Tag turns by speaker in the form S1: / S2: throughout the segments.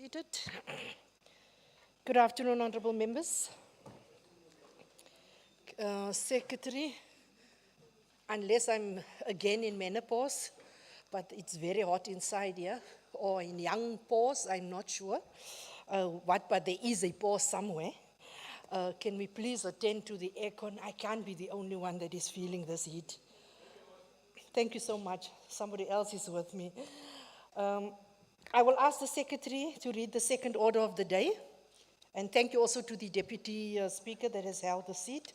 S1: Seated. Good afternoon, honorable members. Secretary, unless I'm again in menopause, but it's very hot inside here, or in young pause, I'm not sure but there is a pause somewhere. Can we please attend to the aircon? I can't be the only one that is feeling this heat. Thank you so much. Somebody else is with me. I will ask the secretary to read the second order of the day. And thank you also to the deputy speaker that has held the seat.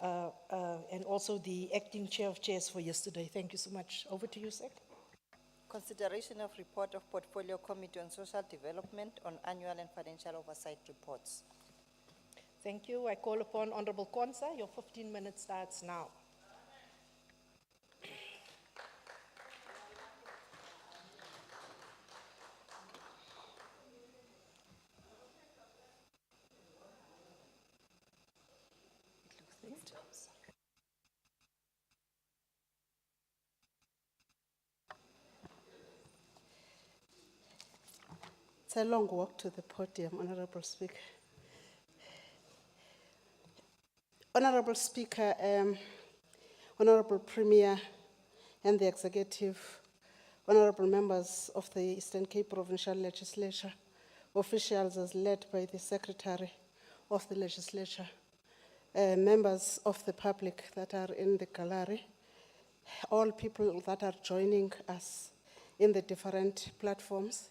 S1: And also the acting chair of chairs for yesterday. Thank you so much. Over to you, Sec.
S2: Consideration of report of Portfolio Committee on Social Development on annual and financial oversight reports.
S1: Thank you. I call upon Honorable Konsa. Your 15 minutes starts now.
S3: It's a long walk to the podium, Honorable Speaker. Honorable Speaker, Honorable Premier and the Executive, Honorable members of the Eastern Cape Provincial Legislature, officials as led by the Secretary of the Legislature, members of the public that are in the gallery, all people that are joining us in the different platforms,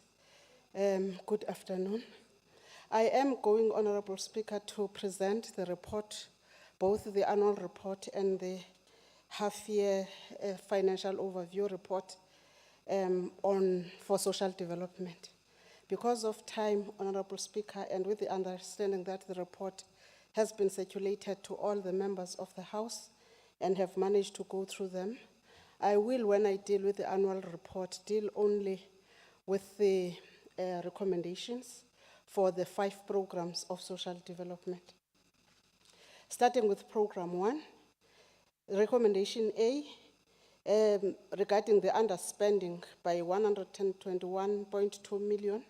S3: good afternoon. I am going, Honorable Speaker, to present the report, both the annual report and the half-year financial overview report for social development. Because of time, Honorable Speaker, and with the understanding that the report has been circulated to all the members of the House and have managed to go through them, I will, when I deal with the annual report, deal only with the recommendations for the 5 programs of social development. Starting with Program 1, Recommendation A, regarding the underspending by 121.2 million,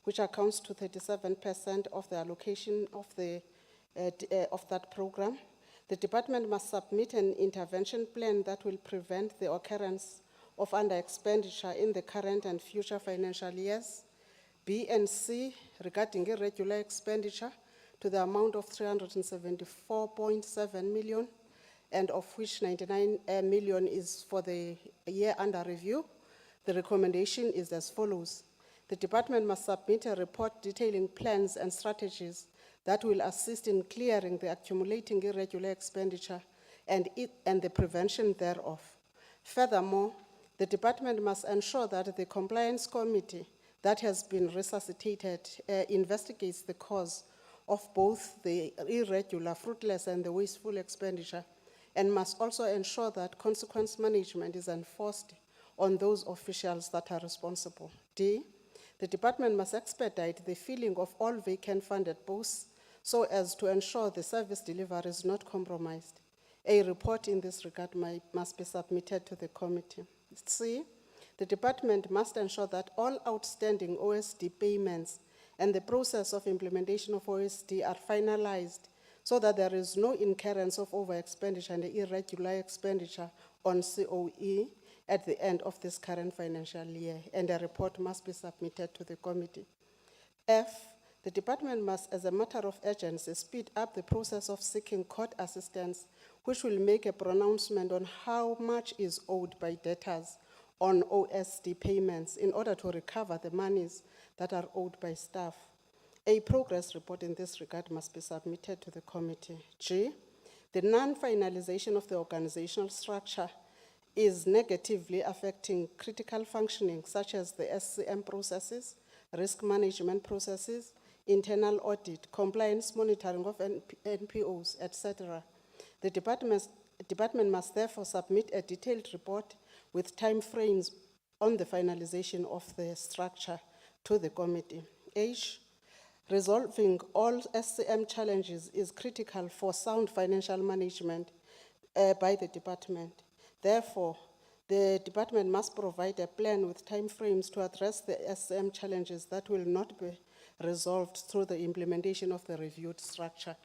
S3: which accounts to 37% of the allocation of that program. The department must submit an intervention plan that will prevent the occurrence of under-expenditure in the current and future financial years. B and C, regarding irregular expenditure to the amount of 374.7 million, and of which 99 million is for the year under review. The recommendation is as follows. The department must submit a report detailing plans and strategies that will assist in clearing the accumulating irregular expenditure and the prevention thereof. Furthermore, the department must ensure that the compliance committee that has been resuscitated investigates the cause of both the irregular, fruitless, and the wasteful expenditure, and must also ensure that consequence management is enforced on those officials that are responsible. D, the department must expedite the filling of all vacant funded posts so as to ensure the service delivery is not compromised. A report in this regard must be submitted to the committee. C, the department must ensure that all outstanding OSD payments and the process of implementation of OSD are finalized so that there is no incurrence of over-expenditure and irregular expenditure on COE at the end of this current financial year, and a report must be submitted to the committee. F, the department must, as a matter of urgency, speed up the process of seeking court assistance, which will make a pronouncement on how much is owed by debtors on OSD payments in order to recover the monies that are owed by staff. A progress report in this regard must be submitted to the committee. G, the non-finalization of the organizational structure is negatively affecting critical functioning such as the SCM processes, risk management processes, internal audit, compliance monitoring of NPOs, etc. The department must therefore submit a detailed report with time frames on the finalization of the structure to the committee. H, resolving all SCM challenges is critical for sound financial management by the department. Therefore, the department must provide a plan with time frames to address the SCM challenges that will not be resolved through the implementation of the reviewed structure.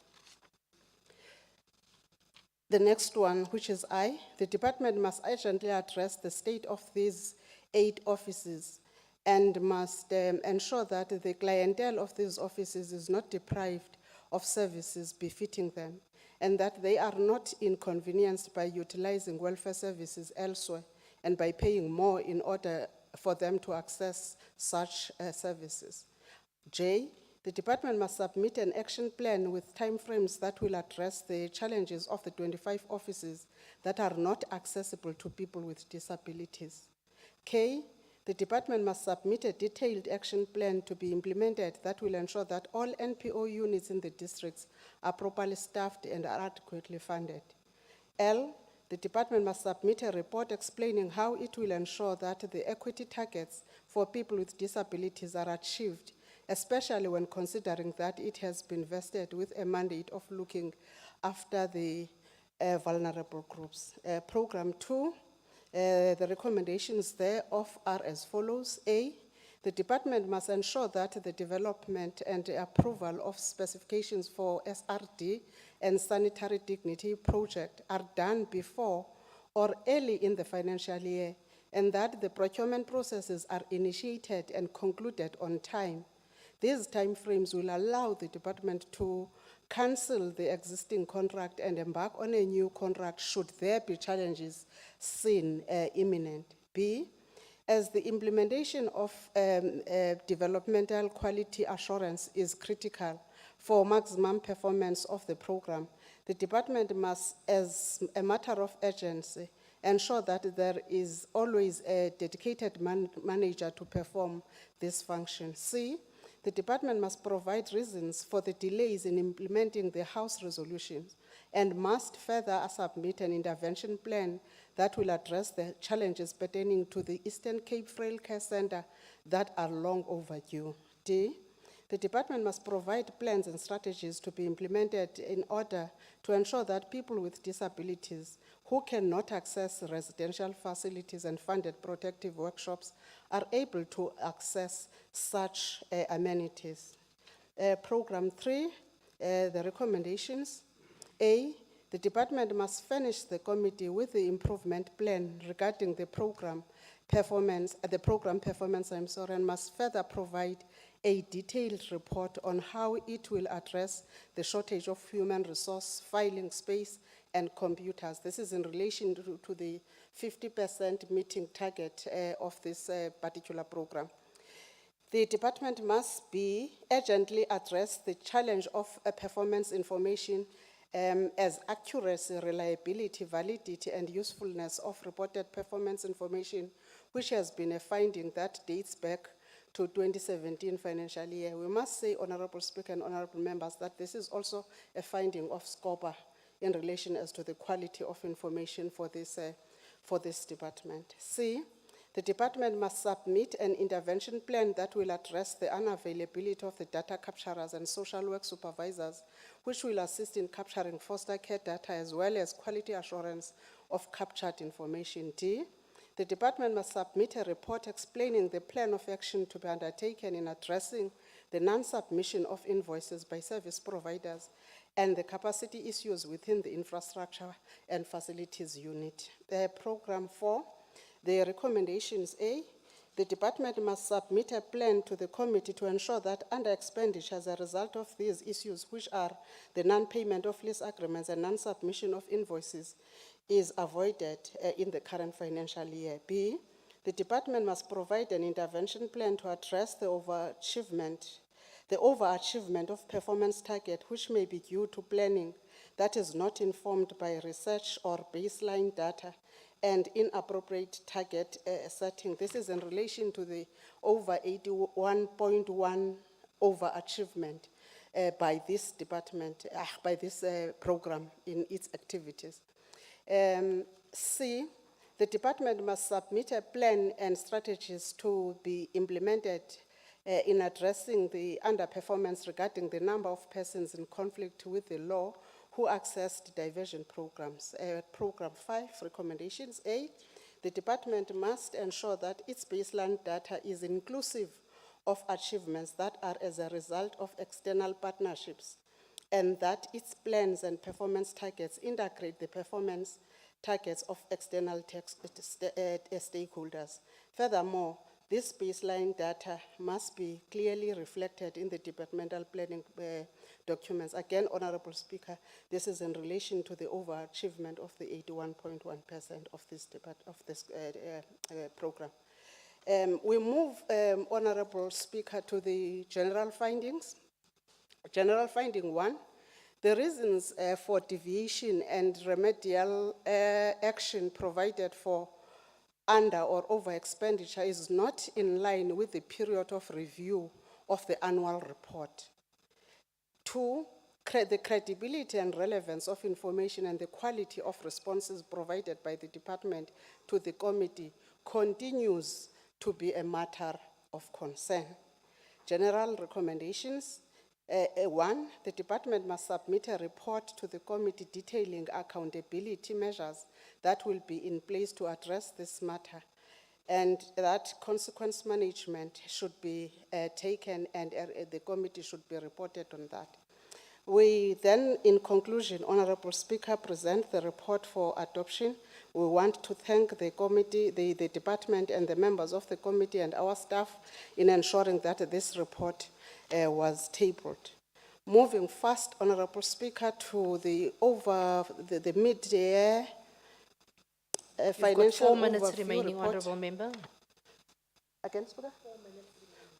S3: The next one, which is I, the department must urgently address the state of these 8 offices and must ensure that the clientele of these offices is not deprived of services befitting them, and that they are not inconvenienced by utilizing welfare services elsewhere and by paying more in order for them to access such services. J, the department must submit an action plan with timeframes that will address the challenges of the 25 offices that are not accessible to people with disabilities. K, the department must submit a detailed action plan to be implemented that will ensure that all NPO units in the districts are properly staffed and are adequately funded. L, the department must submit a report explaining how it will ensure that the equity targets for people with disabilities are achieved, especially when considering that it has been vested with a mandate of looking after the vulnerable groups. Program 2, the recommendations thereof are as follows. A, the department must ensure that the development and approval of specifications for SRD and sanitary dignity project are done before or early in the financial year, and that the procurement processes are initiated and concluded on time. These timeframes will allow the department to cancel the existing contract and embark on a new contract should there be challenges seen imminent. B, as the implementation of developmental quality assurance is critical for maximum performance of the program, the department must, as a matter of urgency, ensure that there is always a dedicated manager to perform this function. C, the department must provide reasons for the delays in implementing the House resolutions and must further submit an intervention plan that will address the challenges pertaining to the Eastern Cape Frail Care Center that are long overdue. D, the department must provide plans and strategies to be implemented in order to ensure that people with disabilities who cannot access residential facilities and funded protective workshops are able to access such amenities. Program 3, the recommendations. A, the department must furnish the committee with the improvement plan regarding the program performance, and must further provide a detailed report on how it will address the shortage of human resource, filing space, and computers. This is in relation to the 50% meeting target of this particular program. The department must be urgently address the challenge of performance information as accuracy, reliability, validity, and usefulness of reported performance information, which has been a finding that dates back to 2017 financial year. We must say, Honorable Speaker and Honorable Members, that this is also a finding of SCOPA in relation as to the quality of information for this department. C, the department must submit an intervention plan that will address the unavailability of the data capturers and social work supervisors, which will assist in capturing foster care data as well as quality assurance of captured information. D, the department must submit a report explaining the plan of action to be undertaken in addressing the non-submission of invoices by service providers and the capacity issues within the infrastructure and facilities unit. Program 4, the recommendations. A, the department must submit a plan to the committee to ensure that under expenditure as a result of these issues, which are the non-payment of lease agreements and non-submission of invoices, is avoided in the current financial year. B, the department must provide an intervention plan to address the overachievement of performance target, which may be due to planning that is not informed by research or baseline data and inappropriate target setting. This is in relation to the over 81.1 overachievement by this department, by this program in its activities. C, the department must submit a plan and strategies to be implemented in addressing the underperformance regarding the number of persons in conflict with the law who accessed diversion programs. Program 5, recommendations. A, the department must ensure that its baseline data is inclusive of achievements that are as a result of external partnerships, and that its plans and performance targets integrate the performance targets of external stakeholders. Furthermore, this baseline data must be clearly reflected in the departmental planning documents. Again, Honorable Speaker, this is in relation to the overachievement of the 81.1% of this program. We move, Honorable Speaker, to the general findings. General finding 1, the reasons for deviation and remedial action provided for under or over expenditure is not in line with the period of review of the annual report. 2, the credibility and relevance of information and the quality of responses provided by the department to the committee continues to be a matter of concern. General recommendations. 1, the department must submit a report to the committee detailing accountability measures that will be in place to address this matter, and that consequence management should be taken, and the committee should be reported on that. We then, in conclusion, Honorable Speaker, present the report for adoption. We want to thank the committee, the department, and the members of the committee and our staff in ensuring that this report was tabled. Moving first, Honorable Speaker, to the mid-year
S1: You've
S3: financial
S1: got 4 minutes
S3: overview
S1: remaining,
S3: report.
S1: Honourable Member.
S3: Again, Speaker? 4 minutes.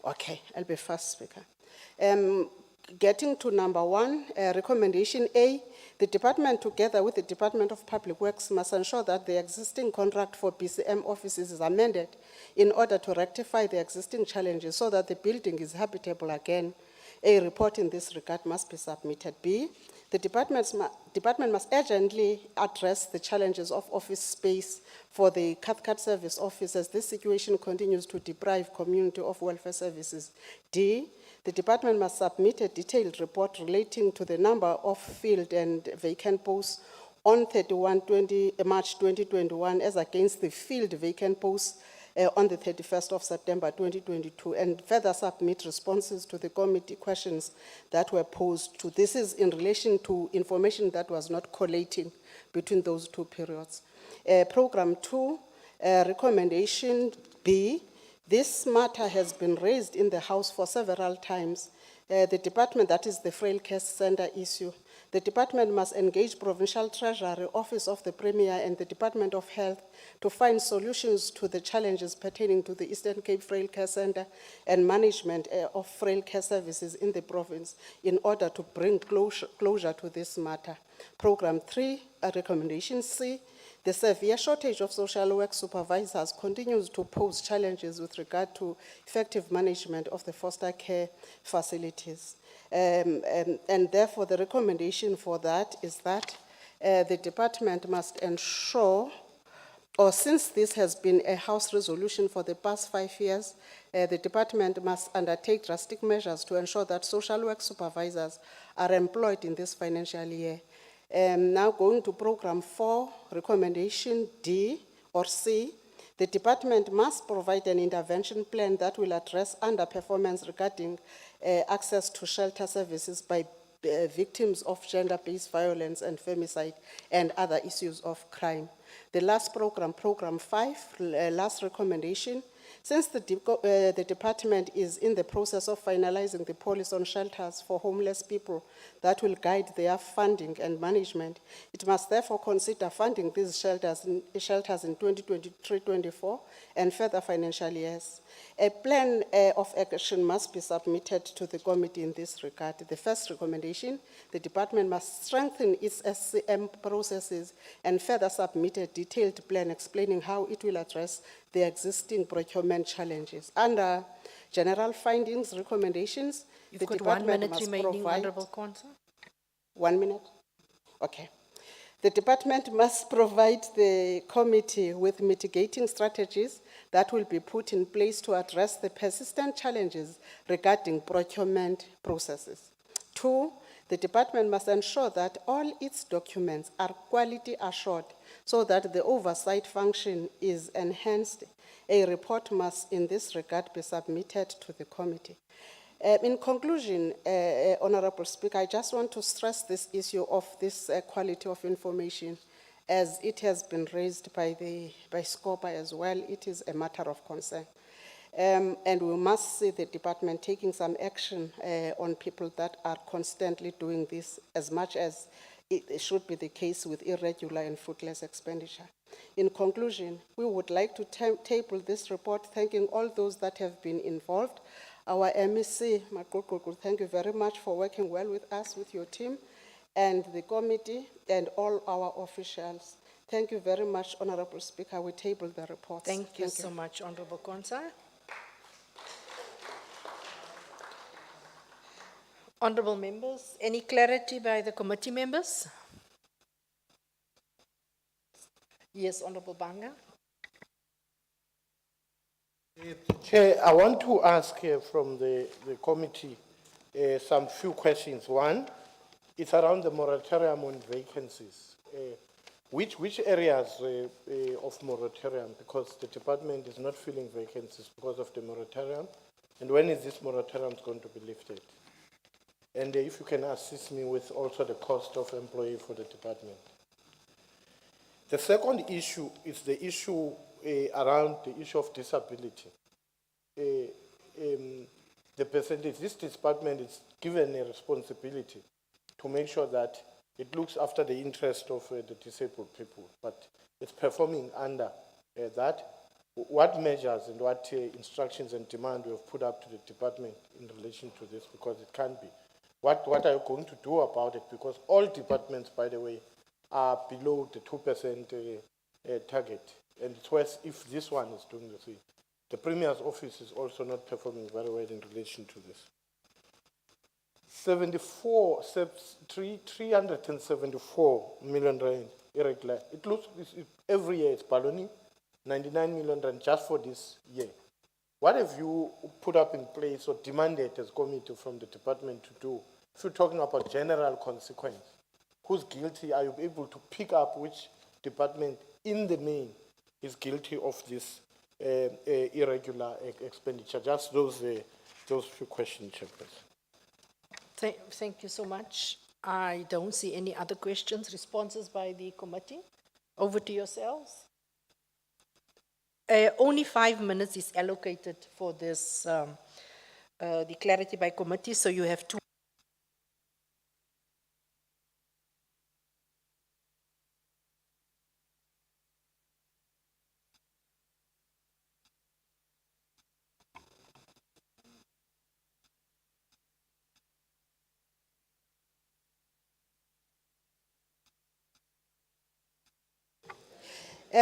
S3: Okay, I'll be fast, Speaker. Getting to number 1, recommendation A, the department together with the Department of Public Works must ensure that the existing contract for BCM offices is amended in order to rectify the existing challenges so that the building is habitable again. A report in this regard must be submitted. B, the department must urgently address the challenges of office space for the Cathcart Service Office as this situation continues to deprive community of welfare services. D, the department must submit a detailed report relating to the number of filled and vacant posts on March 2021 as against the filled vacant posts on the 31st of September 2022, and further submit responses to the committee questions that were posed to. This is in relation to information that was not collating between those two periods. Program 2, recommendation B, this matter has been raised in the House for several times. The department, that is the Frail Care Center issue, the department must engage Provincial Treasury, Office of the Premier, and the Department of Health to find solutions to the challenges pertaining to the Eastern Cape Frail Care Center and management of frail care services in the province in order to bring closure to this matter. Program 3, recommendation C, the severe shortage of social work supervisors continues to pose challenges with regard to effective management of the foster care facilities. And therefore, the recommendation for that is that the department must ensure, or since this has been a House resolution for the past 5 years, the department must undertake drastic measures to ensure that social work supervisors are employed in this financial year. Now going to program 4, recommendation D or C, the department must provide an intervention plan that will address underperformance regarding access to shelter services by victims of gender-based violence and femicide and other issues of crime. The last program, program 5, last recommendation, since the department is in the process of finalizing the policy on shelters for homeless people that will guide their funding and management, it must therefore consider funding these shelters in 2023-24 and further financial years. A plan of action must be submitted to the committee in this regard. The first recommendation, the department must strengthen its SCM processes and further submit a detailed plan explaining how it will address the existing procurement challenges. Under general findings, recommendations,
S1: You've
S3: the
S1: got 1
S3: department
S1: minute
S3: must
S1: remaining,
S3: provide.
S1: Honourable Council.
S3: 1 minute? Okay. The department must provide the committee with mitigating strategies that will be put in place to address the persistent challenges regarding procurement processes. 2, the department must ensure that all its documents are quality assured so that the oversight function is enhanced. A report must in this regard be submitted to the committee. In conclusion, Honorable Speaker, I just want to stress this issue of this quality of information as it has been raised by SCOPA as well. It is a matter of concern. And we must see the department taking some action on people that are constantly doing this, as much as it should be the case with irregular and fruitless expenditure. In conclusion, we would like to table this report, thanking all those that have been involved. Our MEC, Makukuku, thank you very much for working well with us, with your team, and the committee, and all our officials. Thank you very much, Honorable Speaker. We table the reports.
S1: Thank you so much, Honorable Konsai. Honorable members, any clarity by the committee members? Yes, Honorable Banga.
S4: Chair, I want to ask from the committee some few questions. One, it's around the moratorium on vacancies. Which areas of moratorium, because the department is not filling vacancies because of the moratorium, and when is this moratorium going to be lifted? And if you can assist me with also the cost of employee for the department. The second issue is the issue around the issue of disability. The percentage, this department is given a responsibility to make sure that it looks after the interest of the disabled people, but it's performing under that. What measures and what instructions and demand we have put up to the department in relation to this, because it can't be. What are you going to do about it? Because all departments, by the way, are below the 2% target. And it's worse if this one is doing the same. The Premier's office is also not performing very well in relation to this. 374 million rand irregular. It looks, every year it's ballooning, 99 million rand just for this year. What have you put up in place or demanded as committee from the department to do? If you're talking about general consequence, who's guilty? Are you able to pick up which department in the main is guilty of this irregular expenditure? Just those few questions, Chairperson.
S1: Thank you so much. I don't see any other questions, responses by the committee. Over to yourselves. Only 5 minutes is allocated for this, the clarity by committee, so you have 2.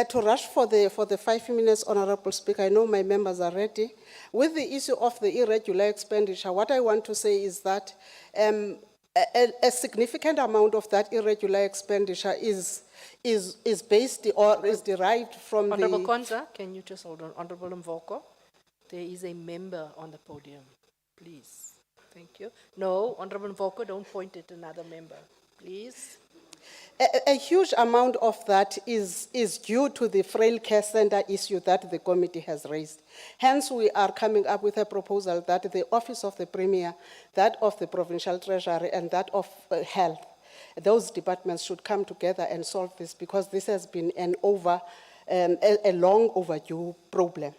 S3: To rush for the 5 minutes, Honorable Speaker, I know my members are ready. With the issue of the irregular expenditure, what I want to say is that a significant amount of that irregular expenditure is based or is derived from
S1: Honorable
S3: the...
S1: Konza, can you just hold on? Honorable Mvoko, there is a member on the podium, please. Thank you. No, Honorable Mvoko, don't point at another member, please.
S3: A huge amount of that is due to the frail care center issue that the committee has raised. Hence, we are coming up with a proposal that the Office of the Premier, that of the Provincial Treasury, and that of Health, those departments should come together and solve this, because this has been a long overdue problem.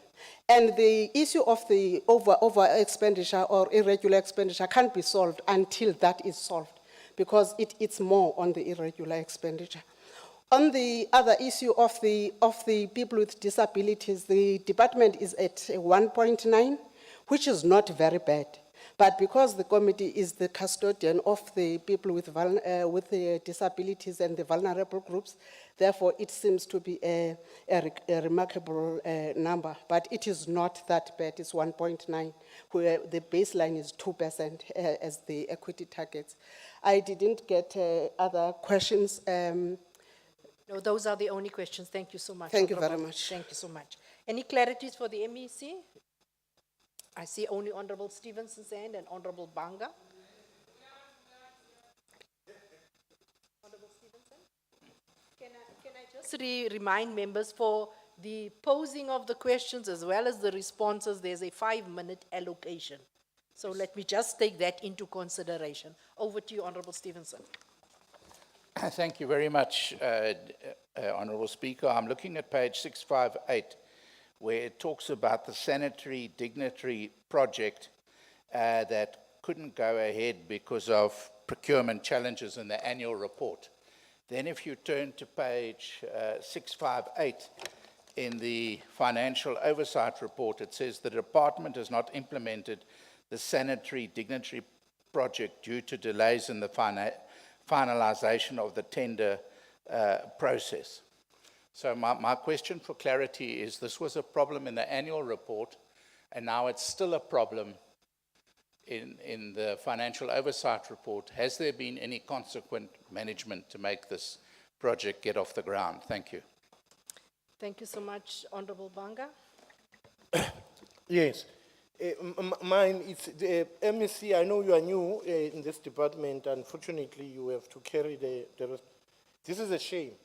S3: And the issue of the over expenditure or irregular expenditure can't be solved until that is solved, because it's more on the irregular expenditure. On the other issue of the people with disabilities, the department is at 1.9, which is not very bad. But because the committee is the custodian of the people with the disabilities and the vulnerable groups, therefore it seems to be a remarkable number. But it is not that bad, it's 1.9, where the baseline is 2% as the equity targets. I didn't get other questions.
S1: No, those are the only questions. Thank you so much.
S3: Thank you
S1: Honorable.
S3: very much.
S1: Thank you so much. Any clarities for the MEC? I see only Honorable Stevenson's hand and Honorable Banga. Honorable Stevenson? Can I just just remind members for the posing of the questions as well as the responses, there's a 5-minute allocation. So let me just take that into consideration. Over to you, Honorable Stevenson.
S5: Thank you very much, Honourable Speaker. I'm looking at page 658, where it talks about the sanitary dignitary project that couldn't go ahead because of procurement challenges in the annual report. Then if you turn to page 658 in the financial oversight report, it says the department has not implemented the sanitary dignitary project due to delays in the finalization of the tender process. So my question for clarity is, this was a problem in the annual report, and now it's still a problem in the financial oversight report. Has there been any consequent management to make this project get off the ground? Thank you.
S1: Thank you so much, Honorable Banga.
S4: Yes. Mine, it's the MEC. I know you are new in this department. Unfortunately, you have to carry the rest. This is a shame.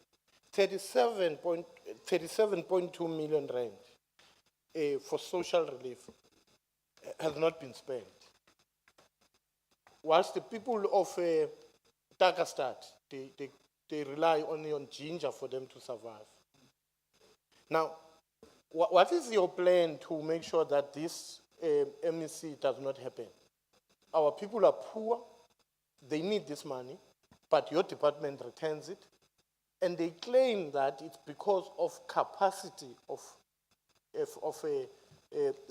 S4: 37.2 million rand for social relief has not been spent. Whilst the people of Takastad, they rely only on ginger for them to survive. Now, what is your plan to make sure that this MEC does not happen? Our people are poor, they need this money, but your department returns it, and they claim that it's because of capacity of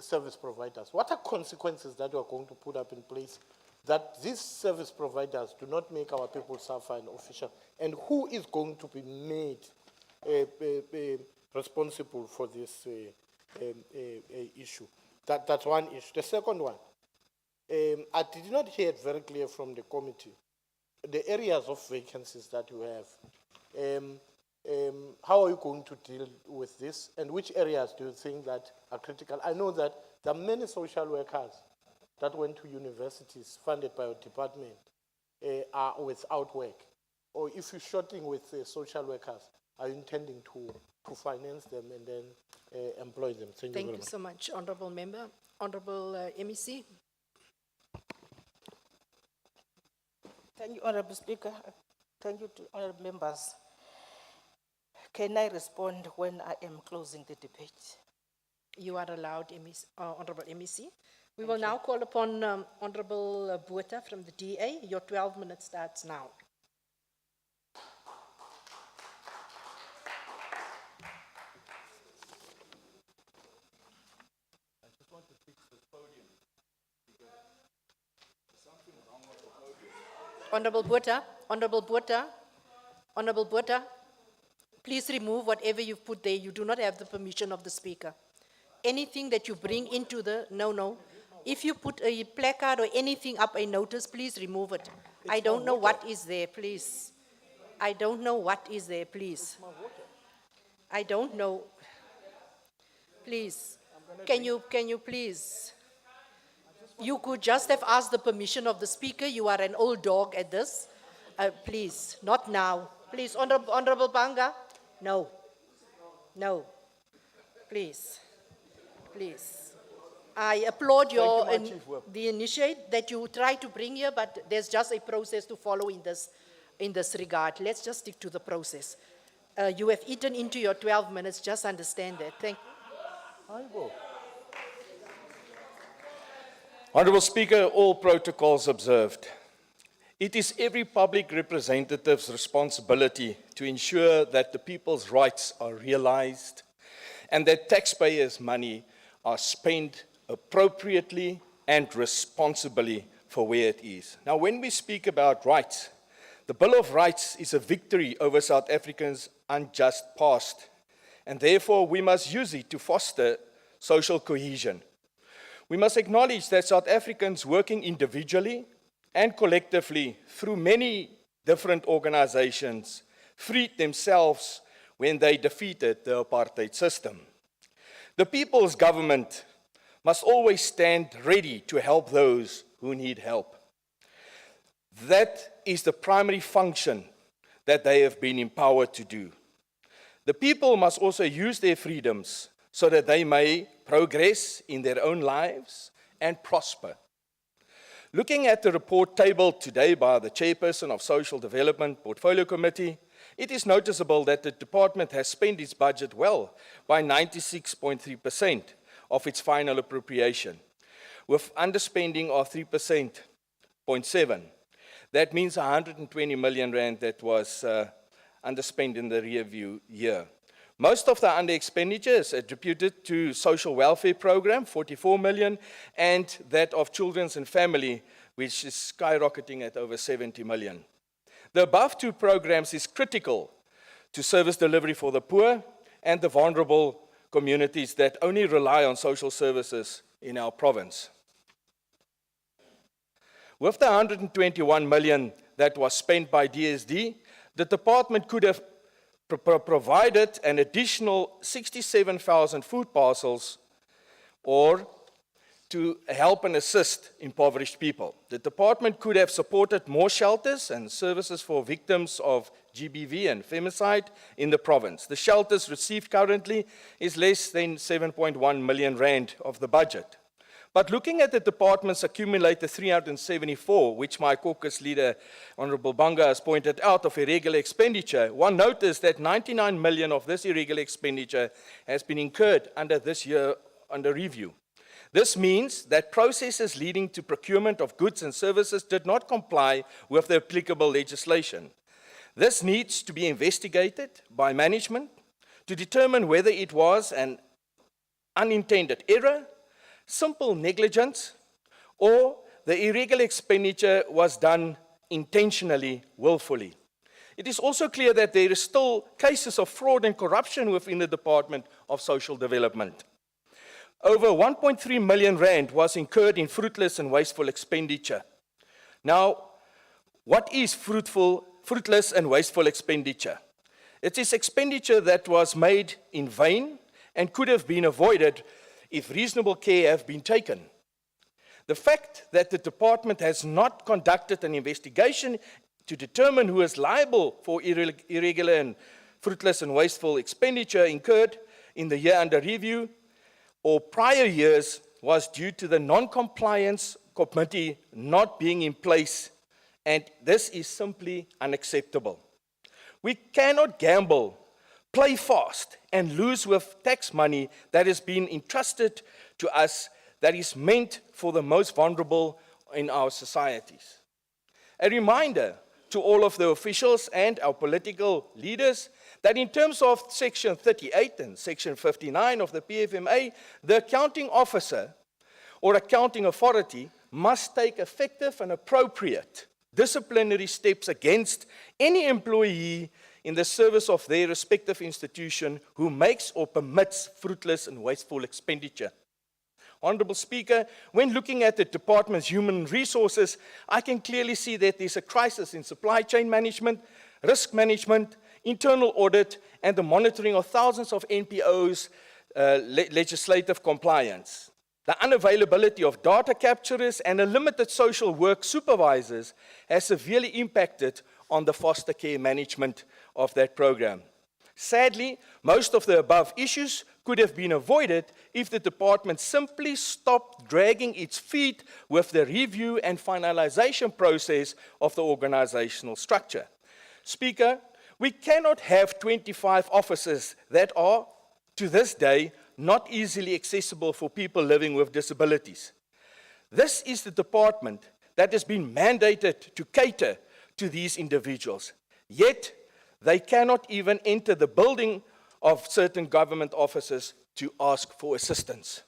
S4: service providers. What are consequences that you are going to put up in place that these service providers do not make our people suffer an official? And who is going to be made responsible for this issue? That's one issue. The second one, I did not hear it very clear from the committee, the areas of vacancies that you have. How are you going to deal with this, and which areas do you think that are critical? I know that there are many social workers that went to universities funded by your department are without work. Or if you're shorting with social workers, are you intending to finance them and then employ them? Thank you very much.
S1: Thank you so much, Honorable Member. Honorable MEC.
S6: Thank you, Honorable Speaker. Thank you to honorable members. Can I respond when I am closing the debate?
S1: You are allowed, Honorable MEC. We will now call upon Honorable Botha from the DA. Your 12 minutes starts now.
S5: I just want to fix this podium because there's something wrong with the podium.
S1: Honorable Botha, Honorable Botha, Honorable Botha, please remove whatever you've put there. You do not have the permission of the speaker. Anything that you bring into the, no. If you put a placard or anything up, a notice, please remove it. I don't know what is there, please. I don't know what is there, please. I don't know. Please, can you please? You could just have asked the permission of the speaker. You are an old dog at this. Please, not now. Please, Honorable Banga, no. Please. I applaud the initiative that you try to bring here, but there's just a process to follow in this regard. Let's just stick to the process. You have eaten into your 12 minutes, just understand that. Thank you.
S7: Honourable Speaker, all protocols observed. It is every public representative's responsibility to ensure that the people's rights are realised and that taxpayers' money are spent appropriately and responsibly for where it is. Now, when we speak about rights, the Bill of Rights is a victory over South Africans' unjust past, and therefore we must use it to foster social cohesion. We must acknowledge that South Africans working individually and collectively through many different organizations freed themselves when they defeated the apartheid system. The people's government must always stand ready to help those who need help. That is the primary function that they have been empowered to do. The people must also use their freedoms so that they may progress in their own lives and prosper. Looking at the report tabled today by the chairperson of Social Development Portfolio Committee, it is noticeable that the department has spent its budget well by 96.3% of its final appropriation, with underspending of 3.7%. That means 120 million rand that was underspent in the review year. Most of the under expenditure is attributed to social welfare program, 44 million, and that of children's and family, which is skyrocketing at over 70 million. The above two programs is critical to service delivery for the poor and the vulnerable communities that only rely on social services in our province. With the 121 million that was spent by DSD, the department could have provided an additional 67,000 food parcels or to help and assist impoverished people. The department could have supported more shelters and services for victims of GBV and femicide in the province. The shelters received currently is less than 7.1 million rand of the budget. But looking at the department's accumulated 374, which my caucus leader, Honorable Banga, has pointed out of irregular expenditure, one noticed that 99 million of this irregular expenditure has been incurred under this year under review. This means that processes leading to procurement of goods and services did not comply with the applicable legislation. This needs to be investigated by management to determine whether it was an unintended error, simple negligence, or the irregular expenditure was done intentionally, willfully. It is also clear that there is still cases of fraud and corruption within the Department of Social Development. Over 1.3 million rand was incurred in fruitless and wasteful expenditure. Now, what is fruitless and wasteful expenditure? It is expenditure that was made in vain and could have been avoided if reasonable care have been taken. The fact that the department has not conducted an investigation to determine who is liable for irregular and fruitless and wasteful expenditure incurred in the year under review or prior years was due to the non-compliance committee not being in place, and this is simply unacceptable. We cannot gamble, play fast, and lose with tax money that has been entrusted to us that is meant for the most vulnerable in our societies. A reminder to all of the officials and our political leaders that in terms of Section 38 and Section 59 of the PFMA, the accounting officer or accounting authority must take effective and appropriate disciplinary steps against any employee in the service of their respective institution who makes or permits fruitless and wasteful expenditure. Honorable Speaker, when looking at the department's human resources, I can clearly see that there's a crisis in supply chain management, risk management, internal audit, and the monitoring of thousands of NPOs' legislative compliance. The unavailability of data capturers and a limited social work supervisors has severely impacted on the foster care management of that program. Sadly, most of the above issues could have been avoided if the department simply stopped dragging its feet with the review and finalization process of the organizational structure. Speaker, we cannot have 25 offices that are, to this day, not easily accessible for people living with disabilities. This is the department that has been mandated to cater to these individuals, yet they cannot even enter the building of certain government offices to ask for assistance.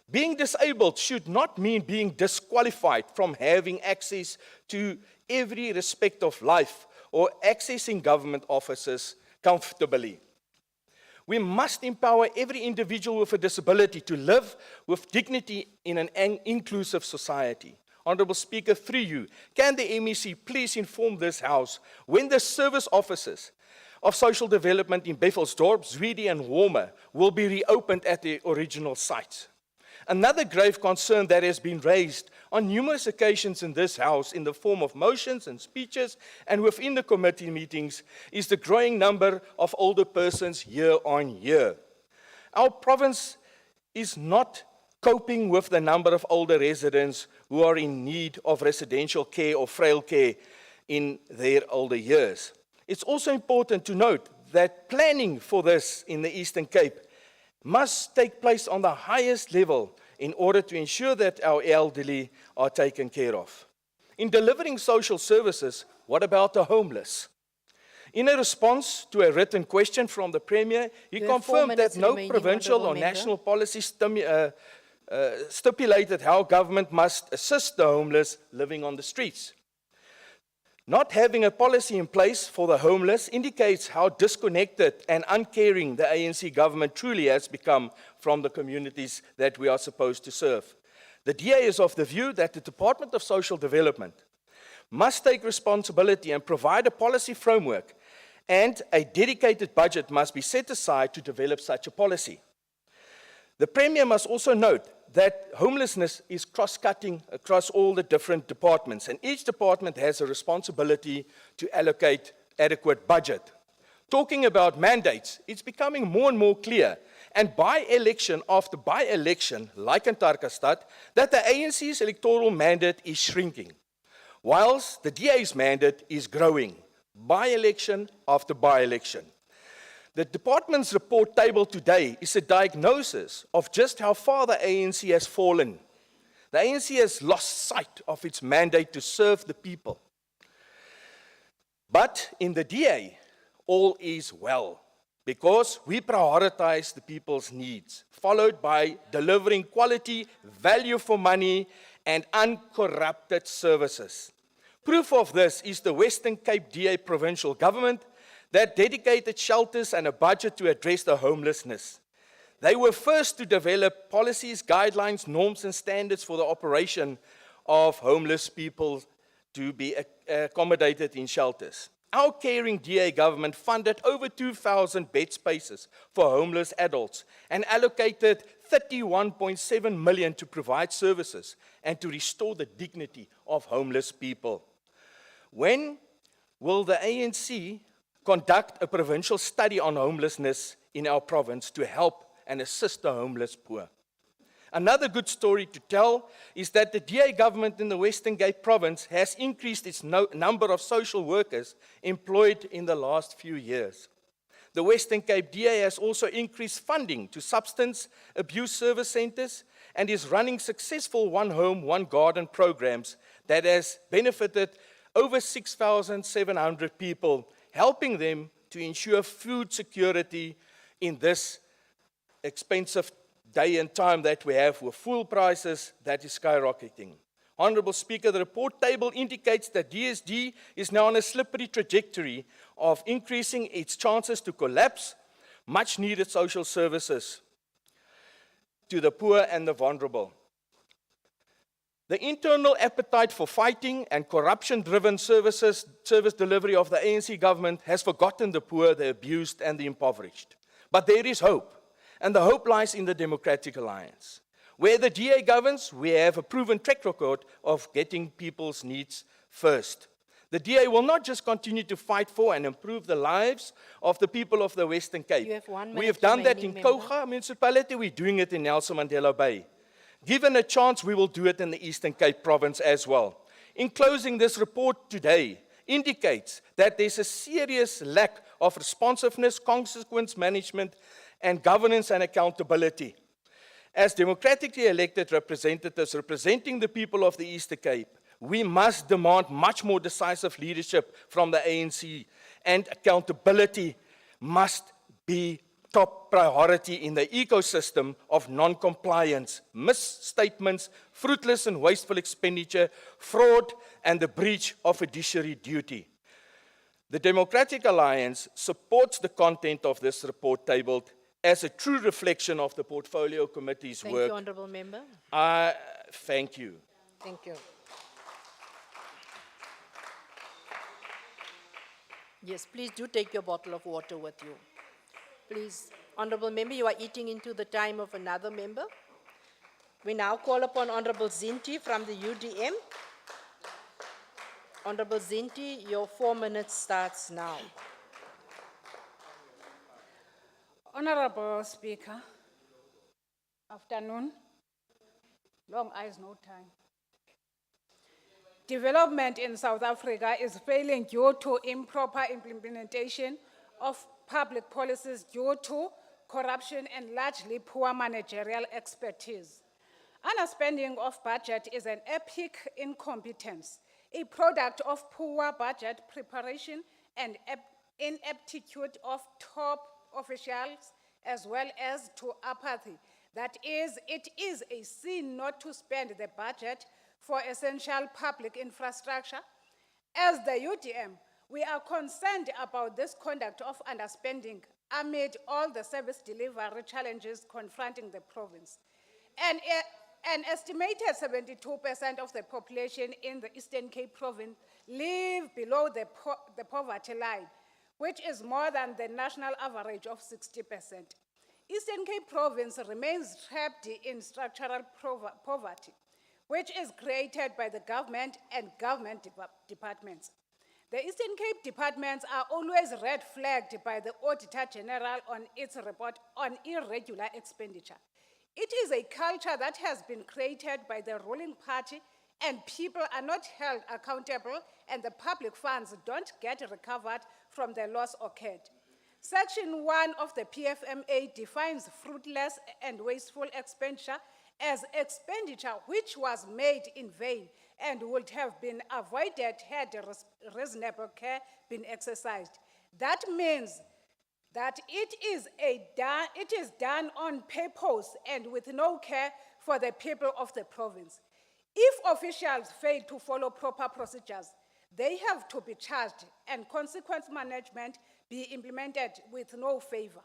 S7: Being disabled should not mean being disqualified from having access to every aspect of life or accessing government offices comfortably. We must empower every individual with a disability to live with dignity in an inclusive society. Honorable Speaker, through you, can the MEC please inform this House when the service offices of social development in Bethelsdorp, Zwede and Warmer will be reopened at their original sites? Another grave concern that has been raised on numerous occasions in this House in the form of motions and speeches and within the committee meetings is the growing number of older persons year on year. Our province is not coping with the number of older residents who are in need of residential care or frail care in their older years. It's also important to note that planning for this in the Eastern Cape must take place on the highest level in order to ensure that our elderly are taken care of. In delivering social services, what about the homeless? In a response to a written question from the Premier, he
S1: You have 4
S7: confirmed
S1: minutes
S7: that no
S1: remaining,
S7: provincial or
S1: Honourable Member.
S7: national policy stipulated how government must assist the homeless living on the streets. Not having a policy in place for the homeless indicates how disconnected and uncaring the ANC government truly has become from the communities that we are supposed to serve. The DA is of the view that the Department of Social Development must take responsibility and provide a policy framework, and a dedicated budget must be set aside to develop such a policy. The Premier must also note that homelessness is cross-cutting across all the different departments, and each department has a responsibility to allocate adequate budget. Talking about mandates, it's becoming more and more clear, and by-election after by-election, like in Tarkastad, that the ANC's electoral mandate is shrinking, whilst the DA's mandate is growing, by-election after by-election. The department's report tabled today is a diagnosis of just how far the ANC has fallen. The ANC has lost sight of its mandate to serve the people. But in the DA, all is well, because we prioritize the people's needs, followed by delivering quality, value for money, and uncorrupted services. Proof of this is the Western Cape DA provincial government that dedicated shelters and a budget to address the homelessness. They were first to develop policies, guidelines, norms, and standards for the operation of homeless people to be accommodated in shelters. Our caring DA government funded over 2,000 bed spaces for homeless adults and allocated 31.7 million to provide services and to restore the dignity of homeless people. When will the ANC conduct a provincial study on homelessness in our province to help and assist the homeless poor? Another good story to tell is that the DA government in the Western Cape province has increased its number of social workers employed in the last few years. The Western Cape DA has also increased funding to substance abuse service centers and is running successful One Home, One Garden programs that has benefited over 6,700 people, helping them to ensure food security in this expensive day and time that we have with fuel prices that is skyrocketing. Honourable Speaker, the report table indicates that DSD is now on a slippery trajectory of increasing its chances to collapse much needed social services to the poor and the vulnerable. The internal appetite for fighting and corruption-driven service delivery of the ANC government has forgotten the poor, the abused, and the impoverished. But there is hope, and the hope lies in the Democratic Alliance. Where the DA governs, we have a proven track record of getting people's needs first. The DA will not just continue to fight for and improve the lives of the people of the Western Cape.
S1: You have 1 minute
S7: We have done that in
S1: remaining, member.
S7: Kouga municipality, we're doing it in Nelson Mandela Bay. Given a chance, we will do it in the Eastern Cape province as well. In closing, this report today indicates that there's a serious lack of responsiveness, consequence management, and governance and accountability. As democratically elected representatives representing the people of the Eastern Cape, we must demand much more decisive leadership from the ANC, and accountability must be top priority in the ecosystem of non-compliance, misstatements, fruitless and wasteful expenditure, fraud, and the breach of fiduciary duty. The Democratic Alliance supports the content of this report tabled as a true reflection of the Portfolio Committee's
S1: Thank
S7: work.
S1: you, Honourable Member.
S7: Thank you.
S1: Thank you. Yes, please do take your bottle of water with you. Please, Honourable Member, you are eating into the time of another member. We now call upon Honorable Zinti from the UDM. Honorable Zinti, your 4 minutes starts now.
S8: Honorable Speaker, afternoon, long eyes, no time. Development in South Africa is failing due to improper implementation of public policies due to corruption and largely poor managerial expertise. Underspending of budget is an epic incompetence, a product of poor budget preparation and ineptitude of top officials as well as to apathy. That is, it is a sin not to spend the budget for essential public infrastructure. As the UDM, we are concerned about this conduct of underspending amid all the service delivery challenges confronting the province. An estimated 72% of the population in the Eastern Cape province live below the poverty line, which is more than the national average of 60%. Eastern Cape province remains trapped in structural poverty, which is created by the government and government departments. The Eastern Cape departments are always red flagged by the Auditor General on its report on irregular expenditure. It is a culture that has been created by the ruling party, and people are not held accountable, and the public funds don't get recovered from the loss occurred. Section 1 of the PFMA defines fruitless and wasteful expenditure as expenditure which was made in vain and would have been avoided had reasonable care been exercised. That means that it is done on purpose and with no care for the people of the province. If officials fail to follow proper procedures, they have to be charged and consequence management be implemented with no favor.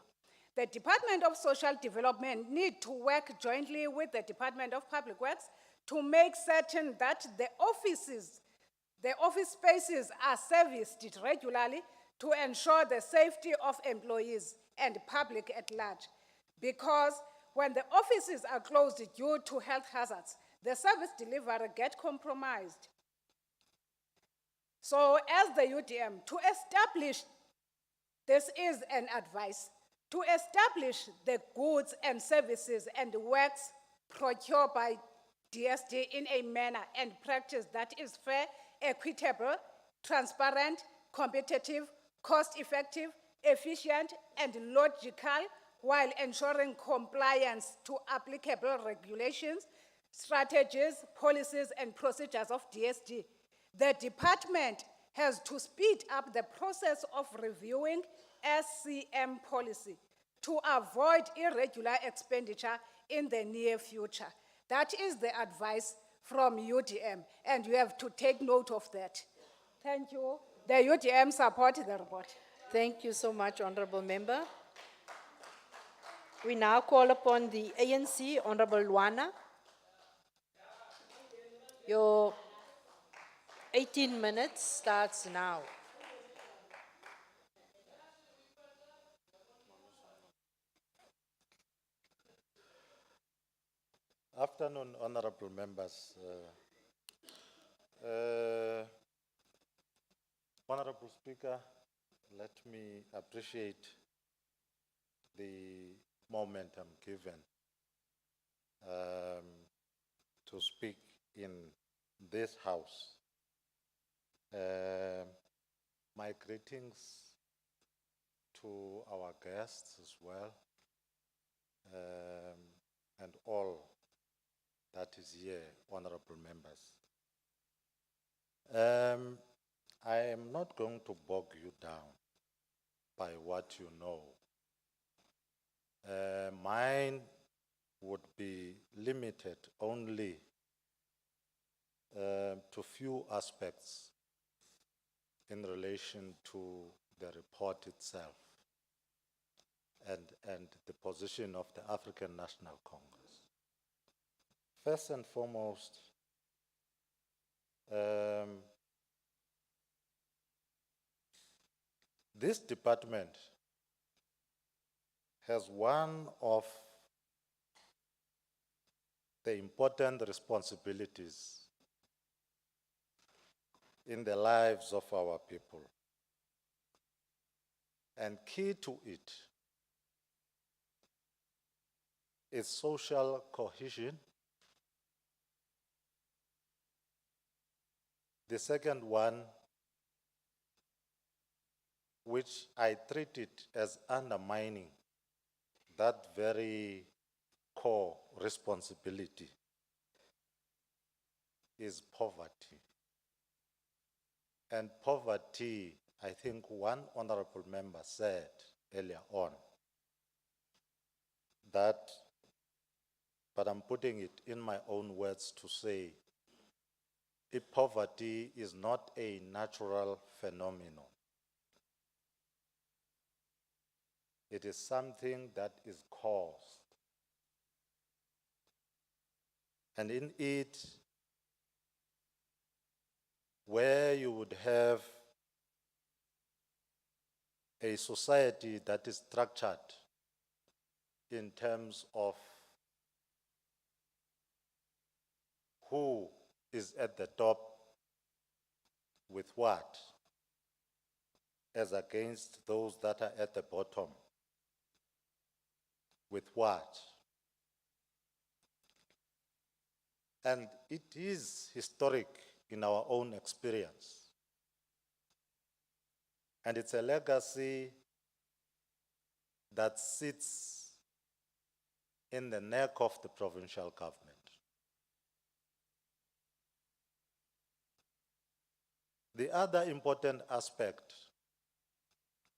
S8: The Department of Social Development need to work jointly with the Department of Public Works to make certain that the office spaces are serviced regularly to ensure the safety of employees and public at large. Because when the offices are closed due to health hazards, the service delivery gets compromised. So as the UDM, to establish, this is an advice, to establish the goods and services and works procured by DSD in a manner and practice that is fair, equitable, transparent, competitive, cost-effective, efficient, and logical, while ensuring compliance to applicable regulations, strategies, policies, and procedures of DSD. The department has to speed up the process of reviewing SCM policy to avoid irregular expenditure in the near future. That is the advice from UDM, and you have to take note of that. Thank you. The UDM support the report.
S1: Thank you so much, Honorable Member. We now call upon the ANC, Honorable Luana. Your 18 minutes starts now.
S9: Afternoon, honorable members. Honorable Speaker, let me appreciate the moment I'm given to speak in this house. My greetings to our guests as well, and all that is here, honorable members. I am not going to bog you down by what you know. Mine would be limited only to few aspects in relation to the report itself and the position of the African National Congress. First and foremost, this department has one of the important responsibilities in the lives of our people. And key to it is social cohesion. The second one, which I treat it as undermining that very core responsibility, is poverty. And poverty, I think one honorable member said earlier on that, but I'm putting it in my own words to say, if poverty is not a natural phenomenon, it is something that is caused. And in it, where you would have a society that is structured in terms of who is at the top with what, as against those that are at the bottom with what. And it is historic in our own experience. And it's a legacy that sits in the neck of the provincial government. The other important aspect,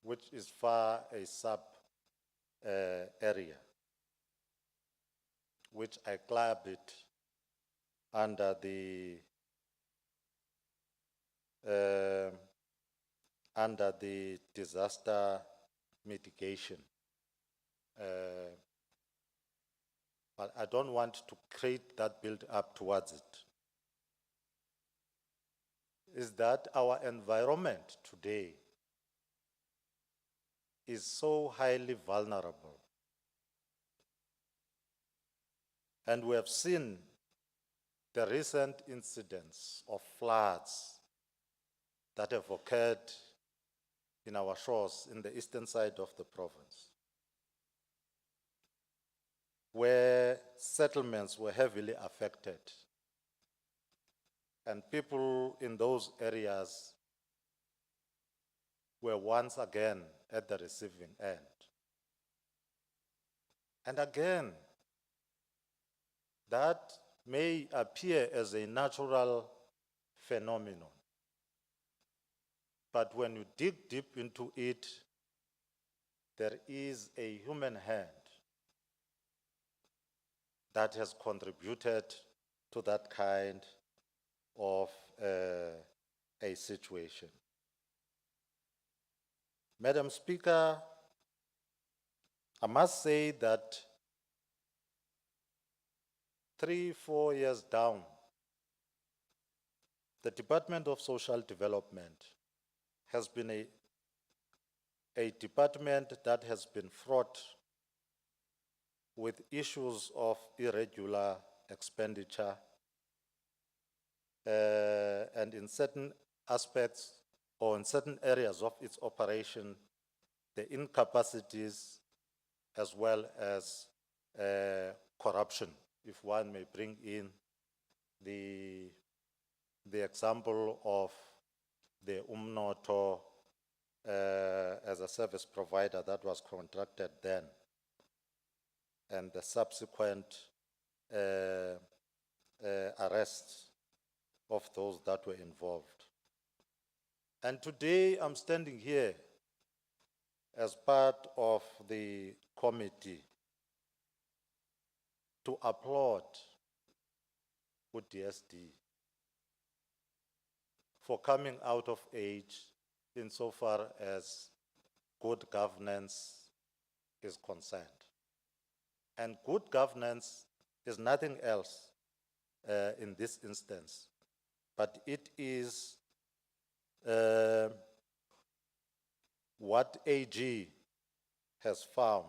S9: which is far a sub area, which I club it under the disaster mitigation. But I don't want to create that build up towards it. Is that our environment today is so highly vulnerable. And we have seen the recent incidents of floods that have occurred in our shores in the eastern side of the province, where settlements were heavily affected. And people in those areas were once again at the receiving end. And again, that may appear as a natural phenomenon. But when you dig deep into it, there is a human hand that has contributed to that kind of a situation. Madam Speaker, I must say that 3-4 years down, the Department of Social Development has been a department that has been fraught with issues of irregular expenditure, and in certain aspects or in certain areas of its operation, the incapacities as well as corruption, if one may bring in the example of the Umnoto as a service provider that was contracted then, and the subsequent arrests of those that were involved. And today I'm standing here as part of the committee to applaud UDSD for coming out of age insofar as good governance is concerned. And good governance is nothing else in this instance, but it is what AG has found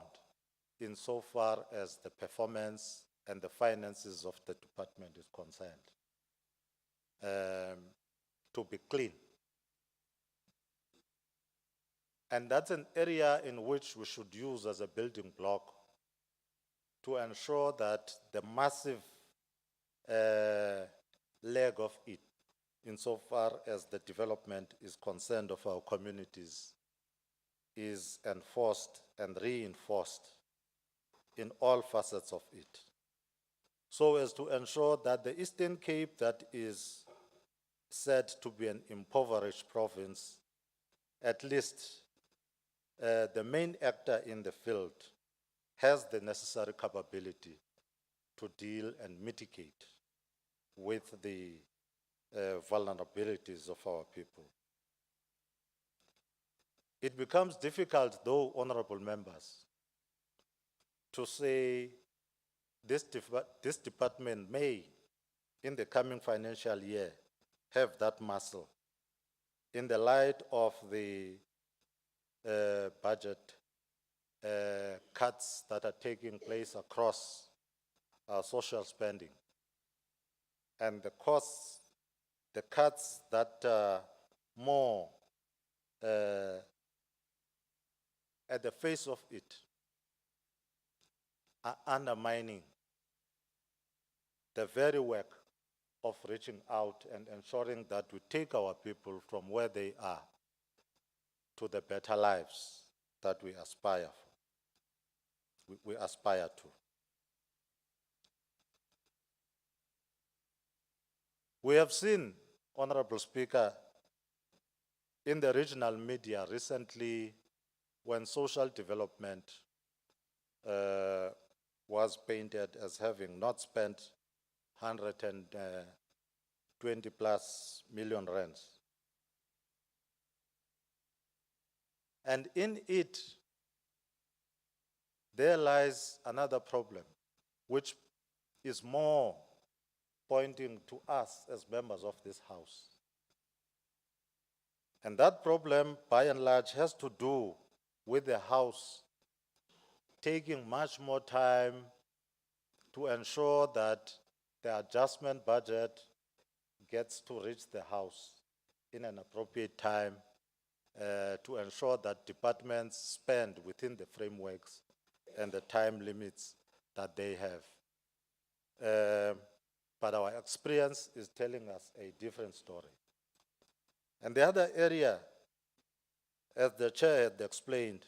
S9: insofar as the performance and the finances of the department is concerned, to be clean. And that's an area in which we should use as a building block to ensure that the massive leg of it, insofar as the development is concerned of our communities, is enforced and reinforced in all facets of it, so as to ensure that the Eastern Cape, that is said to be an impoverished province, at least the main actor in the field has the necessary capability to deal and mitigate with the vulnerabilities of our people. It becomes difficult, though, honorable members, to say this department may, in the coming financial year, have that muscle in the light of the budget cuts that are taking place across social spending, and the costs, the cuts that are more at the face of it are undermining the very work of reaching out and ensuring that we take our people from where they are to the better lives that we aspire for, we aspire to. We have seen, Honorable Speaker, in the regional media recently, when social development was painted as having not spent 120 plus million rands. And in it, there lies another problem, which is more pointing to us as members of this House. And that problem, by and large, has to do with the House taking much more time to ensure that the adjustment budget gets to reach the House in an appropriate time, to ensure that departments spend within the frameworks and the time limits that they have. But our experience is telling us a different story. And the other area, as the chair had explained,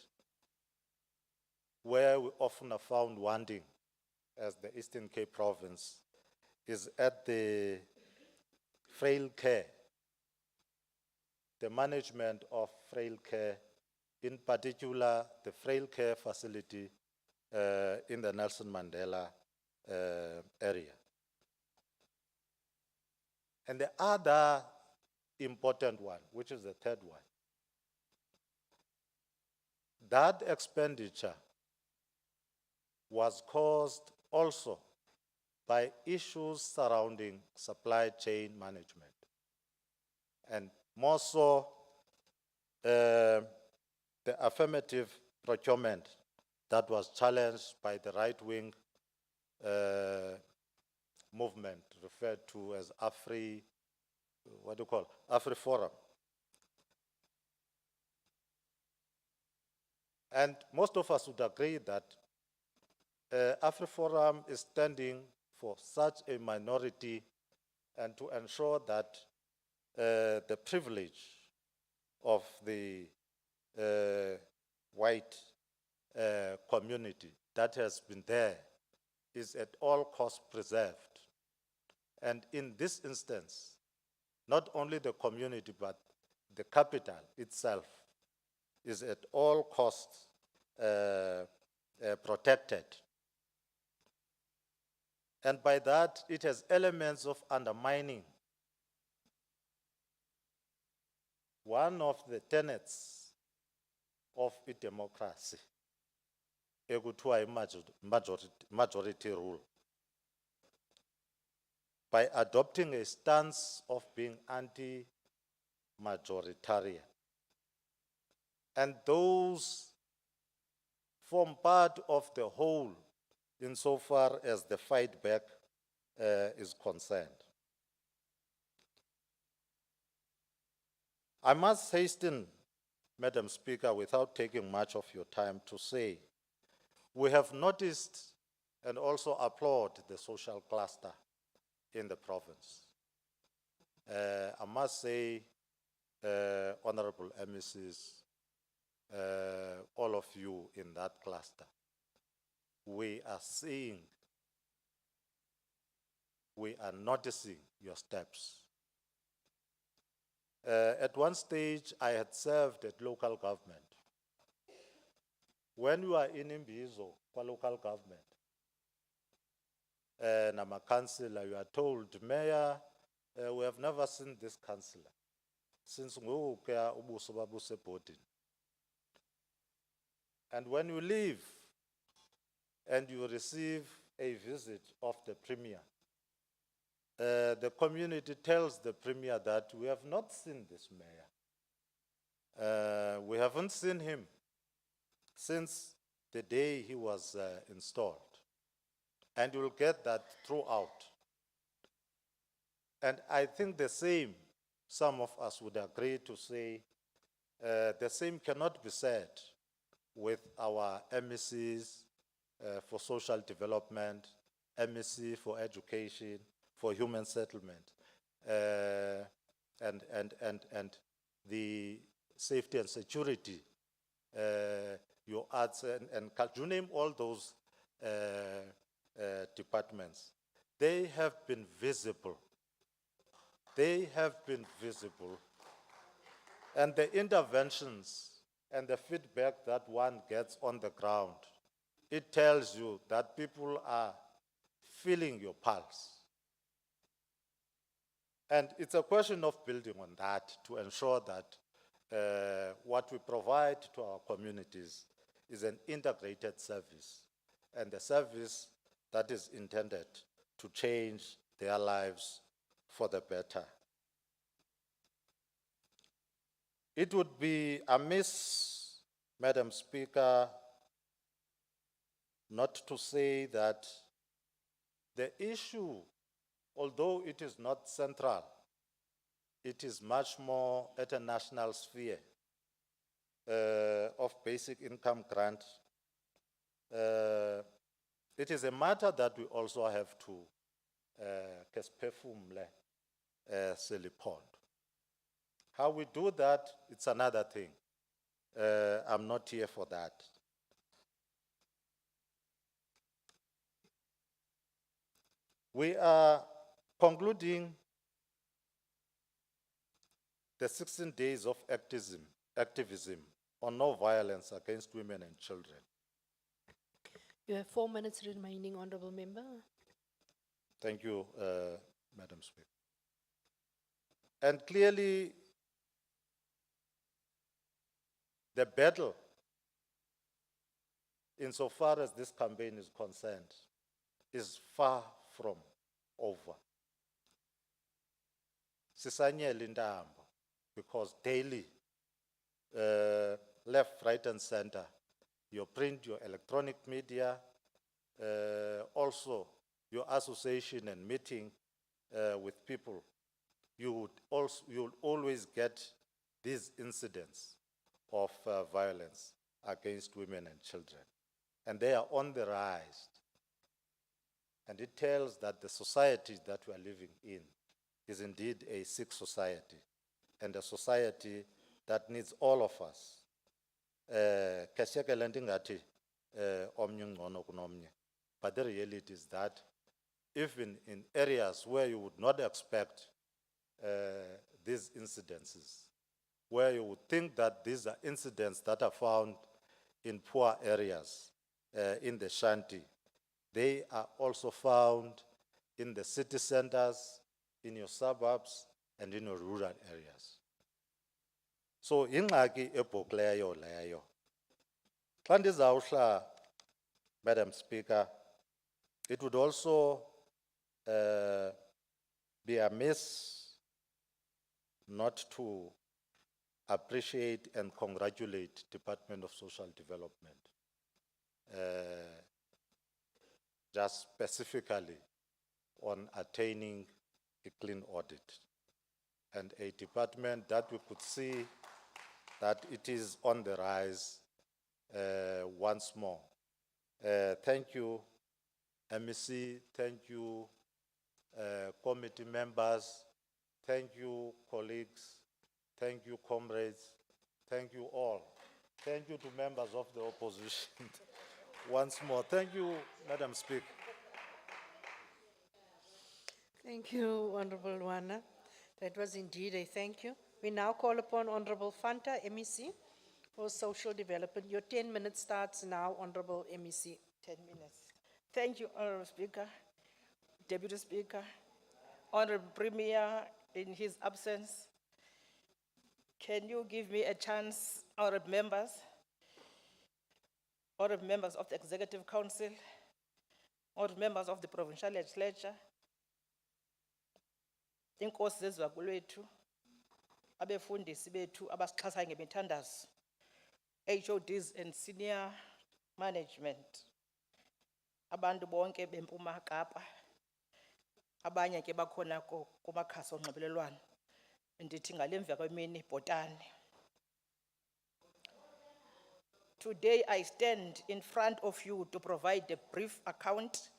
S9: where we often are found wanting as the Eastern Cape province, is at the frail care, the management of frail care, in particular the frail care facility in the Nelson Mandela area. And the other important one, which is the third one, that expenditure was caused also by issues surrounding supply chain management, and more so the affirmative procurement that was challenged by the right-wing movement referred to as AfriForum. And most of us would agree that AfriForum is standing for such a minority and to ensure that the privilege of the white community that has been there is at all costs preserved. And in this instance, not only the community, but the capital itself is at all costs protected. And by that, it has elements of undermining one of the tenets of a democracy, majority rule, by adopting a stance of being anti-majoritarian. And those form part of the whole insofar as the fight back is concerned. I must hasten, Madam Speaker, without taking much of your time, to say we have noticed and also applaud the social cluster in the province. I must say, honorable MECs, all of you in that cluster, we are seeing, we are noticing your steps. At one stage, I had served at local government. When you are in Imbizo, kwa local government, and I'm a councillor, you are told, Mayor, we have never seen this councillor since ngokuya ubuso babusebhodini. And when you leave and you receive a visit of the Premier, the community tells the Premier that we have not seen this mayor. We haven't seen him since the day he was installed. And you'll get that throughout. And I think the same, some of us would agree to say, the same cannot be said with our MECs for social development, MEC for education, for human settlement, and the safety and security, your arts and culture, you name all those departments. They have been visible. They have been visible. And the interventions and the feedback that one gets on the ground, it tells you that people are feeling your pulse. And it's a question of building on that to ensure that what we provide to our communities is an integrated service, and a service that is intended to change their lives for the better. It would be amiss, Madam Speaker, not to say that the issue, although it is not central, it is much more at a national sphere of basic income grant. It is a matter that we also have to selipond. How we do that, it's another thing. I'm not here for that. We are concluding the 16 days of activism on no violence against women and children.
S1: You have 4 minutes remaining, Honourable Member.
S9: Thank you, Madam Speaker. And clearly, the battle, insofar as this campaign is concerned, is far from over. Sisanyele intambo, because daily, left, right, and center, your print, your electronic media, also your association and meeting with people, you'll always get these incidents of violence against women and children. And they are on the rise. And it tells that the society that we are living in is indeed a sick society, and a society that needs all of us. But the reality is that even in areas where you would not expect these incidences, where you would think that these are incidents that are found in poor areas, in the shanty, they are also found in the city centers, in your suburbs, and in your rural areas. So, ingxaki ebhokleyo leyo. Xa ndizawuhla, Madam Speaker, it would also be amiss not to appreciate and congratulate Department of Social Development. just specifically on attaining a clean audit. And a department that we could see that it is on the rise once more. Thank you, MEC, thank you, committee members, thank you, colleagues, thank you, comrades, thank you all. Thank you to members of the opposition. Once more, thank you, Madam Speaker.
S1: Thank you, Honorable Wana. That was indeed a thank you. We now call upon Honorable Fanta, MEC, for Social Development. Your 10 minutes starts now, Honorable MEC.
S6: 10 minutes. Thank you, Honorable Speaker, Deputy Speaker, Honorable Premier in his absence. Can you give me a chance, Honorable members of the Executive Council, Honorable members of the Provincial Legislature, inkosi zezwakulwethu, abefundisi bethu abasixhasa ngemithandazo, HODs and senior management, abantu bonke bempuma Kapa, abanye ke bakhona kumakhasi onxibelelwano, ndithi ngale mva kwemini bhotane. Today I stand in front of you to provide a brief account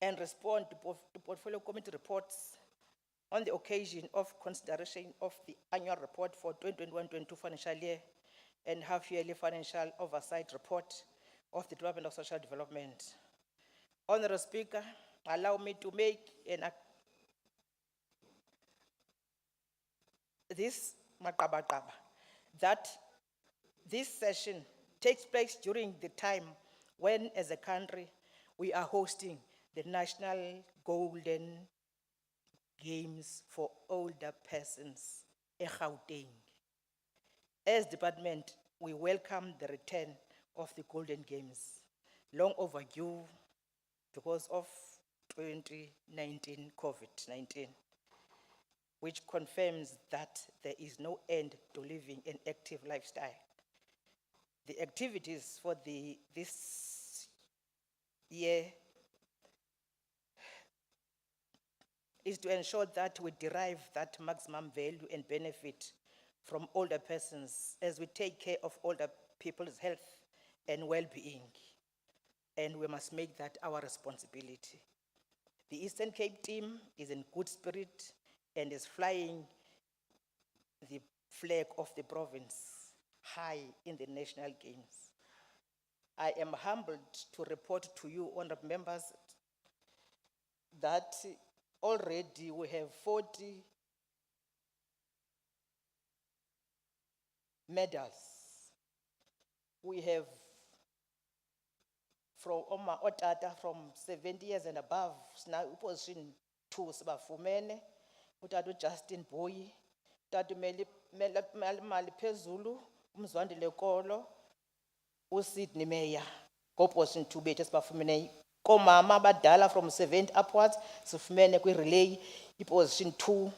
S6: and respond to Portfolio Committee reports on the occasion of consideration of the annual report for 2021-22 financial year and half-yearly financial oversight report of the Department of Social Development. Honorable Speaker, allow me to make this maqabaqaba that this session takes place during the time when, as a country, we are hosting the National Golden Games for older persons, eGauteng. As department, we welcome the return of the Golden Games, long overdue because of 2019 COVID-19, which confirms that there is no end to living an active lifestyle. The activities for this year is to ensure that we derive that maximum value and benefit from older persons as we take care of older people's health and well-being. And we must make that our responsibility. The Eastern Cape team is in good spirit and is flying the flag of the province high in the national games. I am humbled to report to you, honorable members, that already we have 40 medals. We have from Oma Otata from 70 years and above, now position 2 Sabafumene, Utatu Justin Boy, Tatu Mali Pezulu, Umzwandi Lekolo, Usidni Meya, go position 2 betas Bafumene. Mama Badala from 70 upwards, Sufumene kwi relay, position 2,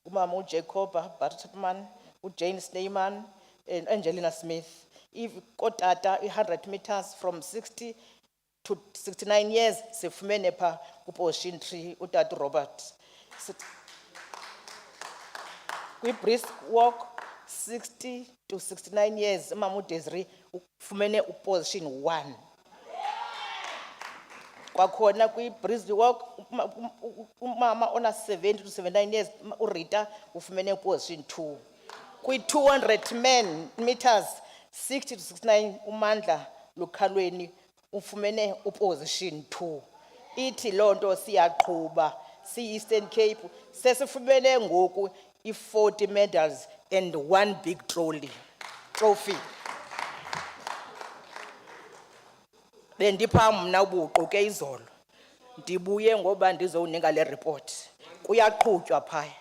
S6: Umamu Jacob, Bartman, Jane Sneyman, and Angelina Smith. If Kotata 100 meters from 60 to 69 years, Sufumene pa position 3, Utatu Robert. We brisk walk 60 to 69 years, Mamu Desri, Fumene position 1. Kwakhona kwi brisk walk umama ona 70 to 79 years urita ufumene position 2. Kwi 200 meters 60 to 69 umandla Lukhalweni ufumene position 2. Ithi lonto siyaqhuba si Eastern Cape sesifumene ngoku i40 medals and 1 big trophy. Bendipha mna ubuqu ke izolo ndibuye ngoba ndizowunika le report kuyaqhutywa phaya.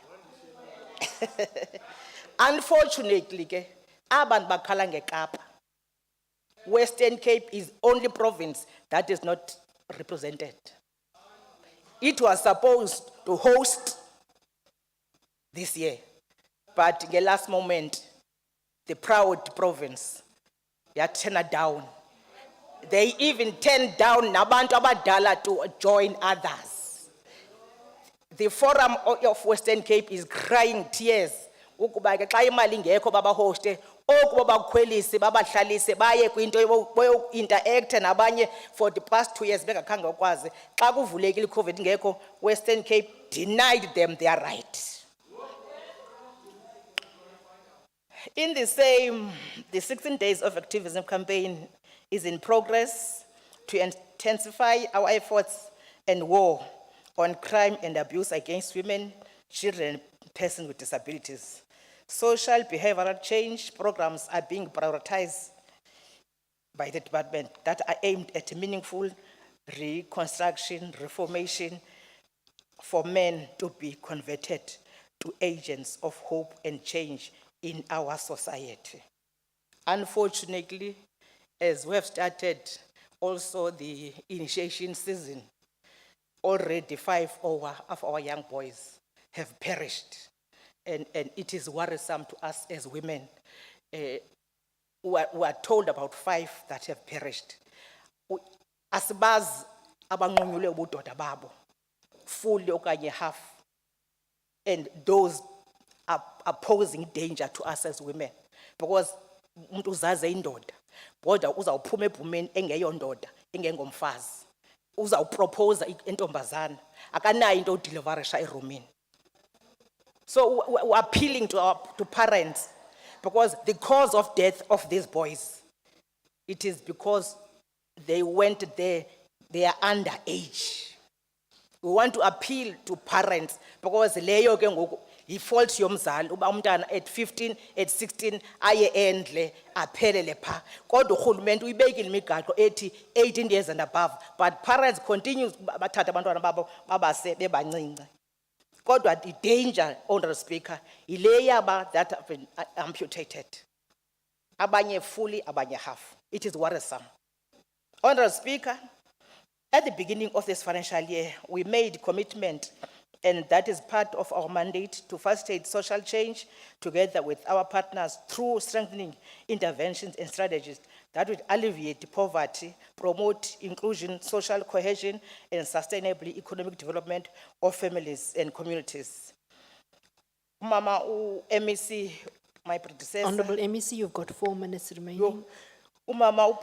S6: Unfortunately ke abantu bakhala ngeKapa, Western Cape is only province that is not represented. It was supposed to host this year, but in the last moment the proud province turn down They even turned down nabantu abadala to join others. The Forum of Western Cape is crying tears. Ukuba ke xa imali ingekho baba hoste, oku babakhwelisi babahlalise baye kwinto boyo interact nabanye for the past 2 years bengakhange ukwazi. Xa kuvulekile iCovid ingekho, Western Cape denied them their right. In the 16 days of activism campaign is in progress to intensify our efforts and war on crime and abuse against women, children, and persons with disabilities. Social behavioral change programs are being prioritized by the department that are aimed at meaningful reconstruction, reformation for men to be converted to agents of hope and change in our society. Unfortunately, as we have started also the initiation season, already 5 of our young boys have perished. And it is worrisome to us as women. We are told about 5 that have perished. Asibaz abanqonyule ubudoda babo, fully okanye half. And those are posing danger to us as women. Because umuntu uzaze indoda, kodwa uzawuphuma ebhumeni engeyondoda, engengomfazi. Uzawupropose intombazana, akanayo into udeliverisha eromini. So we're appealing to parents, because the cause of death of these boys, it is because they went there, they are underage. We want to appeal to parents, because leyo ke ngoku yi-fault yomzali uba umntana at 15, at 16 aye endle aphelele pha. Kodwa urhulumente uyibekile imigaqo ethi 18 years and above, but parents continue bathatha abantwana babo babase bebancinci. Kodwa the danger, Honorable Speaker, ile yaba that have been amputated. Abanye fully, abanye half. It is worrisome. Honorable Speaker, at the beginning of this financial year, we made commitment, and that is part of our mandate, to facilitate social change together with our partners through strengthening interventions and strategies that would alleviate poverty, promote inclusion, social cohesion, and sustainable economic development of families and communities. Mama MEC, my predecessor.
S1: Honorable MEC, you've got 4 minutes remaining.
S6: Umama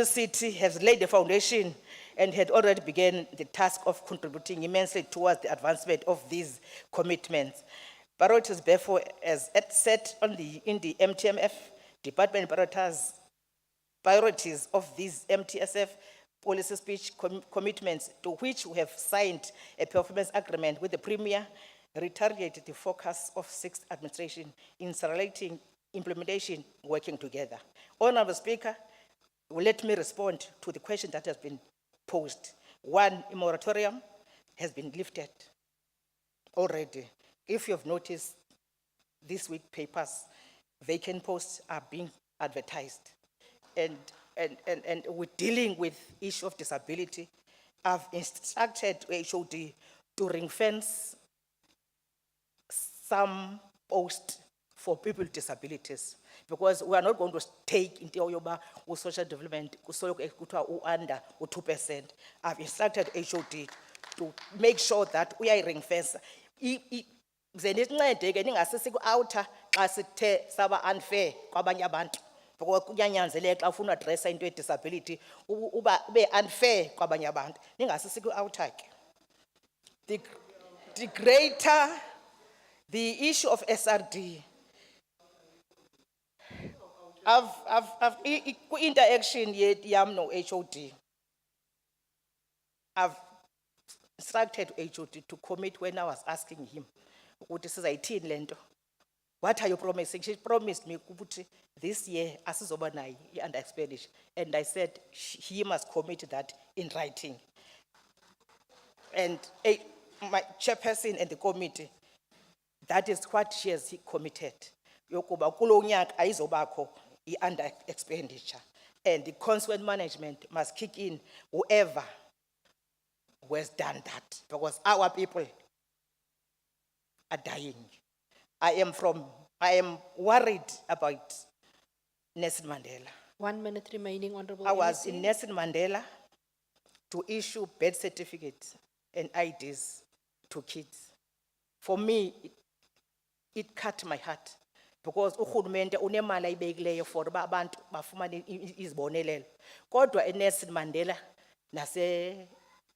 S6: City has laid the foundation and had already begun the task of contributing immensely towards the advancement of these commitments. Priorities, therefore, as set in the MTMF, department priorities of these MTSF policy speech commitments, to which we have signed a performance agreement with the Premier, reiterated the focus of 6th administration in accelerating implementation, working together. Honorable Speaker, let me respond to the question that has been posed. 1, a moratorium has been lifted already. If you have noticed, this week papers, vacant posts are being advertised. And we're dealing with issue of disability. I've instructed HOD to ring-fence some posts for people with disabilities, because we are not going to take into yoba social development under 2%. I've instructed HOD to make sure that we are ring-fence. Zenincede ke ningasisi ku-outer xa sithe saba unfair kwabanye abantu, because kuyanyanzeleka xa ufuna addressa into disability uba ube unfair kwabanye abantu, ningasisi ku-outer ke. The issue of SRD, I've interaction yam no HOD, I've instructed HOD to commit when I was asking him, what are you promising? She promised me this year asizoba nayo under expenditure, and I said he must commit that in writing. And my chairperson and the committee, that is what she has committed. Yokuba kulo nyaka ayizobakho under expenditure, and the consequent management must kick in whoever who has done that, because our people are dying. I am worried about Nelson Mandela.
S1: 1 minute remaining, Honorable
S6: I was
S1: MEC.
S6: in Nelson Mandela to issue birth certificates and IDs to kids. For me, it cut my heart because urhulumente unemali ayibekileyo for uba abantu bafumane izibonelelo. Kodwa eNelson Mandela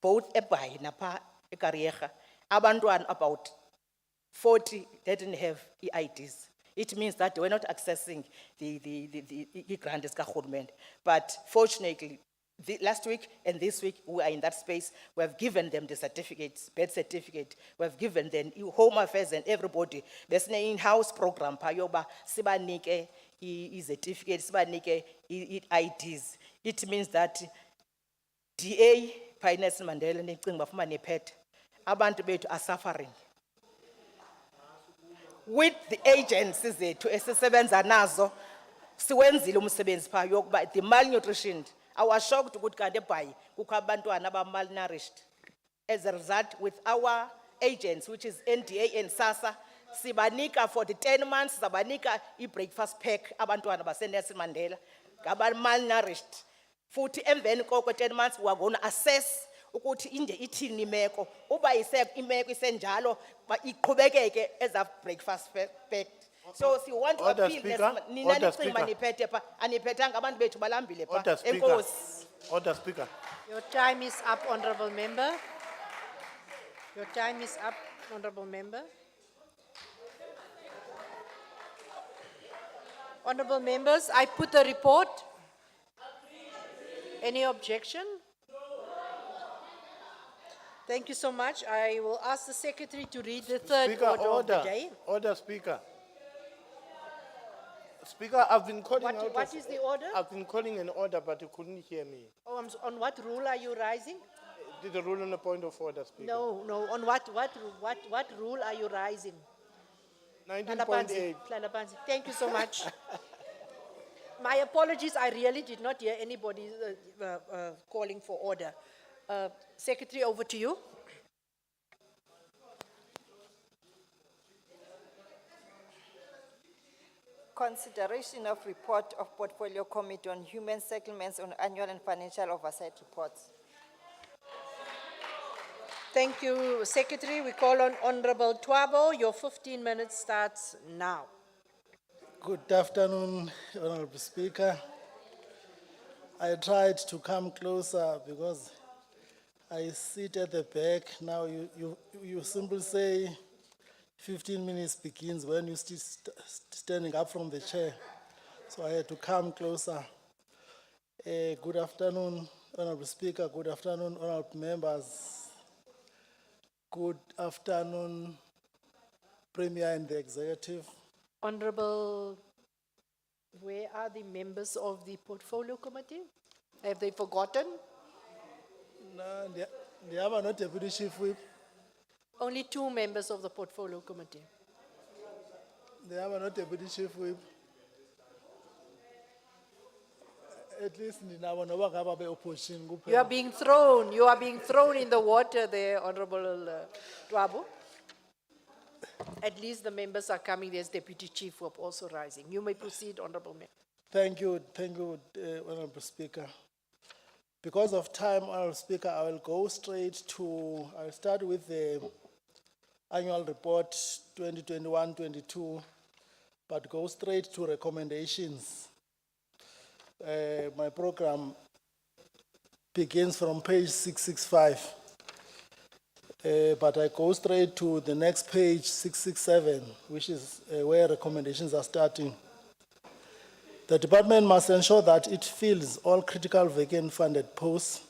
S6: both eBhayi napha eKariyerha, abantwana about 40 they didn't have IDs. It means that they were not accessing the grants kahulumende. But fortunately, last week and this week, we are in that space. We have given them the certificates, birth certificate. We have given them Home Affairs and everybody. There's an in-house program, payoba, sibanike certificates, sibanike IDs. It means that DA, Nelson Mandela, necinga bafuma nephethe. Abantu bethu are suffering. With the agencies zethu esisebenza nazo, siwenzile umsebenzi pha yokuba the malnutrition. I was shocked ukuthi kanti eBhayi kukho abantwana malnourished. As a result, with our agents, which is NDA and SASSA, sibanika for the 10 months, sibanika i-breakfast pack abantwana base-Nelson Mandela, malnourished. Futhi emveni koko 10 months, we are going to assess ukuthi inde ithini imeko. Uba imeko isenjalo, iqhubekeke as a breakfast pack. So we want to
S4: Order,
S6: appeal
S4: Speaker.
S6: nina
S4: Order,
S6: nicima
S4: Speaker.
S6: niphethe pha aniphethanga abantu bethu balambile pha.
S4: Order, Speaker.
S6: Enkosi.
S4: Order, Speaker.
S1: Your time is up, Honorable Member. Your time is up, Honorable Member. Honorable members, I put the report. Any objection? Thank you so much. I will ask the secretary to read the third
S4: Speaker,
S1: order of the
S4: order.
S1: day.
S4: Order, Speaker. Speaker, I've been calling out.
S1: What is the order?
S4: I've been calling an order, but you couldn't hear me.
S1: Oh, on what rule are you rising?
S4: Did the rule on a point of order, Speaker?
S1: No, on what rule are you rising?
S4: 19.8.
S1: Tlalapanzi. Thank you so much. My apologies, I really did not hear anybody calling for order. Secretary, over to you.
S2: Consideration of report of Portfolio Committee on Human Settlements on Annual and Financial Oversight Reports.
S1: Thank you, Secretary. We call on Honorable Twabo. Your 15 minutes starts now.
S10: Good afternoon, Honorable Speaker. I tried to come closer because I sit at the back. Now you simply say 15 minutes begins when you standing up from the chair. So I had to come closer. Good afternoon, Honorable Speaker. Good afternoon, honorable members. Good afternoon, Premier and the Executive.
S1: Honorable, where are the members of the Portfolio Committee? Have they forgotten?
S10: No, they are not Deputy Chief Whip.
S1: Only 2 members of the Portfolio Committee.
S10: They are not Deputy Chief Whip. At least opposition.
S1: You are being thrown in the water there, Honorable Twabo. At least the members are coming. There's Deputy Chief Whip also rising. You may proceed, Honorable Member.
S10: Thank you, Honorable Speaker. Because of time, Honorable Speaker, I will go straight to, I'll start with the annual report 2021-22, but go straight to recommendations. My program begins from page 665, but I go straight to the next page, 667, which is where recommendations are starting. The department must ensure that it fills all critical vacant funded posts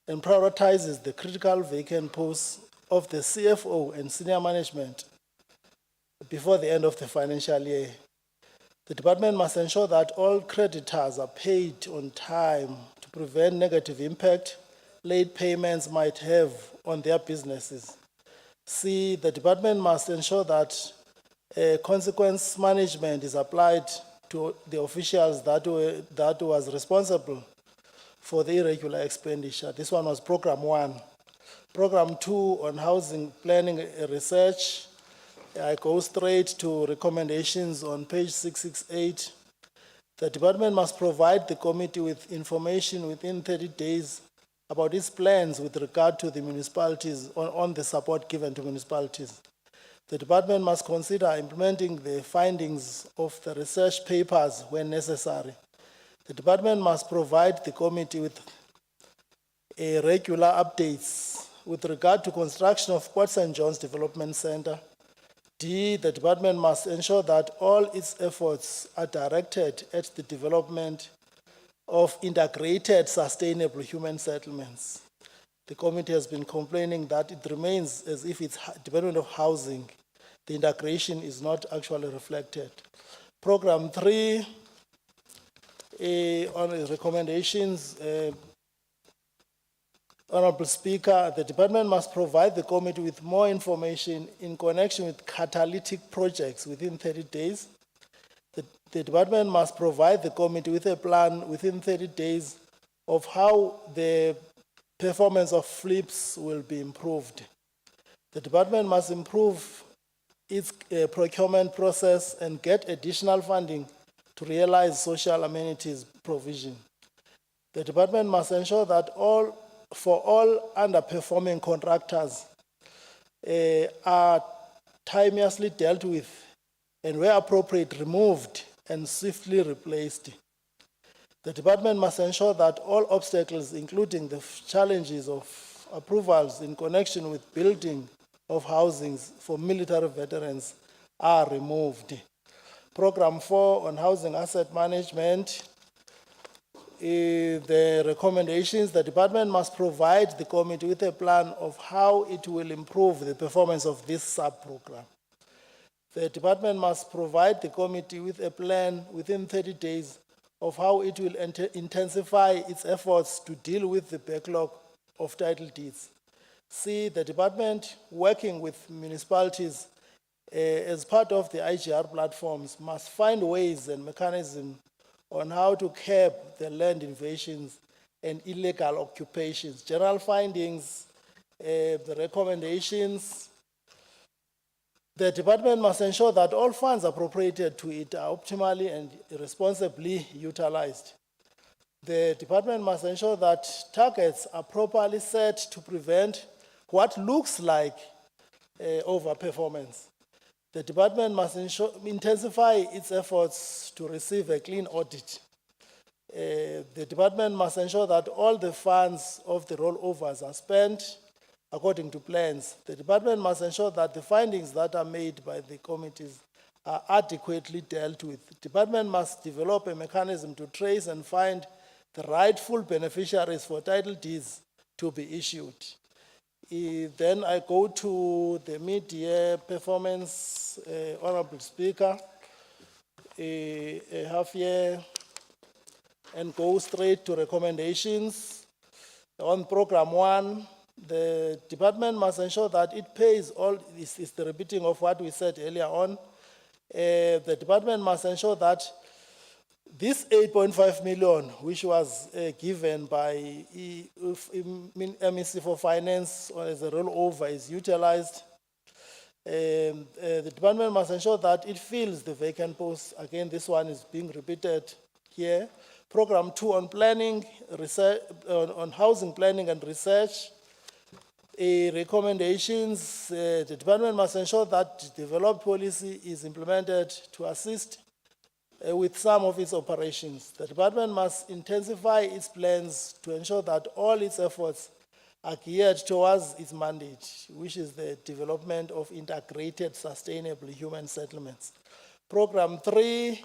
S10: and prioritizes the critical vacant posts of the CFO and senior management before the end of the financial year. The department must ensure that all creditors are paid on time to prevent negative impact late payments might have on their businesses. C, the department must ensure that consequence management is applied to the officials that was responsible for the irregular expenditure. This one was program 1. Program 2 on housing planning research. I go straight to recommendations on page 668. The department must provide the committee with information within 30 days about its plans with regard to the municipalities, on the support given to municipalities. The department must consider implementing the findings of the research papers when necessary. The department must provide the committee with regular updates with regard to construction of Port St. John's Development Center. D, the department must ensure that all its efforts are directed at the development of integrated sustainable human settlements. The committee has been complaining that it remains as if it's Department of Housing. The integration is not actually reflected. Program 3, on the recommendations, Honorable Speaker, the department must provide the committee with more information in connection with catalytic projects within 30 days. The department must provide the committee with a plan within 30 days of how the performance of flips will be improved. The department must improve its procurement process and get additional funding to realize social amenities provision. The department must ensure that for all underperforming contractors are timeously dealt with and where appropriate removed and swiftly replaced. The department must ensure that all obstacles, including the challenges of approvals in connection with building of housings for military veterans, are removed. Program 4 on housing asset management. The recommendations, the department must provide the committee with a plan of how it will improve the performance of this sub-program. The department must provide the committee with a plan within 30 days of how it will intensify its efforts to deal with the backlog of title deeds. C, the department working with municipalities as part of the IGR platforms must find ways and mechanisms on how to curb the land invasions and illegal occupations. General findings, the recommendations. The department must ensure that all funds appropriated to it are optimally and responsibly utilized. The department must ensure that targets are properly set to prevent what looks like overperformance. The department must intensify its efforts to receive a clean audit. The department must ensure that all the funds of the rollovers are spent according to plans. The department must ensure that the findings that are made by the committees are adequately dealt with. The department must develop a mechanism to trace and find the rightful beneficiaries for title deeds to be issued. Then I go to the mid-year performance, Honorable Speaker, a half year, and go straight to recommendations. On program 1, the department must ensure that it pays all, this is the repeating of what we said earlier on. The department must ensure that this 8.5 million, which was given by MEC for Finance as a rollover, is utilized. The department must ensure that it fills the vacant posts. Again, this one is being repeated here. Program 2 on planning, research, on housing planning and research. Recommendations, the department must ensure that developed policy is implemented to assist with some of its operations. The department must intensify its plans to ensure that all its efforts are geared towards its mandate, which is the development of integrated, sustainable human settlements. Program 3,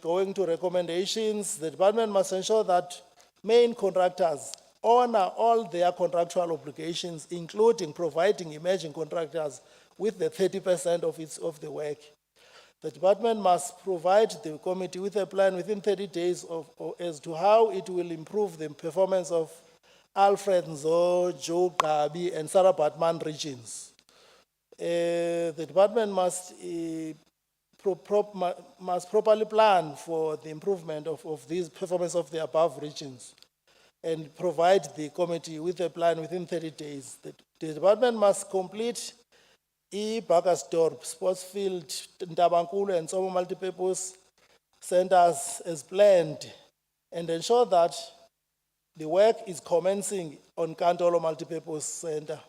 S10: going to recommendations, the department must ensure that main contractors honor all their contractual obligations, including providing emerging contractors with the 30% of the work. The department must provide the committee with a plan within 30 days as to how it will improve the performance of Alfred Nzo, Joe Gabi, and Sarah Batman regions. The department must properly plan for the improvement of these performance of the above regions and provide the committee with a plan within 30 days. The department must complete Bakersdorp, Sports Field, Ntabankulu, and Somo multipurpose centers as planned and ensure that the work is commencing on Kantolo Multipurpose Center.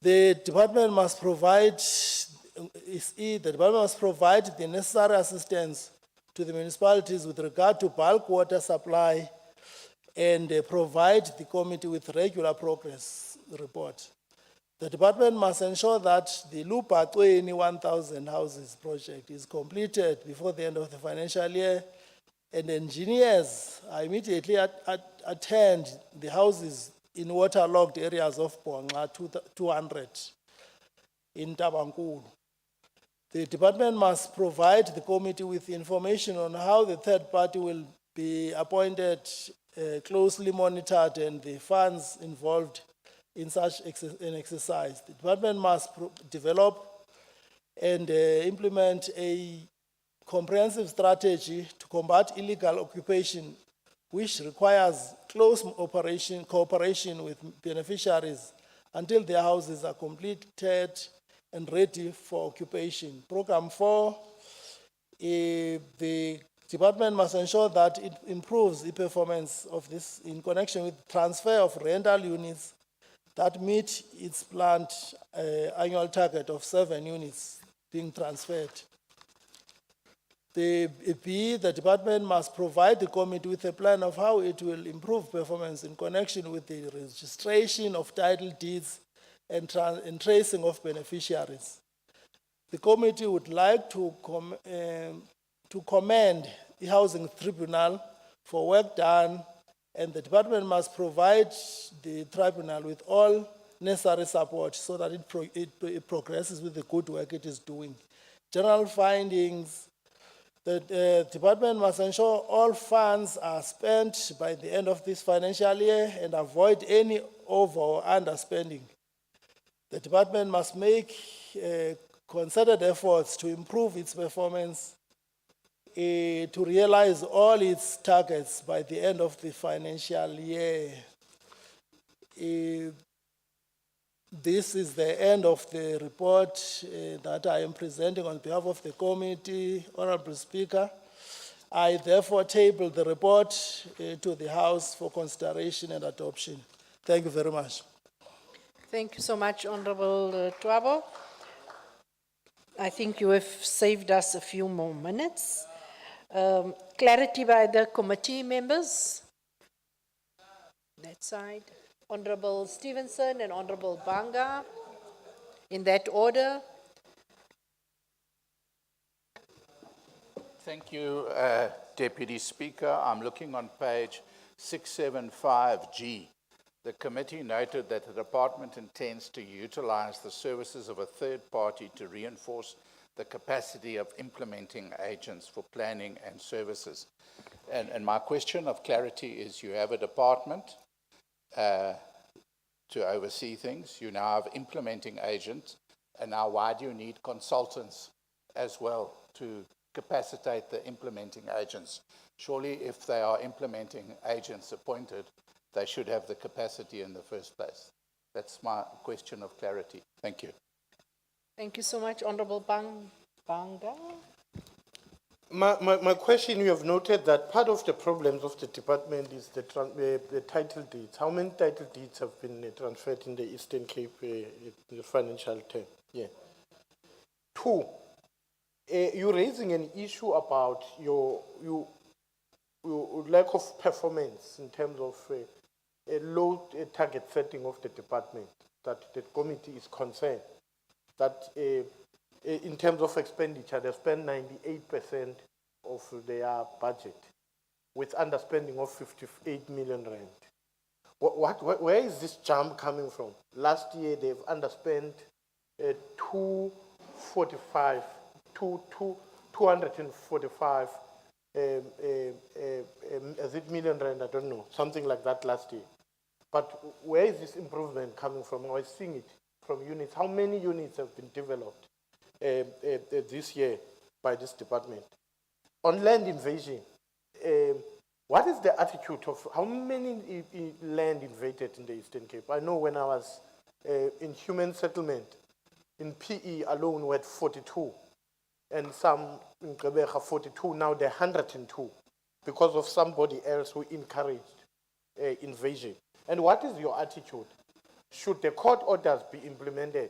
S10: The department must provide, the department must provide the necessary assistance to the municipalities with regard to bulk water supply and provide the committee with regular progress report. The department must ensure that the Lupa 1,000 houses project is completed before the end of the financial year, and engineers immediately attend the houses in waterlogged areas of Bongla 200 in Tabankulu. The department must provide the committee with information on how the third party will be appointed, closely monitored, and the funds involved in such an exercise. The department must develop and implement a comprehensive strategy to combat illegal occupation, which requires close cooperation with beneficiaries until their houses are completed and ready for occupation. Program 4, the department must ensure that it improves the performance of this in connection with transfer of rental units that meet its planned annual target of 7 units being transferred. The department must provide the committee with a plan of how it will improve performance in connection with the registration of title deeds and tracing of beneficiaries. The committee would like to commend the Housing Tribunal for work done, and the department must provide the tribunal with all necessary support so that it progresses with the good work it is doing. General findings: the department must ensure all funds are spent by the end of this financial year and avoid any over or underspending. The department must make concerted efforts to improve its performance to realize all its targets by the end of the financial year. This is the end of the report that I am presenting on behalf of the committee. Honorable Speaker, I therefore table the report to the House for consideration and adoption. Thank you very much.
S1: Thank you so much, Honorable Twabo. I think you have saved us a few more minutes. Clarity by the committee members. That side. Honorable Stevenson and Honorable Banga. In that order.
S5: Thank you, Deputy Speaker. I'm looking on page 675G. The committee noted that the department intends to utilize the services of a third party to reinforce the capacity of implementing agents for planning and services. And my question of clarity is, you have a department to oversee things, you now have implementing agents, and now why do you need consultants as well to capacitate the implementing agents? Surely if they are implementing agents appointed, they should have the capacity in the first place. That's my question of clarity. Thank you.
S1: Thank you so much, Honorable Banga.
S4: My question, you have noted that part of the problems of the department is the title deeds. How many title deeds have been transferred in the Eastern Cape in the financial term? Yeah. 2, you're raising an issue about your lack of performance in terms of a low target setting of the department, that the committee is concerned that in terms of expenditure, they spend 98% of their budget with underspending of 58 million rand. Where is this jump coming from? Last year, they've underspent 245 is it million rand? I don't know, something like that last year. But where is this improvement coming from? I was seeing it from units. How many units have been developed this year by this department? On land invasion, what is the attitude of how many land invaded in the Eastern Cape? I know when I was in human settlement, in PE alone, we had 42. and some in Gqeberha 42, now they're 102, because of somebody else who encouraged invasion. And what is your attitude? Should the court orders be implemented?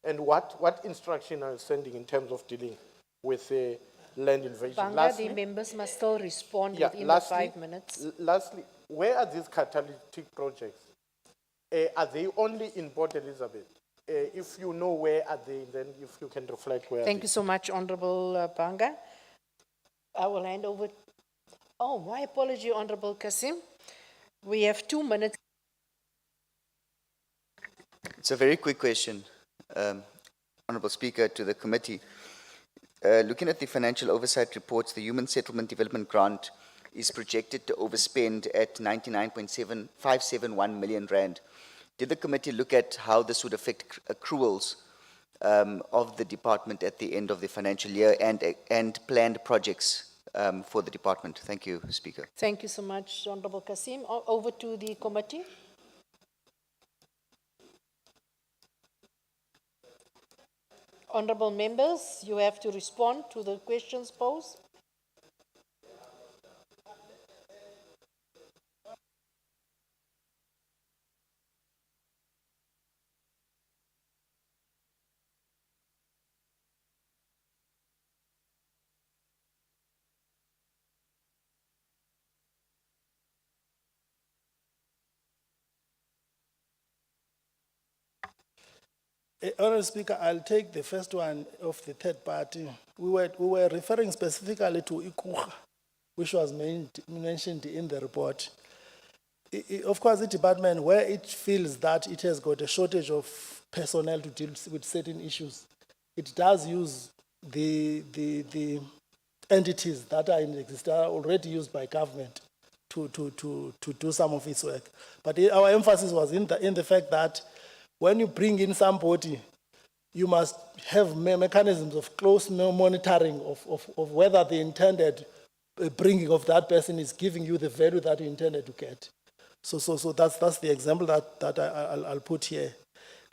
S4: And what instruction are you sending in terms of dealing with land invasion?
S1: Banga, the members must still respond
S4: Yeah,
S1: within
S4: lastly,
S1: the 5 minutes.
S4: Lastly, where are these catalytic projects? Are they only in Port Elizabeth? If you know where are they, then if you can reflect where.
S1: Thank you so much, Honorable Banga. I will hand over. Oh, my apology, Honorable Kasim. We have 2 minutes.
S11: It's a very quick question, Honourable Speaker, to the committee. Looking at the financial oversight reports, the Human Settlement Development Grant is projected to overspend at 99.571 million rand. Did the committee look at how this would affect accruals of the department at the end of the financial year and planned projects for the department? Thank you, Speaker.
S1: Thank you so much, Honorable Kasim. Over to the committee. Honorable members, you have to respond to the questions posed.
S10: Honourable Speaker, I'll take the first one of the third party. We were referring specifically to Ikucha, which was mentioned in the report. Of course, the department, where it feels that it has got a shortage of personnel to deal with certain issues, it does use the entities that are in existence, that are already used by government to do some of its work. But our emphasis was in the fact that when you bring in somebody, you must have mechanisms of close monitoring of whether the intended bringing of that person is giving you the value that you intended to get. So that's the example that I'll put here.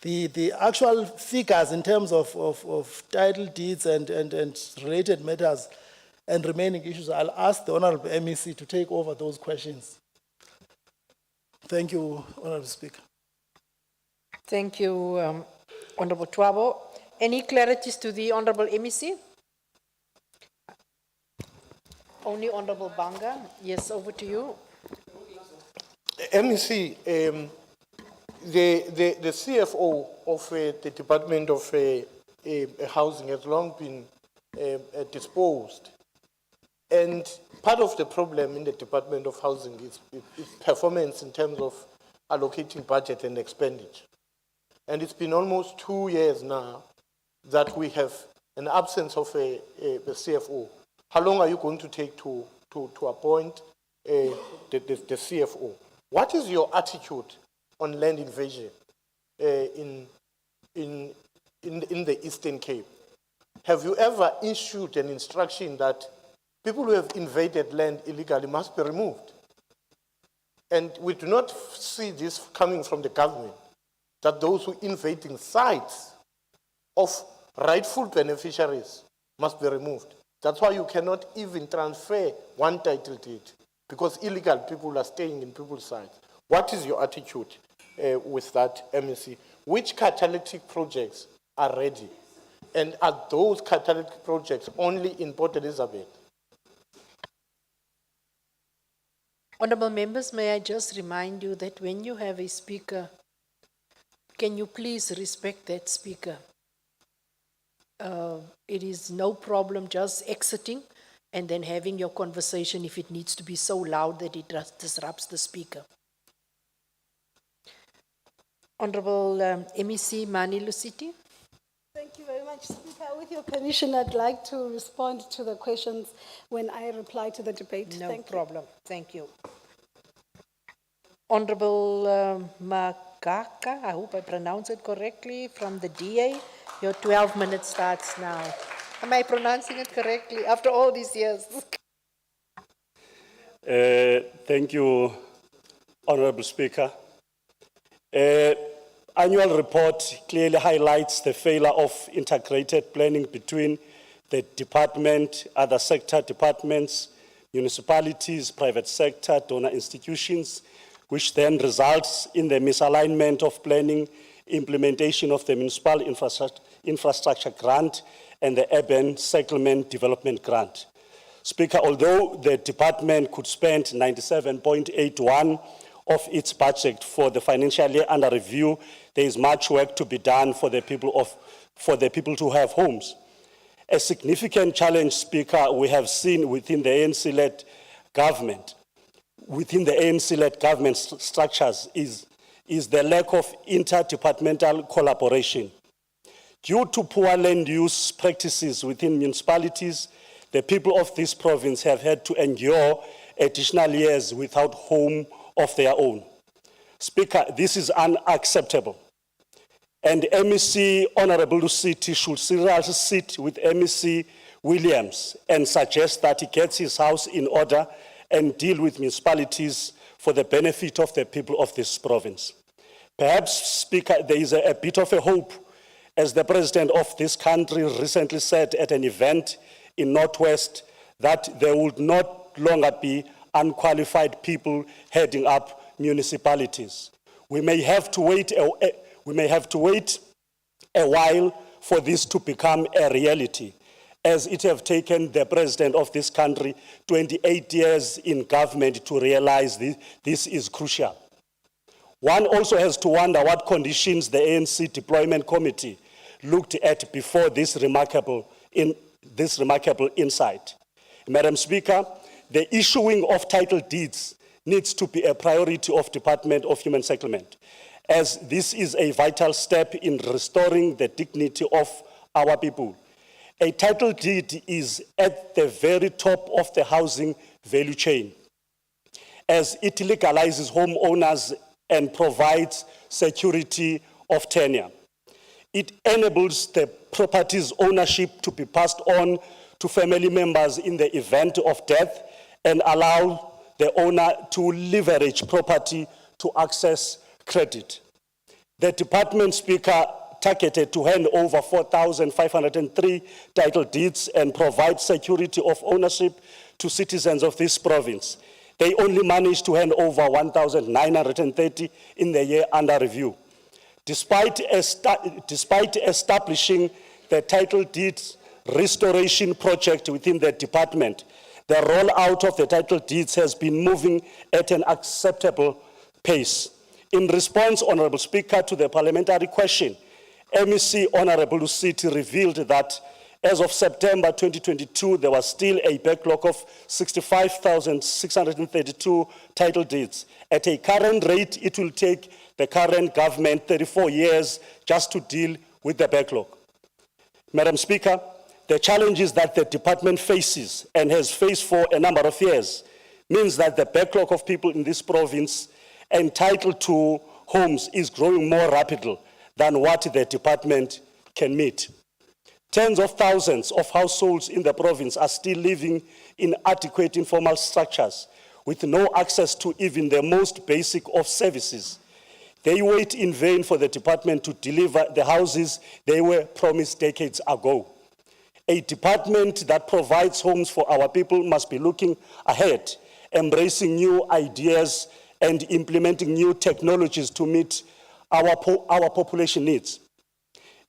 S10: The actual figures in terms of title deeds and related matters and remaining issues, I'll ask the Honourable MEC to take over those questions. Thank you, Honourable Speaker.
S1: Thank you, Honorable Twabo. Any clarities to the Honorable MEC? Only Honorable Banga. Yes, over to you.
S4: MEC, the CFO of the Department of Housing has long been disposed. And part of the problem in the Department of Housing is performance in terms of allocating budget and expenditure. And it's been almost 2 years now that we have an absence of a CFO. How long are you going to take to appoint the CFO? What is your attitude on land invasion in the Eastern Cape? Have you ever issued an instruction that people who have invaded land illegally must be removed? And we do not see this coming from the government, that those who invading sites of rightful beneficiaries must be removed. That's why you cannot even transfer one title deed, because illegal people are staying in people's sites. What is your attitude with that, MEC? Which catalytic projects are ready? And are those catalytic projects only in Port Elizabeth?
S1: Honorable members, may I just remind you that when you have a speaker, can you please respect that speaker? It is no problem just exiting and then having your conversation if it needs to be so loud that it disrupts the speaker. Honorable MEC Mani Lusiti.
S12: Thank you very much, Speaker. With your permission, I'd like to respond to the questions when I reply to the debate.
S1: No
S12: Thank
S1: problem. Thank you. Honorable Makaka, I hope I pronounce it correctly, from the DA. Your 12 minutes starts now. Am I pronouncing it correctly after all these years?
S13: Thank you, Honorable Speaker. Annual report clearly highlights the failure of integrated planning between the department, other sector departments, municipalities, private sector, donor institutions, which then results in the misalignment of planning, implementation of the municipal infrastructure grant and the urban settlement development grant. Speaker, although the department could spend 97.81 of its budget for the financial year under review, there is much work to be done for the people to have homes. A significant challenge, Speaker, we have seen within the ANC-led government, structures is the lack of interdepartmental collaboration. Due to poor land use practices within municipalities, the people of this province have had to endure additional years without home of their own. Speaker, this is unacceptable. And MEC Honorable Lucity should seriously sit with MEC Williams and suggest that he gets his house in order and deal with municipalities for the benefit of the people of this province. Perhaps, Speaker, there is a bit of a hope, as the President of this country recently said at an event in Northwest, that there would not longer be unqualified people heading up municipalities. We may have to wait a while for this to become a reality, as it have taken the President of this country 28 years in government to realize this is crucial. One also has to wonder what conditions the ANC Deployment Committee looked at before this remarkable insight. Madam Speaker, the issuing of title deeds needs to be a priority of Department of Human Settlement, as this is a vital step in restoring the dignity of our people. A title deed is at the very top of the housing value chain, as it legalizes homeowners and provides security of tenure. It enables the property's ownership to be passed on to family members in the event of death and allow the owner to leverage property to access credit. The department, Speaker, targeted to hand over 4,503 title deeds and provide security of ownership to citizens of this province. They only managed to hand over 1,930 in the year under review. Despite establishing the title deeds restoration project within the department, the rollout of the title deeds has been moving at an acceptable pace. In response, Honorable Speaker, to the parliamentary question, MEC Honorable Lucity revealed that as of September 2022, there was still a backlog of 65,632 title deeds. At a current rate, it will take the current government 34 years just to deal with the backlog. Madam Speaker, the challenges that the department faces and has faced for a number of years means that the backlog of people in this province entitled to homes is growing more rapidly than what the department can meet. Tens of thousands of households in the province are still living in inadequate informal structures with no access to even the most basic of services. They wait in vain for the department to deliver the houses they were promised decades ago. A department that provides homes for our people must be looking ahead, embracing new ideas and implementing new technologies to meet our population needs.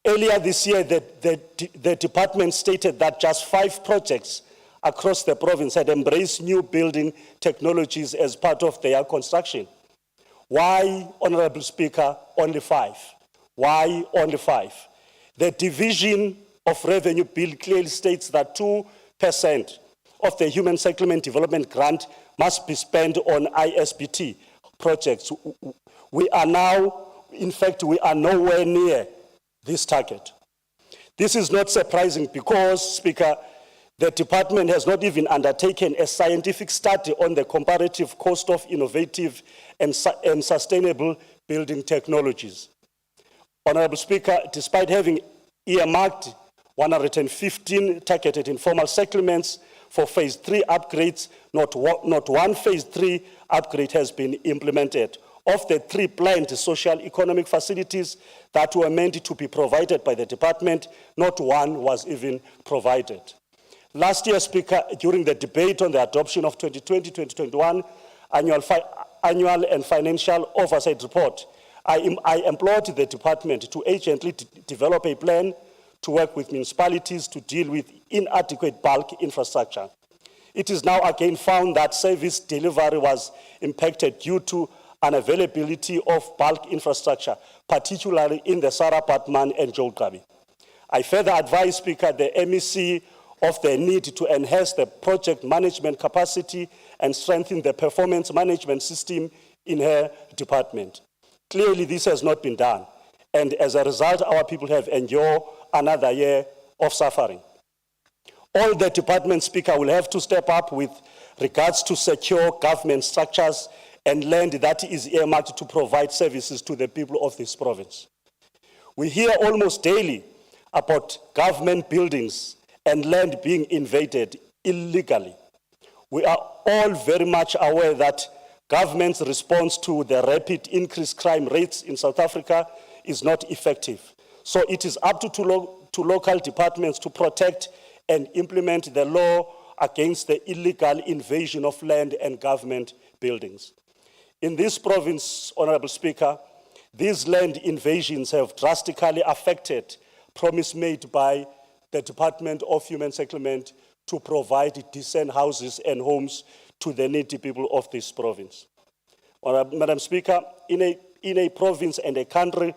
S13: Earlier this year, the department stated that just 5 projects across the province had embraced new building technologies as part of their construction. Why, Honorable Speaker, only 5? Why only 5? The Division of Revenue Bill clearly states that 2% of the Human Settlement Development Grant must be spent on ISBT projects. We are nowhere near this target. This is not surprising because, Speaker, the department has not even undertaken a scientific study on the comparative cost of innovative and sustainable building technologies. Honorable Speaker, despite having earmarked 115 targeted informal settlements for phase 3 upgrades, not one phase 3 upgrade has been implemented. of the 3 planned social economic facilities that were meant to be provided by the department, not one was even provided. Last year, Speaker, during the debate on the adoption of 2020-2021 annual and financial oversight report, I implored the department to urgently develop a plan to work with municipalities to deal with inadequate bulk infrastructure. It is now again found that service delivery was impacted due to unavailability of bulk infrastructure, particularly in the Sarabatman and Jolgabi. I further advise, Speaker, the MEC of the need to enhance the project management capacity and strengthen the performance management system in her department. Clearly, this has not been done, and as a result, our people have endured another year of suffering. All the department, Speaker, will have to step up with regards to secure government structures and land that is earmarked to provide services to the people of this province. We hear almost daily about government buildings and land being invaded illegally. We are all very much aware that government's response to the rapid increased crime rates in South Africa is not effective. So it is up to local departments to protect and implement the law against the illegal invasion of land and government buildings. In this province, Honorable Speaker, these land invasions have drastically affected promise made by the Department of Human Settlement to provide decent houses and homes to the needy people of this province. Madam Speaker, in a province and a country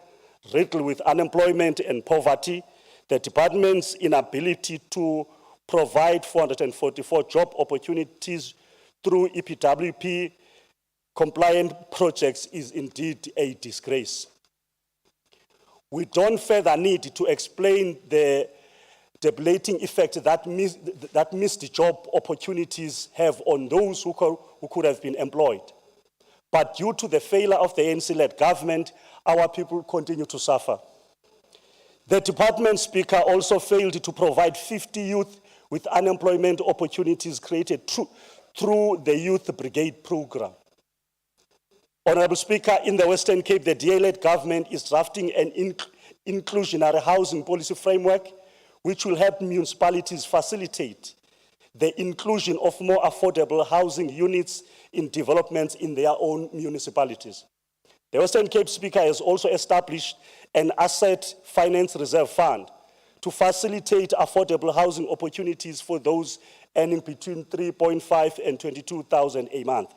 S13: riddled with unemployment and poverty, the department's inability to provide 444 job opportunities through EPWP compliant projects is indeed a disgrace. We don't further need to explain the debilitating effect that missed job opportunities have on those who could have been employed. But due to the failure of the ANC-led government, our people continue to suffer. The department, Speaker, also failed to provide 50 youth with unemployment opportunities created through the Youth Brigade program. Honorable Speaker, in the Western Cape, the DA-led government is drafting an inclusionary housing policy framework which will help municipalities facilitate the inclusion of more affordable housing units in developments in their own municipalities. The Western Cape, Speaker, has also established an asset finance reserve fund to facilitate affordable housing opportunities for those earning between 3.5 and 22,000 a month.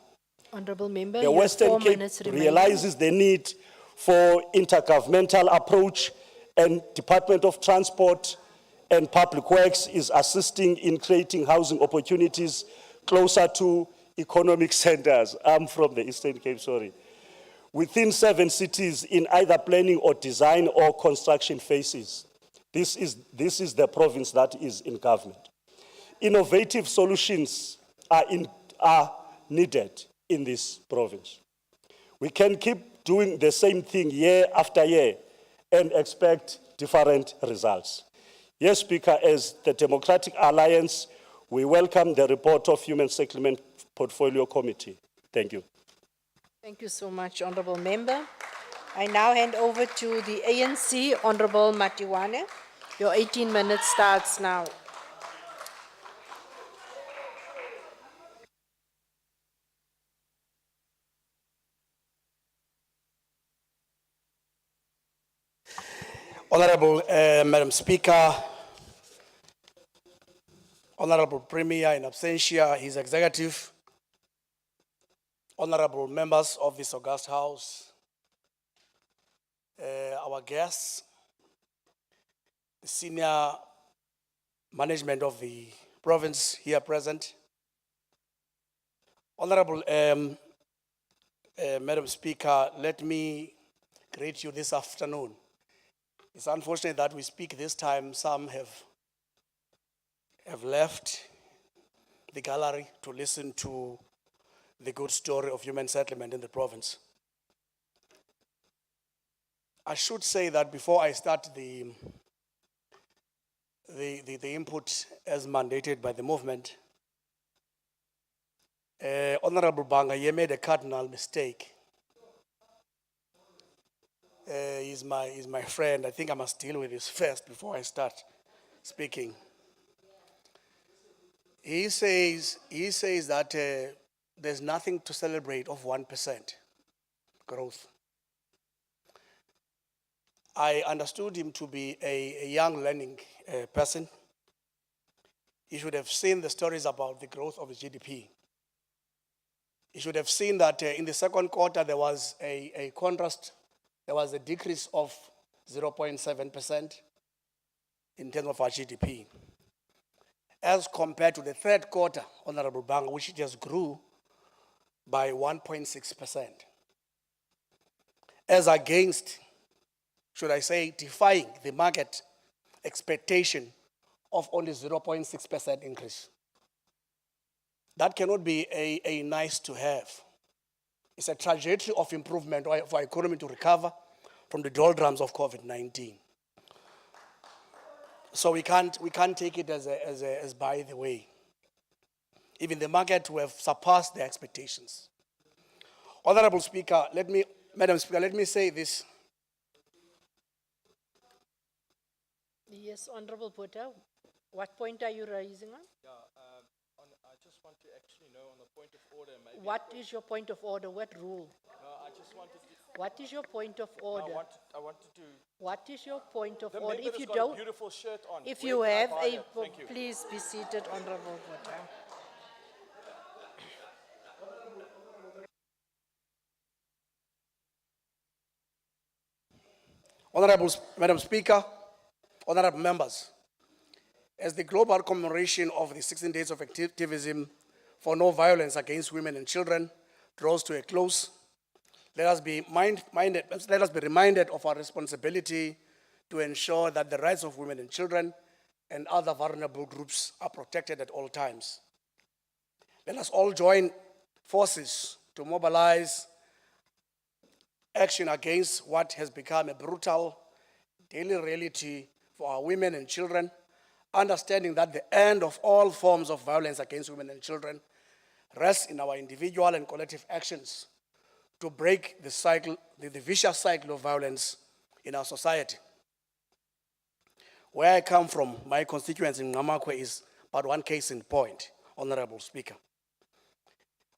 S1: Honourable Member,
S13: The
S1: you have
S13: Western
S1: 4
S13: Cape
S1: minutes remaining.
S13: realizes the need for intergovernmental approach, and Department of Transport and Public Works is assisting in creating housing opportunities closer to economic centers. I'm from the Eastern Cape, sorry. Within 7 cities in either planning or design or construction phases. This is the province that is in government. Innovative solutions are needed in this province. We can keep doing the same thing year after year and expect different results. Yes, Speaker, as the Democratic Alliance, we welcome the report of Human Settlement Portfolio Committee. Thank you.
S1: Thank you so much, Honourable Member. I now hand over to the ANC, Honourable Matiwane. Your 18 minutes starts now.
S10: Honorable Madam Speaker, Honorable Premier in absentia, His Executive, Honorable members of this august House, our guests, the senior management of the province here present. Honorable Madam Speaker, let me greet you this afternoon. It's unfortunate that we speak this time. Some have left the gallery to listen to the good story of human settlement in the province. I should say that before I start the input as mandated by the movement, Honorable Banga, you made a cardinal mistake
S14: He's my friend. I think I must deal with this first before I start speaking. He says that there's nothing to celebrate of 1% growth. I understood him to be a young learning person. He should have seen the stories about the growth of the GDP. He should have seen that in the second quarter there was a contrast. There was a decrease of 0.7% in terms of our GDP, as compared to the third quarter, Honorable Bang, which just grew by 1.6%. As against, should I say, defying the market expectation of only 0.6% increase. That cannot be a nice to have. It's a trajectory of improvement for our economy to recover from the doldrums of COVID-19. So we can't take it as by the way. Even the market will have surpassed their expectations. Honorable Speaker, Madam Speaker, let me say this.
S1: Yes, Honorable Porter, what point are you raising on?
S7: I just want to actually know on the point of order. Maybe
S1: What is your point of order? What rule?
S7: I just wanted to.
S1: What is your point of order?
S7: I wanted to.
S1: What is your point of
S7: The
S1: order?
S7: member
S1: If you
S7: has got a
S1: don't,
S7: beautiful shirt on.
S1: if
S7: Where
S1: you
S7: can I
S1: have
S7: buy that? Thank you.
S1: please be seated, Honorable Porter.
S14: Honorable Madam Speaker, honorable members, as the global commemoration of the 16 days of activism for no violence against women and children draws to a close, let us be reminded of our responsibility to ensure that the rights of women and children and other vulnerable groups are protected at all times. Let us all join forces to mobilize action against what has become a brutal daily reality for our women and children, understanding that the end of all forms of violence against women and children rests in our individual and collective actions to break the cycle, the vicious cycle of violence in our society. Where I come from, my constituency in Ngamakwe is but one case in point, Honorable Speaker.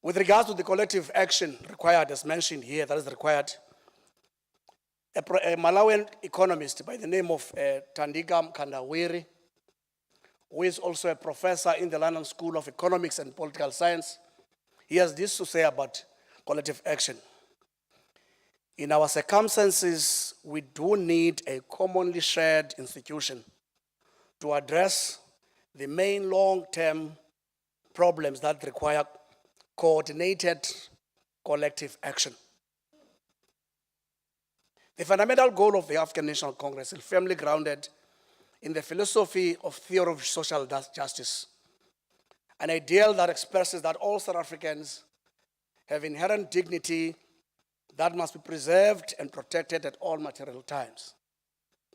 S14: With regards to the collective action required, as mentioned here, that is required, a Malawian economist by the name of Tandika Mkandawiri, who is also a professor in the London School of Economics and Political Science, he has this to say about collective action. In our circumstances, we do need a commonly shared institution to address the main long-term problems that require coordinated collective action. The fundamental goal of the African National Congress is firmly grounded in the philosophy of theory of social justice, an ideal that expresses that all South Africans have inherent dignity that must be preserved and protected at all material times.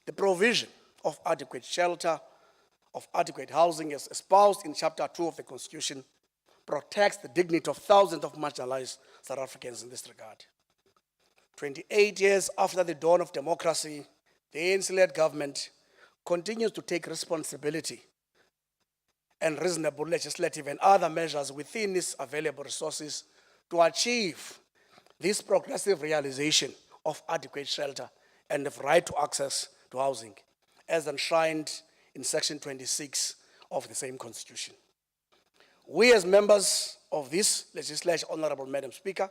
S14: The provision of adequate shelter, of adequate housing, as espoused in Chapter 2 of the Constitution, protects the dignity of thousands of marginalized South Africans in this regard. 28 years after the dawn of democracy, the ANC-led government continues to take responsibility and reasonable legislative and other measures within its available resources to achieve this progressive realization of adequate shelter and the right to access to housing, as enshrined in Section 26 of the same Constitution. We as members of this legislature, Honorable Madam Speaker,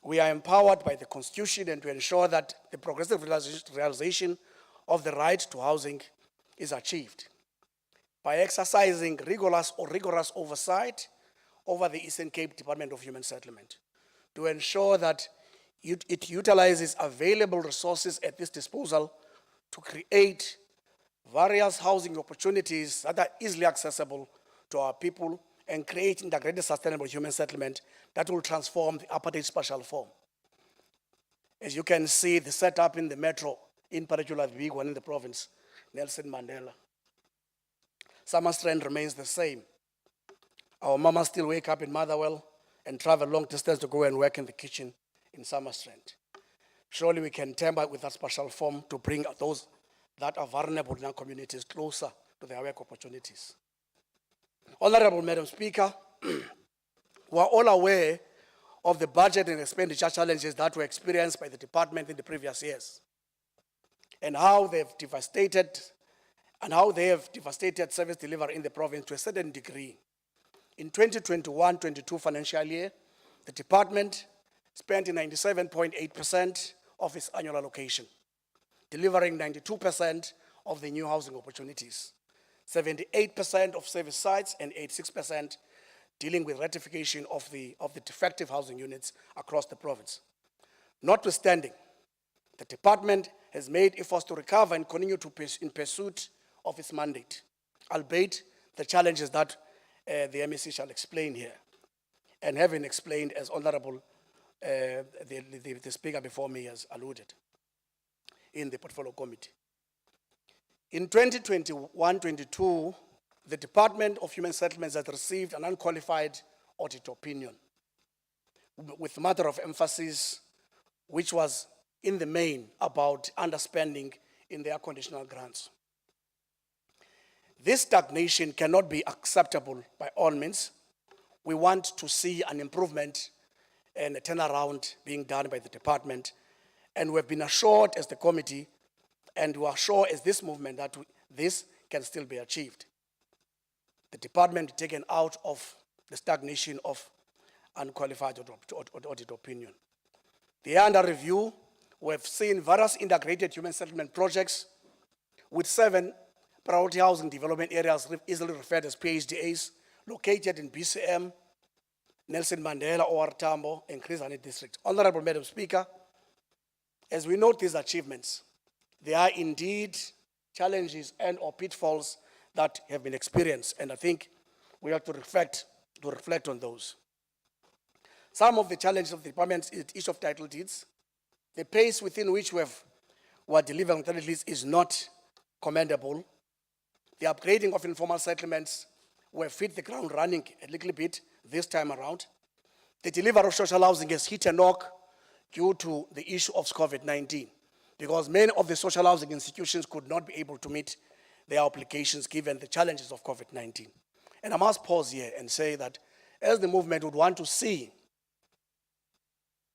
S14: we are empowered by the Constitution and to ensure that the progressive realization of the right to housing is achieved by exercising rigorous oversight over the Eastern Cape Department of Human Settlement to ensure that it utilizes available resources at its disposal to create various housing opportunities that are easily accessible to our people and create integrated sustainable human settlement that will transform the apartheid spatial form. As you can see, the setup in the metro, in particular the big one in the province, Nelson Mandela. Summer strand remains the same. Our mamas still wake up in Motherwell and travel long distance to go and work in the kitchen in Summer Strand. surely we can tamper with that special form to bring those that are vulnerable in our communities closer to their work opportunities. Honorable Madam Speaker, we are all aware of the budget and expenditure challenges that were experienced by the department in the previous years, and how they have devastated service delivery in the province to a certain degree. In 2021-22 financial year, the department spent 97.8% of its annual allocation, delivering 92% of the new housing opportunities, 78% of service sites, and 86% dealing with ratification of the defective housing units across the province. Notwithstanding, the department has made efforts to recover and continue in pursuit of its mandate, albeit the challenges that the MEC shall explain here, and having explained as Honorable the speaker before me has alluded in the Portfolio Committee. In 2021-22, the Department of Human Settlements has received an unqualified audit opinion with matter of emphasis, which was in the main about underspending in their conditional grants. This stagnation cannot be acceptable by all means. We want to see an improvement and a turnaround being done by the department, and we have been assured as the committee, and we are sure as this movement that this can still be achieved. The department taken out of the stagnation of unqualified audit opinion. The year under review, we have seen various integrated human settlement projects with 7 priority housing development areas easily referred as PHDAs, located in BCM, Nelson Mandela, OR Tambo, and Chris Hani District. Honorable Madam Speaker, as we note these achievements, there are indeed challenges and or pitfalls that have been experienced, and I think we have to reflect on those. Some of the challenges of the department is issue of title deeds. The pace within which we are delivering title deeds is not commendable. The upgrading of informal settlements, we have hit the ground running a little bit this time around. The delivery of social housing has hit a knock due to the issue of COVID-19, because many of the social housing institutions could not be able to meet their obligations given the challenges of COVID-19. And I must pause here and say that as the movement would want to see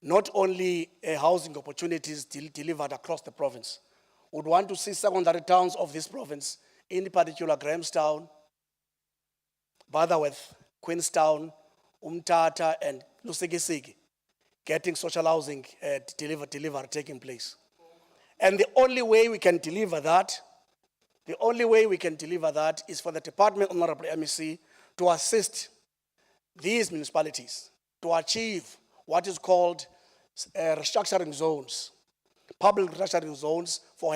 S14: not only housing opportunities delivered across the province, would want to see secondary towns of this province, in particular Grahamstown, Butterworth, Queenstown, Umtata, and Lusikisiki, getting social housing delivery taking place. And the only way we can deliver that, is for the department, Honorable MEC, to assist these municipalities to achieve what is called restructuring zones, public restructuring zones for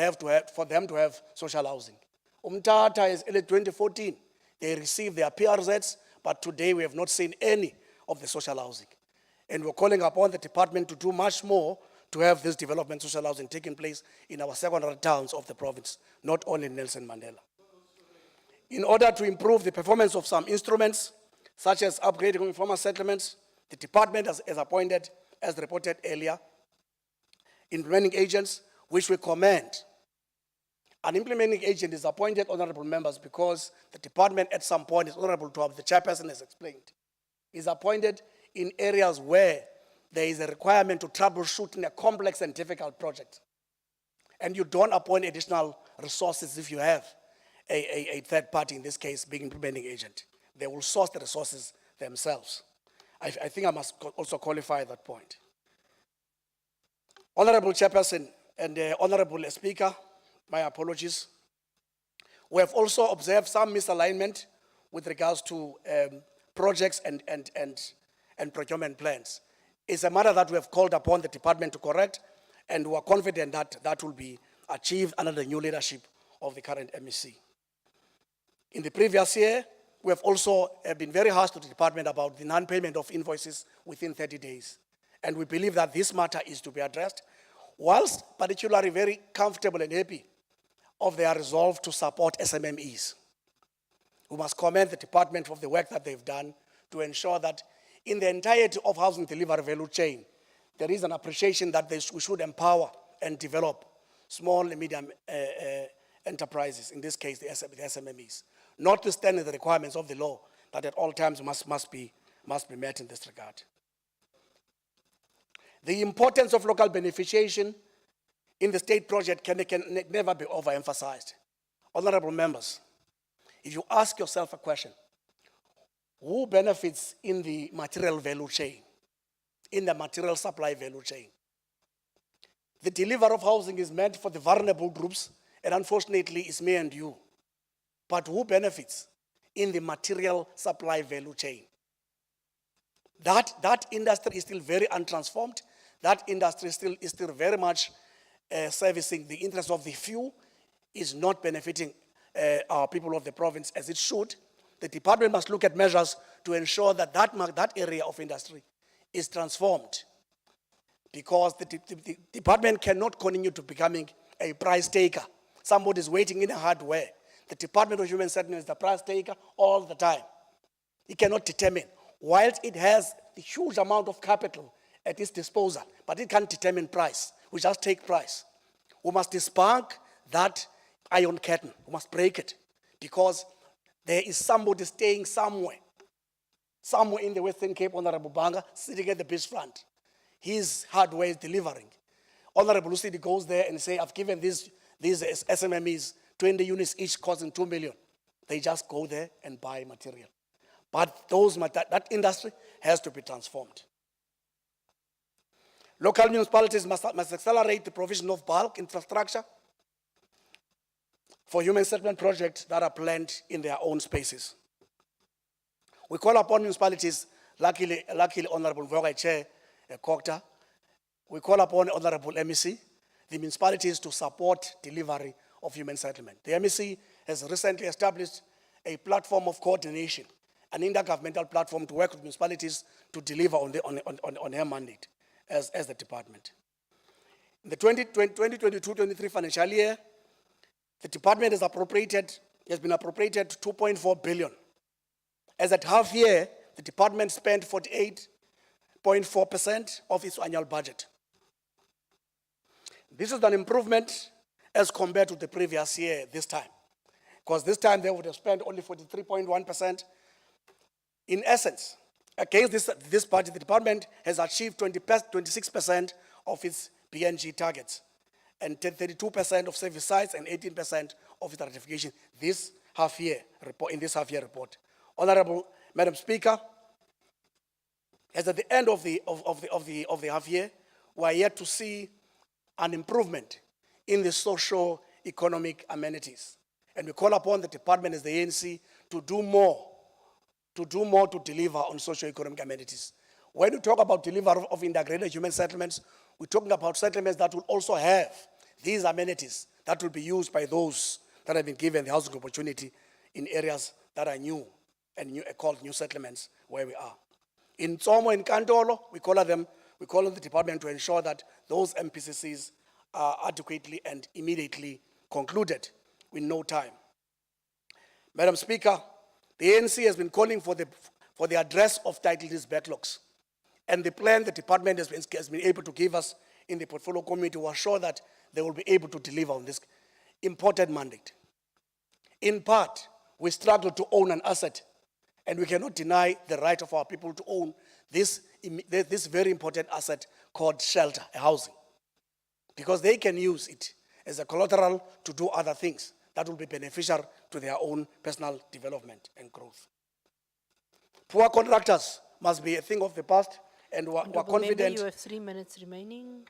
S14: them to have social housing. Umtata is early 2014. They received their PRZs, but today we have not seen any of the social housing. And we're calling upon the department to do much more to have this development social housing taking place in our secondary towns of the province, not only in Nelson Mandela. In order to improve the performance of some instruments, such as upgrading informal settlements, the department has appointed, as reported earlier, implementing agents, which we commend. An implementing agent is appointed, honorable members, because the department at some point is honorable to have the chairperson has explained, is appointed in areas where there is a requirement to troubleshoot in a complex and difficult project. And you don't appoint additional resources if you have a third party, in this case being implementing agent. They will source the resources themselves. I think I must also qualify that point. Honorable Chairperson and Honorable Speaker, my apologies. We have also observed some misalignment with regards to projects and procurement plans. It's a matter that we have called upon the department to correct, and we are confident that that will be achieved under the new leadership of the current MEC. In the previous year, we have also been very harsh to the department about the non-payment of invoices within 30 days. And we believe that this matter is to be addressed, whilst particularly very comfortable and happy of their resolve to support SMMEs. We must commend the department for the work that they've done to ensure that in the entirety of housing delivery value chain, there is an appreciation that we should empower and develop small and medium enterprises, in this case the SMMEs, notwithstanding the requirements of the law that at all times must be met in this regard. The importance of local beneficiation in the state project can never be overemphasized. Honorable members, if you ask yourself a question, who benefits in the material value chain, in the material supply value chain? The delivery of housing is meant for the vulnerable groups, and unfortunately it's me and you. But who benefits in the material supply value chain? That industry is still very untransformed. That industry is still very much servicing the interests of the few, is not benefiting our people of the province as it should. The department must look at measures to ensure that that area of industry is transformed, because the department cannot continue to becoming a price taker. Somebody is waiting in a hardware. The Department of Human Settlement is the price taker all the time. It cannot determine, whilst it has the huge amount of capital at its disposal, but it can't determine price. We just take price. We must disbank that iron curtain. We must break it, because there is somebody staying somewhere in the Western Cape, Honorable Banga, sitting at the beachfront. His hardware is delivering. Honorable Lucidi goes there and say, I've given these SMMEs 20 units each costing 2 million. They just go there and buy material. But that industry has to be transformed. Local municipalities must accelerate the provision of bulk infrastructure for human settlement projects that are planned in their own spaces. We call upon municipalities, luckily Honorable Mvoga Chair Kokta, we call upon Honorable MEC, the municipalities to support delivery of human settlement. The MEC has recently established a platform of coordination, an intergovernmental platform to work with municipalities to deliver on her mandate as the department. In the 2022-23 financial year, the department has been appropriated 2.4 billion. As at half year, the department spent 48.4% of its annual budget. This is an improvement as compared to the previous year this time, because this time they would have spent only 43.1%. In essence, against this budget, the department has achieved 26% of its BNG targets, and 32% of service sites and 18% of its ratification in this half-year report. Honorable Madam Speaker, as at the end of the half year, we are yet to see an improvement in the socio-economic amenities. And we call upon the department as the ANC to do more to deliver on socio-economic amenities. When we talk about delivery of integrated human settlements, we're talking about settlements that will also have these amenities that will be used by those that have been given the housing opportunity in areas that are new and called new settlements where we are. In Tsomo, in Kantolo, we call on the department to ensure that those MPCCs are adequately and immediately concluded in no time. Madam Speaker, the ANC has been calling for the address of title deeds backlogs. And the plan the department has been able to give us in the portfolio committee will assure that they will be able to deliver on this important mandate. In part, we struggle to own an asset, and we cannot deny the right of our people to own this very important asset called shelter, housing, because they can use it as a collateral to do other things that will be beneficial to their own personal development and growth. Poor contractors must be a thing of the past, and we're confident.
S1: You have 3 minutes remaining.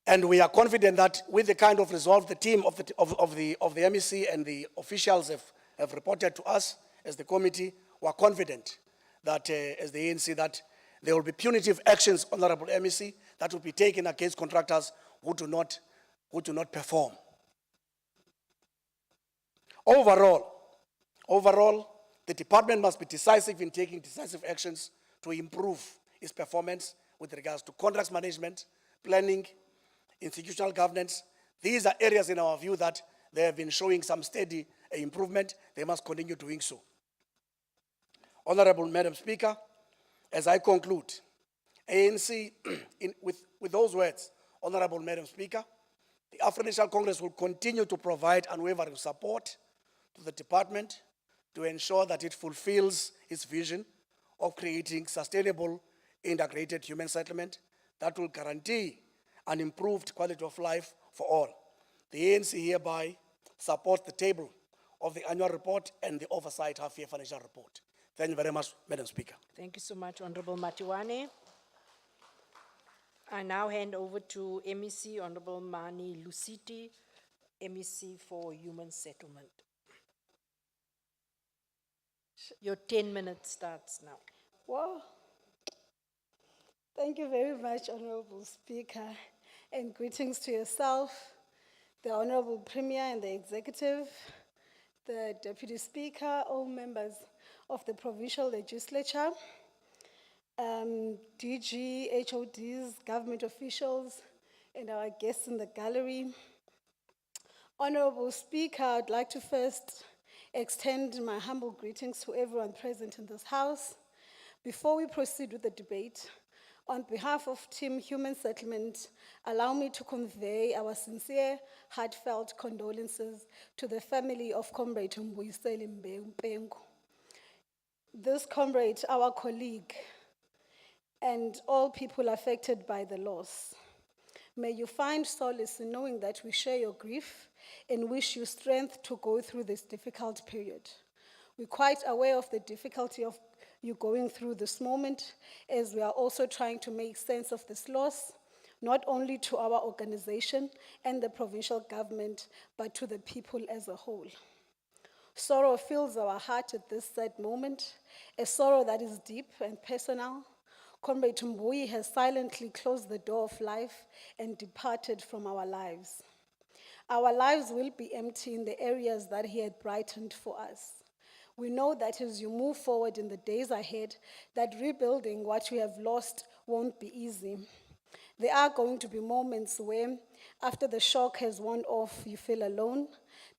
S14: And we are confident that with the kind of resolve the team of the MEC and the officials have reported to us as the committee, we are confident that as the ANC that there will be punitive actions, Honorable MEC, that will be taken against contractors who do not perform. Overall, the department must be decisive in taking decisive actions to improve its performance with regards to contracts management, planning, institutional governance. These are areas in our view that they have been showing some steady improvement. They must continue doing so. Honorable Madam Speaker, as I conclude, ANC, with those words, Honorable Madam Speaker, the African National Congress will continue to provide unwavering support to the department to ensure that it fulfills its vision of creating sustainable, integrated human settlement that will guarantee an improved quality of life for all. The ANC hereby supports the table of the annual report and the oversight half-year financial report. Thank you very much, Madam Speaker.
S1: Thank you so much, Honorable Matiwane. I now hand over to MEC, Honorable Mani Lusiti, MEC for Human Settlement. Your 10 minutes starts now.
S12: Well, thank you very much, Honorable Speaker, and greetings to yourself, the Honorable Premier and the Executive, the Deputy Speaker, all members of the Provincial Legislature, DG, HODs, government officials, and our guests in the gallery. Honorable Speaker, I'd like to first extend my humble greetings to everyone present in this House. Before we proceed with the debate, on behalf of Team Human Settlement, allow me to convey our sincere, heartfelt condolences to the family of Comrade Mbuyiseli Mpengu. This comrade, our colleague, and all people affected by the loss. May you find solace in knowing that we share your grief and wish you strength to go through this difficult period. We're quite aware of the difficulty of you going through this moment, as we are also trying to make sense of this loss, not only to our organization and the provincial government, but to the people as a whole. Sorrow fills our heart at this sad moment, a sorrow that is deep and personal. Comrade Mbuyi has silently closed the door of life and departed from our lives. Our lives will be empty in the areas that he had brightened for us. We know that as you move forward in the days ahead, that rebuilding what we have lost won't be easy. There are going to be moments where, after the shock has worn off, you feel alone.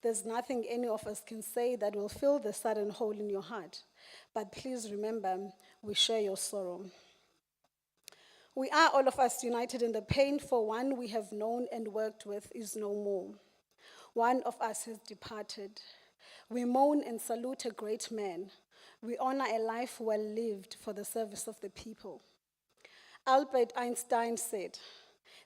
S12: There's nothing any of us can say that will fill the sudden hole in your heart. But please remember, we share your sorrow. We are all of us united in the pain, for one we have known and worked with is no more. One of us has departed. We mourn and salute a great man. We honor a life well lived for the service of the people. Albert Einstein said,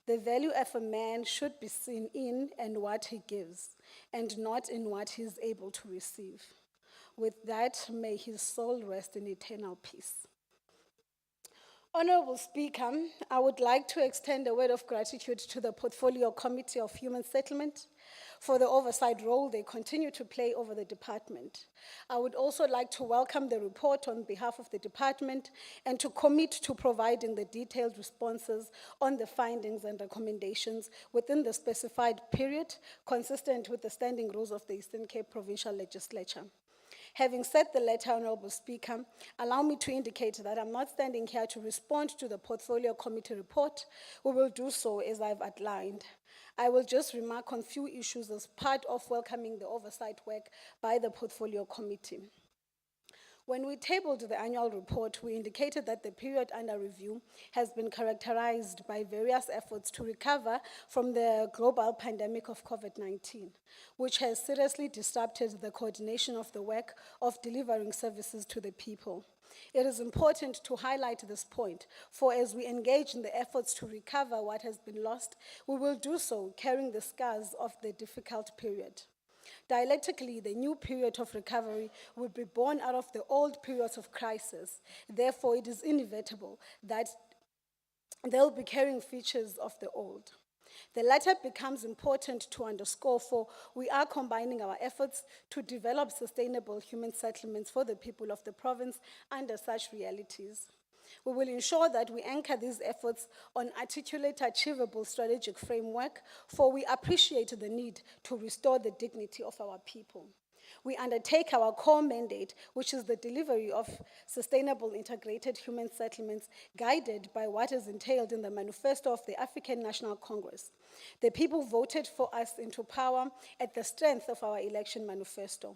S12: "The value of a man should be seen in and what he gives, and not in what he is able to receive." With that, may his soul rest in eternal peace. Honorable Speaker, I would like to extend a word of gratitude to the Portfolio Committee of Human Settlement for the oversight role they continue to play over the department. I would also like to welcome the report on behalf of the department and to commit to providing the detailed responses on the findings and recommendations within the specified period, consistent with the standing rules of the Eastern Cape Provincial Legislature. Having said the latter, Honorable Speaker, allow me to indicate that I'm not standing here to respond to the Portfolio Committee report. We will do so as I've outlined. I will just remark on few issues as part of welcoming the oversight work by the Portfolio Committee. When we tabled the annual report, we indicated that the period under review has been characterized by various efforts to recover from the global pandemic of COVID-19, which has seriously disrupted the coordination of the work of delivering services to the people. It is important to highlight this point, for as we engage in the efforts to recover what has been lost, we will do so carrying the scars of the difficult period. Dialectically, the new period of recovery will be born out of the old periods of crisis. Therefore, it is inevitable that they'll be carrying features of the old. The latter becomes important to underscore, for we are combining our efforts to develop sustainable human settlements for the people of the province under such realities. We will ensure that we anchor these efforts on articulate, achievable strategic framework, for we appreciate the need to restore the dignity of our people. We undertake our core mandate, which is the delivery of sustainable integrated human settlements, guided by what is entailed in the manifesto of the African National Congress. The people voted for us into power at the strength of our election manifesto.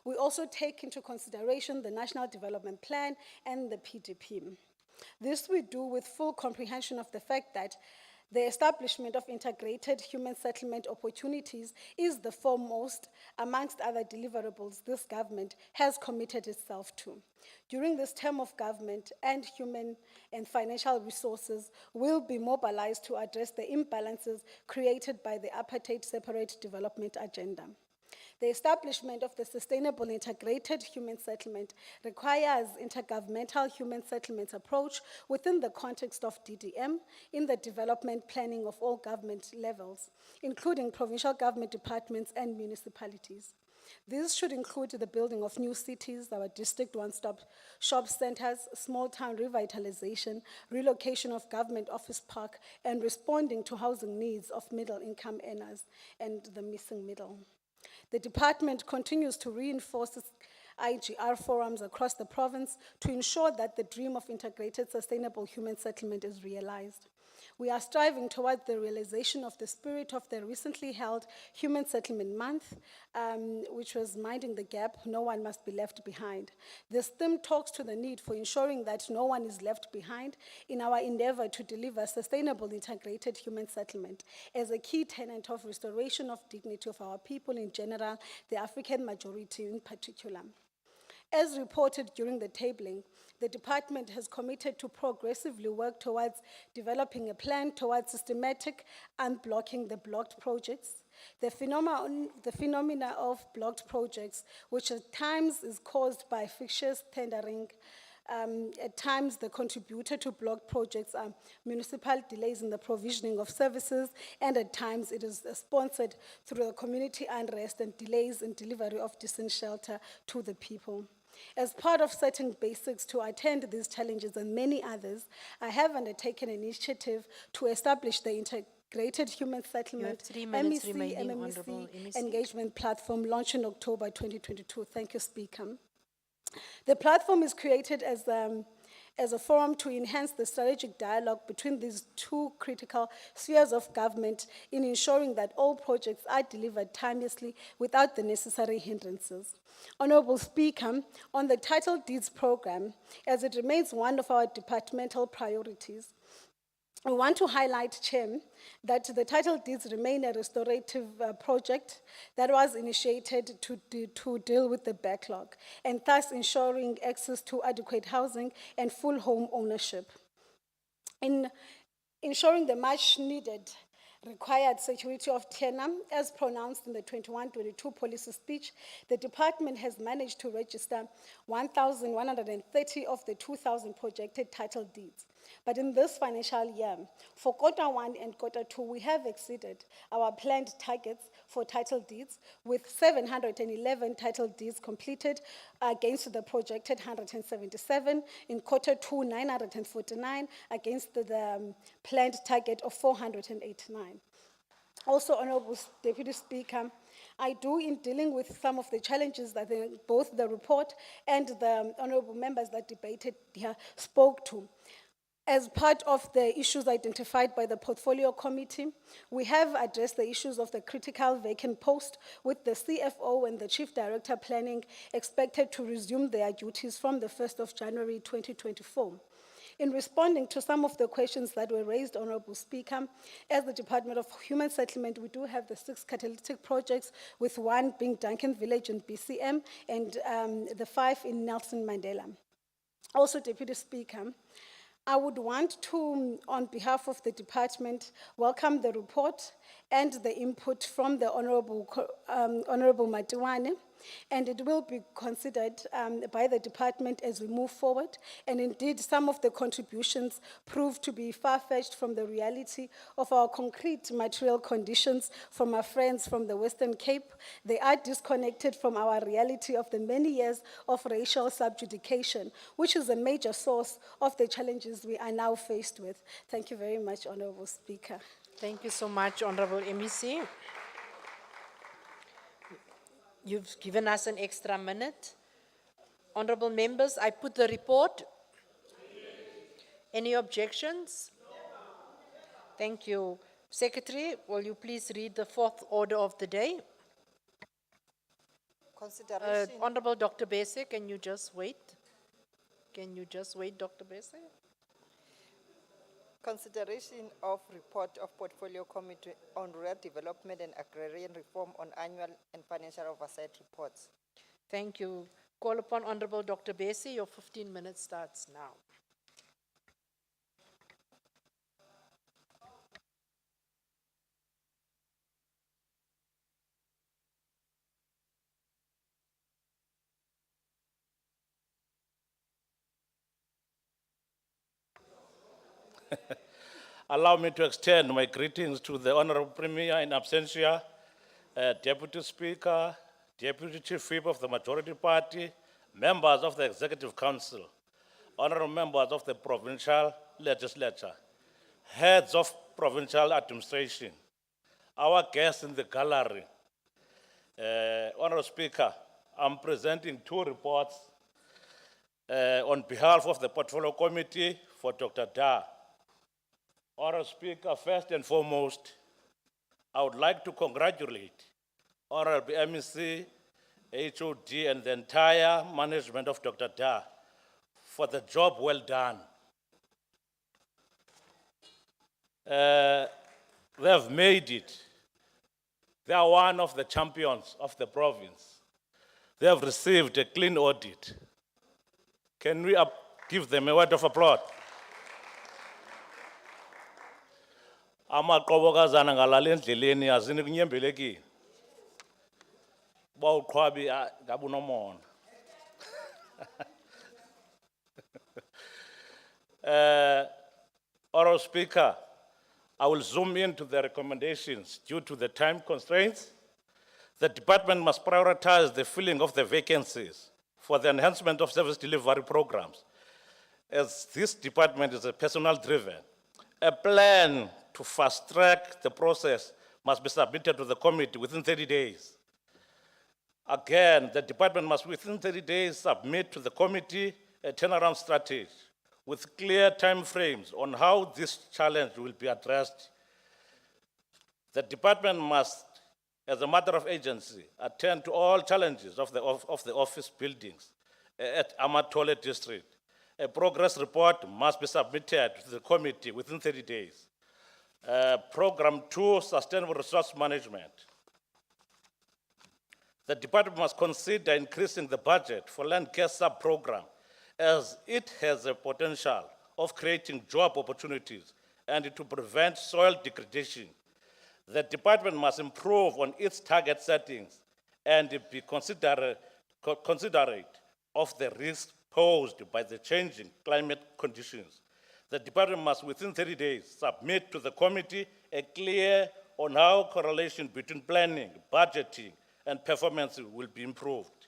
S12: We also take into consideration the National Development Plan and the PDP. This we do with full comprehension of the fact that the establishment of integrated human settlement opportunities is the foremost, amongst other deliverables, this government has committed itself to. During this term of government, and human and financial resources will be mobilized to address the imbalances created by the apartheid separate development agenda. The establishment of the sustainable integrated human settlement requires intergovernmental human settlements approach within the context of DDM in the development planning of all government levels, including provincial government departments and municipalities. These should include the building of new cities, our district one-stop shop centers, small town revitalization, relocation of government office park, and responding to housing needs of middle-income earners and the missing middle. The department continues to reinforce its IGR forums across the province to ensure that the dream of integrated sustainable human settlement is realized. We are striving towards the realization of the spirit of the recently held Human Settlement Month, which was Minding the Gap, No One Must Be Left Behind. This theme talks to the need for ensuring that no one is left behind in our endeavor to deliver sustainable integrated human settlement as a key tenet of restoration of dignity of our people in general, the African majority in particular. As reported during the tabling, the department has committed to progressively work towards developing a plan towards systematic unblocking the blocked projects. The phenomena of blocked projects, which at times is caused by fictitious tendering, at times the contributor to blocked projects are municipal delays in the provisioning of services, and at times it is sponsored through the community unrest and delays in delivery of decent shelter to the people. As part of setting basics to attend these challenges and many others, I have undertaken an initiative to establish the Integrated Human Settlement
S1: 3 minutes
S12: MEC,
S1: remaining,
S12: MMEC
S1: Honourable MEC.
S12: engagement platform launched in October 2022. Thank you, Speaker. The platform is created as a forum to enhance the strategic dialogue between these two critical spheres of government in ensuring that all projects are delivered timelessly without the necessary hindrances. Honourable Speaker, on the title deeds program, as it remains one of our departmental priorities, we want to highlight, Chair, that the title deeds remain a restorative project that was initiated to deal with the backlog and thus ensuring access to adequate housing and full home ownership. In ensuring the much needed required security of tenure, as pronounced in the 21-22 policy speech, the department has managed to register 1,130 of the 2,000 projected title deeds. But in this financial year, for Q1 and Q2, we have exceeded our planned targets for title deeds, with 711 title deeds completed against the projected 177, in Q2, 949 against the planned target of 489. Also, Honourable Deputy Speaker, I do, in dealing with some of the challenges that both the report and the honourable members that debated here spoke to. As part of the issues identified by the Portfolio Committee, we have addressed the issues of the critical vacant post, with the CFO and the Chief Director Planning expected to resume their duties from the 1st of January 2024. In responding to some of the questions that were raised, Honourable Speaker, as the Department of Human Settlement, we do have the 6 catalytic projects, with 1 being Duncan Village in BCM and the 5 in Nelson Mandela. Also, Deputy Speaker, I would want to, on behalf of the department, welcome the report and the input from the Honourable Matiwane, and it will be considered by the department as we move forward. And indeed, some of the contributions prove to be far-fetched from the reality of our concrete material conditions from our friends from the Western Cape. They are disconnected from our reality of the many years of racial subjudication, which is a major source of the challenges we are now faced with. Thank you very much, Honourable Speaker.
S1: Thank you so much, Honourable MEC. You've given us an extra minute. Honourable members, I put the report. Any objections? Thank you. Secretary, will you please read the 4th order of the day?
S2: Consideration.
S1: Honourable Dr. Bese, can you just wait? Can you just wait, Dr. Bese?
S2: Consideration of report of Portfolio Committee on Rural Development and Agrarian Reform on annual and financial oversight reports.
S1: Thank you. Call upon Honorable Dr. Bessie. Your 15 minutes starts now.
S15: Allow me to extend my greetings to the Honorable Premier in absentia, Deputy Speaker, Deputy Chief Whip of the Majority Party, members of the Executive Council, honorable members of the Provincial Legislature, heads of provincial administration, our guests in the gallery. Honorable Speaker, I'm presenting two reports on behalf of the Portfolio Committee for Dr. Da. Honorable Speaker, first and foremost, I would like to congratulate Honorable MEC, HOD, and the entire management of Dr. Da for the job well done. They have made it. They are one of the champions of the province. They have received a clean audit. Can we give them a word of applause? Amaqobokazana ngalala endleleni azini kunyembelekile. Bawuqhwabi ngabe unomona. Honorable Speaker, I will zoom into the recommendations due to the time constraints. The department must prioritize the filling of the vacancies for the enhancement of service delivery programs, as this department is a personnel driven. A plan to fast track the process must be submitted to the committee within 30 days. Again, the department must within 30 days submit to the committee a turnaround strategy with clear timeframes on how this challenge will be addressed. The department must, as a matter of agency, attend to all challenges of the office buildings at Amatole District. A progress report must be submitted to the committee within 30 days. Program 2, Sustainable Resource Management. The department must consider increasing the budget for land care sub-program, as it has a potential of creating job opportunities and to prevent soil degradation. The department must improve on its target settings and be considerate of the risks posed by the changing climate conditions. The department must within 30 days submit to the committee a clear on how correlation between planning, budgeting, and performance will be improved.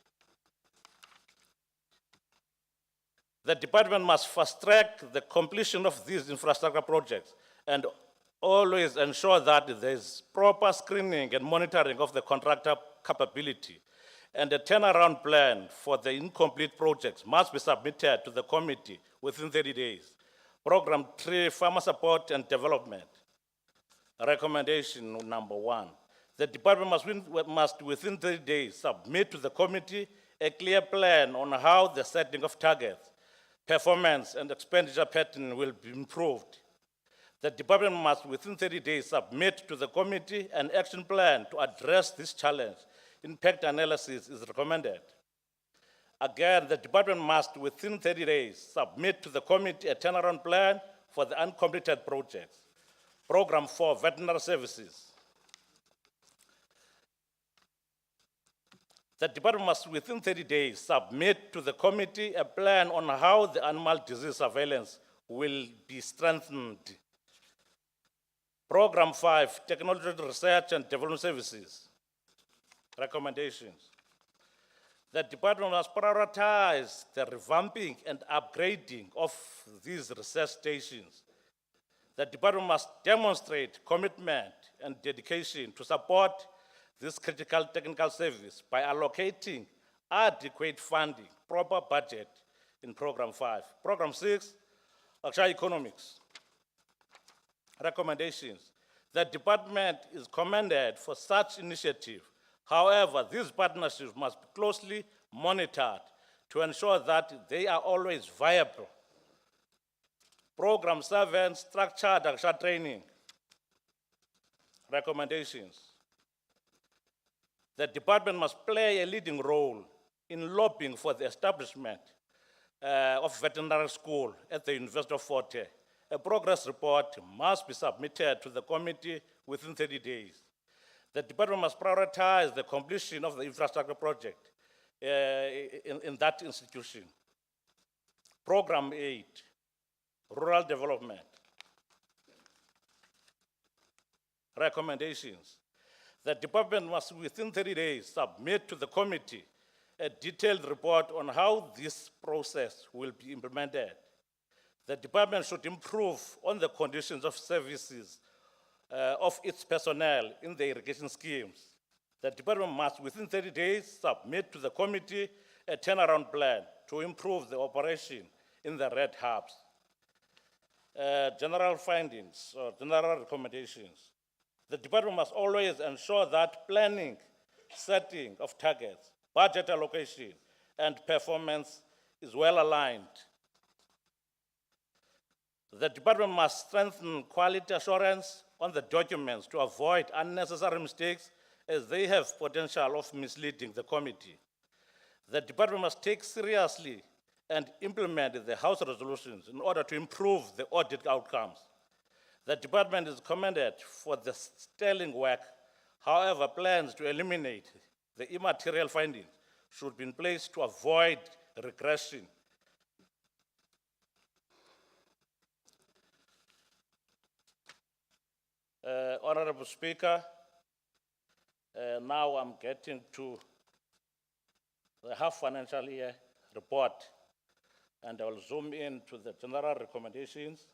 S15: The department must fast track the completion of these infrastructure projects and always ensure that there is proper screening and monitoring of the contractor capability, and a turnaround plan for the incomplete projects must be submitted to the committee within 30 days. Program 3, Farmer Support and Development. Recommendation number 1. The department must within 30 days submit to the committee a clear plan on how the setting of targets, performance, and expenditure pattern will be improved. The department must within 30 days submit to the committee an action plan to address this challenge. Impact analysis is recommended. Again, the department must within 30 days submit to the committee a turnaround plan for the uncompleted projects. Program 4, Veterinary Services. The department must within 30 days submit to the committee a plan on how the animal disease surveillance will be strengthened. Program 5, Technology Research and Development Services. Recommendations. The department must prioritize the revamping and upgrading of these research stations. The department must demonstrate commitment and dedication to support this critical technical service by allocating adequate funding, proper budget in Program 5. Program 6, Agricultural Economics. Recommendations. The department is commended for such initiative. However, these partnerships must be closely monitored to ensure that they are always viable. Program 7, structured agriculture training. Recommendations. The department must play a leading role in lobbying for the establishment of veterinary school at the University of Fort Hare. A progress report must be submitted to the committee within 30 days. The department must prioritize the completion of the infrastructure project in that institution. Program 8, rural development. Recommendations. The department must within 30 days submit to the committee a detailed report on how this process will be implemented. The department should improve on the conditions of services of its personnel in the irrigation schemes. The department must within 30 days submit to the committee a turnaround plan to improve the operation in the red hubs. General findings or general recommendations. The department must always ensure that planning, setting of targets, budget allocation, and performance is well aligned. The department must strengthen quality assurance on the documents to avoid unnecessary mistakes as they have potential of misleading the committee. The department must take seriously and implement the House resolutions in order to improve the audit outcomes. The department is commended for the sterling work. However, plans to eliminate the immaterial findings should be in place to avoid regression. Honorable Speaker, now I'm getting to the half financial year report, and I will zoom in to the general recommendations.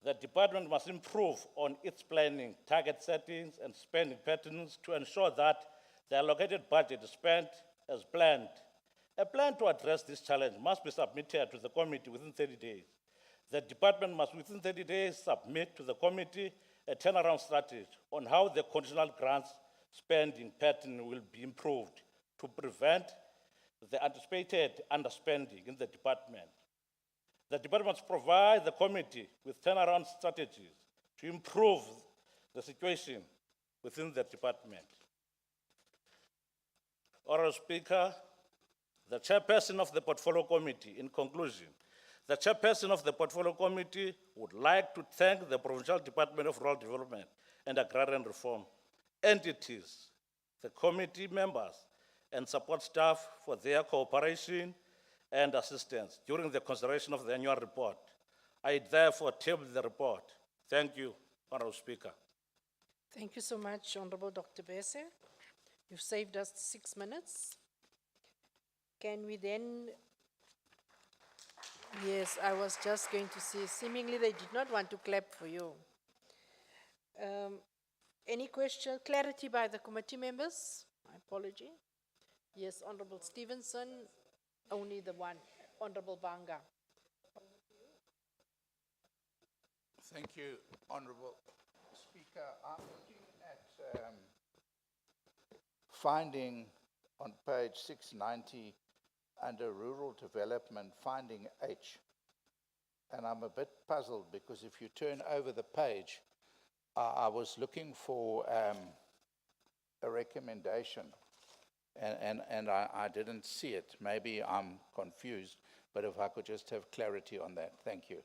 S15: The department must improve on its planning, target settings, and spending patterns to ensure that the allocated budget is spent as planned. A plan to address this challenge must be submitted to the committee within 30 days. The department must within 30 days submit to the committee a turnaround strategy on how the conditional grants spending pattern will be improved to prevent the anticipated underspending in the department. The department must provide the committee with turnaround strategies to improve the situation within the department. Honorable Speaker, the chairperson of the Portfolio Committee, in conclusion, the chairperson of the Portfolio Committee would like to thank the Provincial Department of Rural Development and Agrarian Reform entities, the committee members, and support staff for their cooperation and assistance during the consideration of the annual report. I therefore table the report. Thank you, Honorable Speaker.
S1: Thank you so much, Honorable Dr. Bese. You've saved us 6 minutes. Can we then, yes, I was just going to say, seemingly they did not want to clap for you. Any question, clarity by the committee members? My apology. Yes, Honorable Stevenson, only the one. Honorable Banga.
S5: Thank you, Honorable Speaker. I'm looking at finding on page 690 under rural development, finding H. And I'm a bit puzzled because if you turn over the page, I was looking for a recommendation and I didn't see it. Maybe I'm confused, but if I could just have clarity on that. Thank you.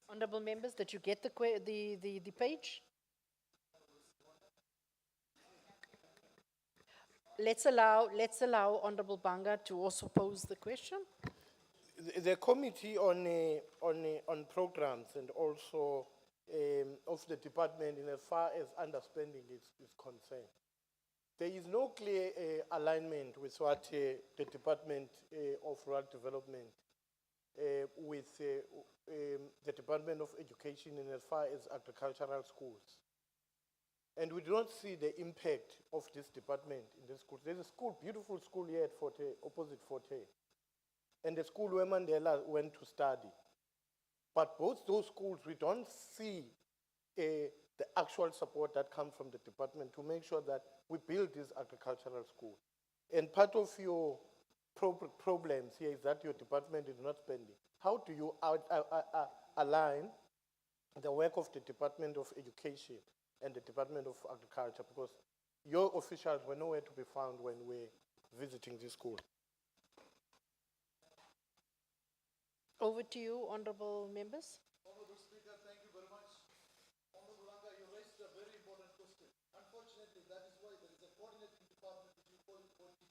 S1: Honorable members, did you get the page? Let's allow Honorable Banga to also pose the question.
S4: The committee on programs and also of the department in as far as understanding is concerned. There is no clear alignment with what the Department of Rural Development with the Department of Education in as far as agricultural schools. And we do not see the impact of this department in the schools. There's a school, beautiful school here at Fort Hare, opposite Fort Hare, and the school where Mandela went to study. But both those schools, we don't see the actual support that comes from the department to make sure that we build these agricultural schools. And part of your problems here is that your department is not spending. How do you align the work of the Department of Education and the Department of Agriculture? Because your officials were nowhere to be found when we were visiting this school.
S1: Over to you, honorable members.
S16: Honorable Speaker, thank you very much. Honorable Anga, you raised a very important question. Unfortunately, that is why there is a coordinating department which we call ODP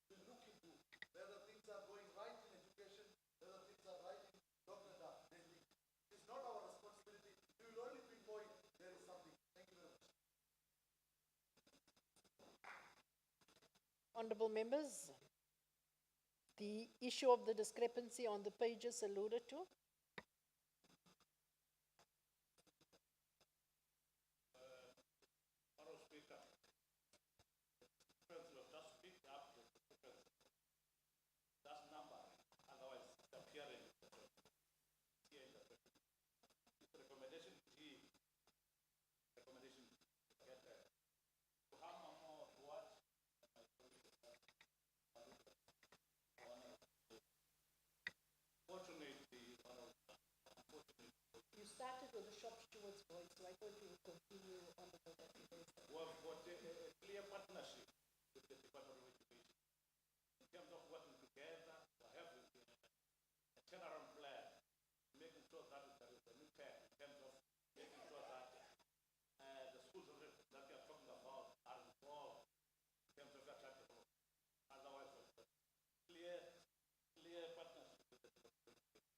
S16: to look into whether things are going right in education, whether things are right in Dr. Daily. It's not our responsibility. We will only pinpoint there is something. Thank you very much.
S1: Honorable members, the issue of the discrepancy on the pages alluded to. You started with the shop stewards voice, so I thought you would continue on the vote.
S15: We have got a clear partnership with the Department of Education in terms of working together, having a turnaround plan, making sure that there is an impact in terms of making sure that the schools that we are talking about are involved in terms of that development. Otherwise, clear partnership with the Department of Education,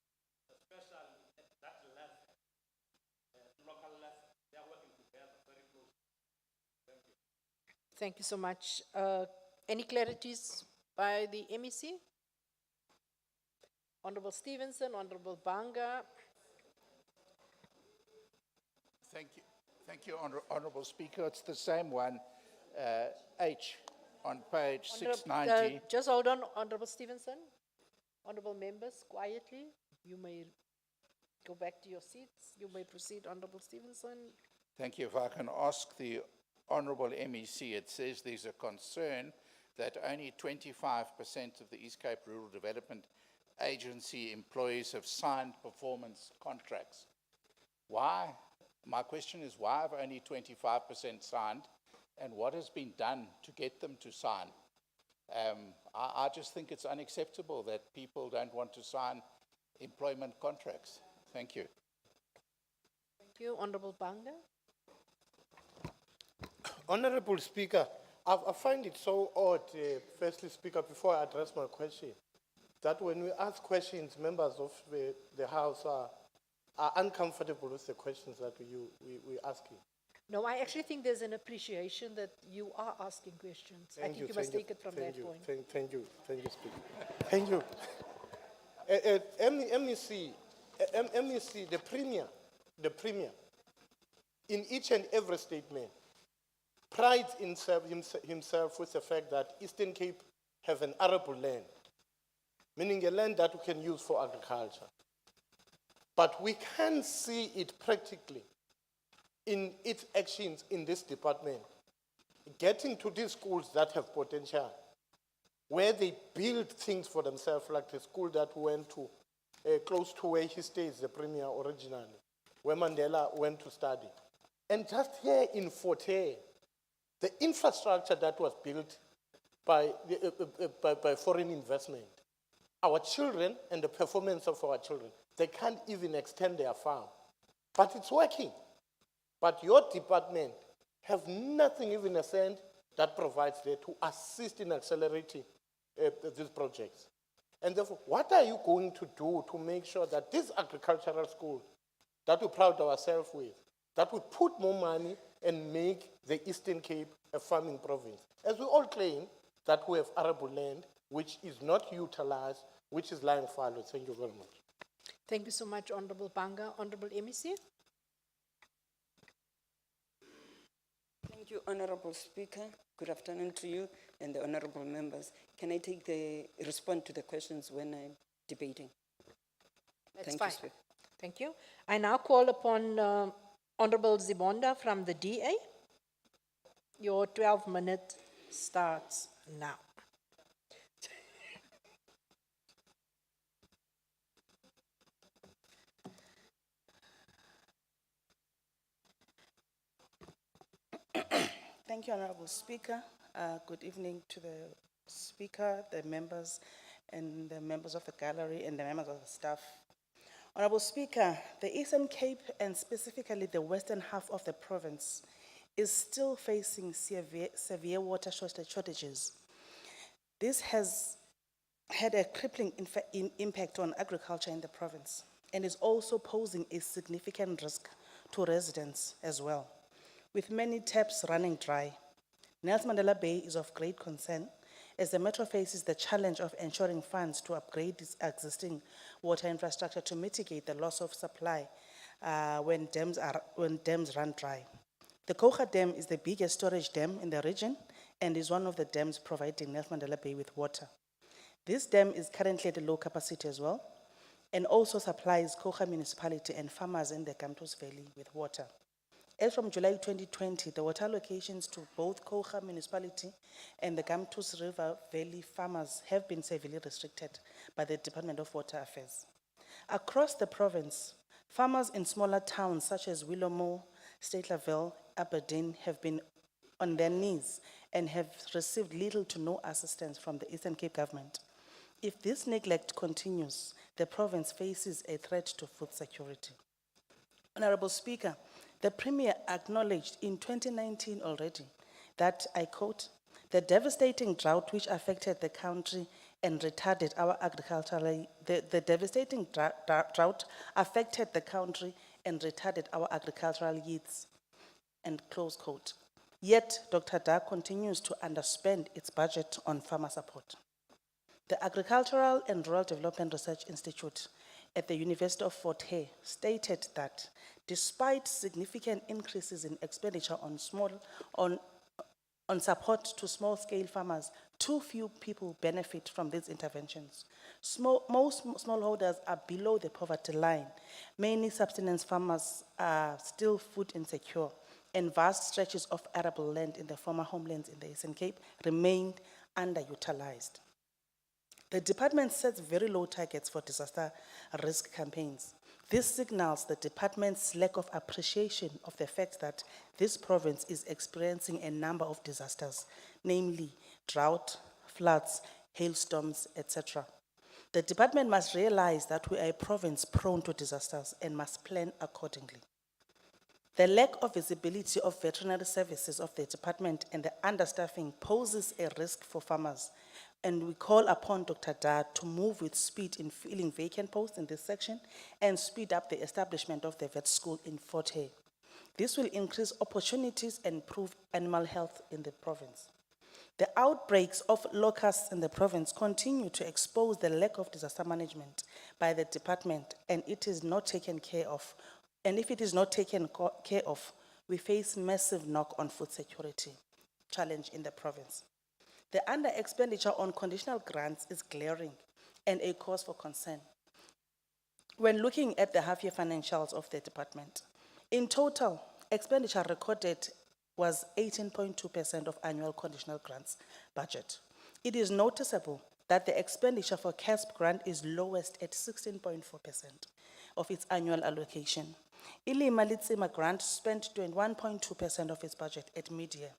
S15: especially at that level, local level. They are working together very closely. Thank you.
S1: Thank you so much. Any clarities by the MEC? Honorable Stevenson, Honorable Banga.
S5: Thank you, Honorable Speaker. It's the same one, H, on page 690.
S1: Just hold on, Honorable Stevenson. Honorable members, quietly. You may go back to your seats. You may proceed, Honorable Stevenson.
S5: Thank you. If I can ask the Honourable MEC, it says there's a concern that only 25% of the East Cape Rural Development Agency employees have signed performance contracts. Why? My question is, why have only 25% signed, and what has been done to get them to sign? I just think it's unacceptable that people don't want to sign employment contracts. Thank you.
S1: Thank you, Honorable Banga.
S4: Honorable Speaker, I find it so odd, firstly, Speaker, before I address my question, that when we ask questions, members of the House are uncomfortable with the questions that we're asking.
S1: No, I actually think there's an appreciation that you are asking questions. I think you must take it from that point.
S4: Thank you, Speaker. Thank you. MEC, the Premier, in each and every statement, prides himself with the fact that Eastern Cape have an arable land, meaning a land that we can use for agriculture. But we can't see it practically in its actions in this department, getting to these schools that have potential, where they build things for themselves, like the school that went to, close to where he stays, the Premier originally, where Mandela went to study. And just here in Fort Hare, the infrastructure that was built by foreign investment, our children and the performance of our children, they can't even extend their farm. But it's working. But your department have nothing, even a cent, that provides there to assist in accelerating these projects. And therefore, what are you going to do to make sure that this agricultural school that we proud ourselves with, that we put more money and make the Eastern Cape a farming province? As we all claim that we have arable land, which is not utilized, which is lying fallow. Thank you very much.
S1: Thank you so much, Honorable Banga. Honorable MEC.
S17: Thank you, Honorable Speaker. Good afternoon to you and the honorable members. Can I respond to the questions when I'm debating?
S1: That's fine. Thank you. I now call upon Honorable Zibonda from the DA. Your 12-minute starts now.
S6: Thank you, Honorable Speaker. Good evening to the Speaker, the members, and the members of the gallery, and the members of the staff. Honorable Speaker, the Eastern Cape, and specifically the western half of the province, is still facing severe water shortages. This has had a crippling impact on agriculture in the province and is also posing a significant risk to residents as well. With many taps running dry, Nelson Mandela Bay is of great concern as the metro faces the challenge of ensuring funds to upgrade its existing water infrastructure to mitigate the loss of supply when dams run dry. The Kocha Dam is the biggest storage dam in the region and is one of the dams providing Nelson Mandela Bay with water. This dam is currently at a low capacity as well, and also supplies Kocha municipality and farmers in the Gamtos Valley with water. As from July 2020, the water allocations to both Kocha municipality and the Gamtos River Valley farmers have been severely restricted by the Department of Water Affairs. Across the province, farmers in smaller towns such as Willomo, Statlerville, Aberdeen have been on their knees and have received little to no assistance from the Eastern Cape government. If this neglect continues, the province faces a threat to food security. Honorable Speaker, the Premier acknowledged in 2019 already that, I quote, the devastating drought which affected the country and retarded our agricultural, the devastating drought affected the country and retarded our agricultural yields, and close quote. Yet, Dr. Da continues to underspend its budget on farmer support. The Agricultural and Rural Development Research Institute at the University of Fort Hare stated that despite significant increases in expenditure on support to small-scale farmers, too few people benefit from these interventions. Most smallholders are below the poverty line. Many subsistence farmers are still food insecure, and vast stretches of arable land in the former homelands in the Eastern Cape remained underutilized. The department sets very low targets for disaster risk campaigns. This signals the department's lack of appreciation of the fact that this province is experiencing a number of disasters, namely drought, floods, hailstorms, etc. The department must realize that we are a province prone to disasters and must plan accordingly. The lack of visibility of veterinary services of the department and the understaffing poses a risk for farmers, and we call upon Dr. Da to move with speed in filling vacant posts in this section and speed up the establishment of the vet school in Fort Hare. This will increase opportunities and improve animal health in the province. The outbreaks of locusts in the province continue to expose the lack of disaster management by the department, and it is not taken care of. And if it is not taken care of, we face massive knock on food security challenge in the province. The under-expenditure on conditional grants is glaring and a cause for concern. When looking at the half-year financials of the department, in total, expenditure recorded was 18.2% of annual conditional grants budget. It is noticeable that the expenditure for CASP grant is lowest at 16.4% of its annual allocation. Ilima Litsima grant spent 21.2% of its budget at mid-year.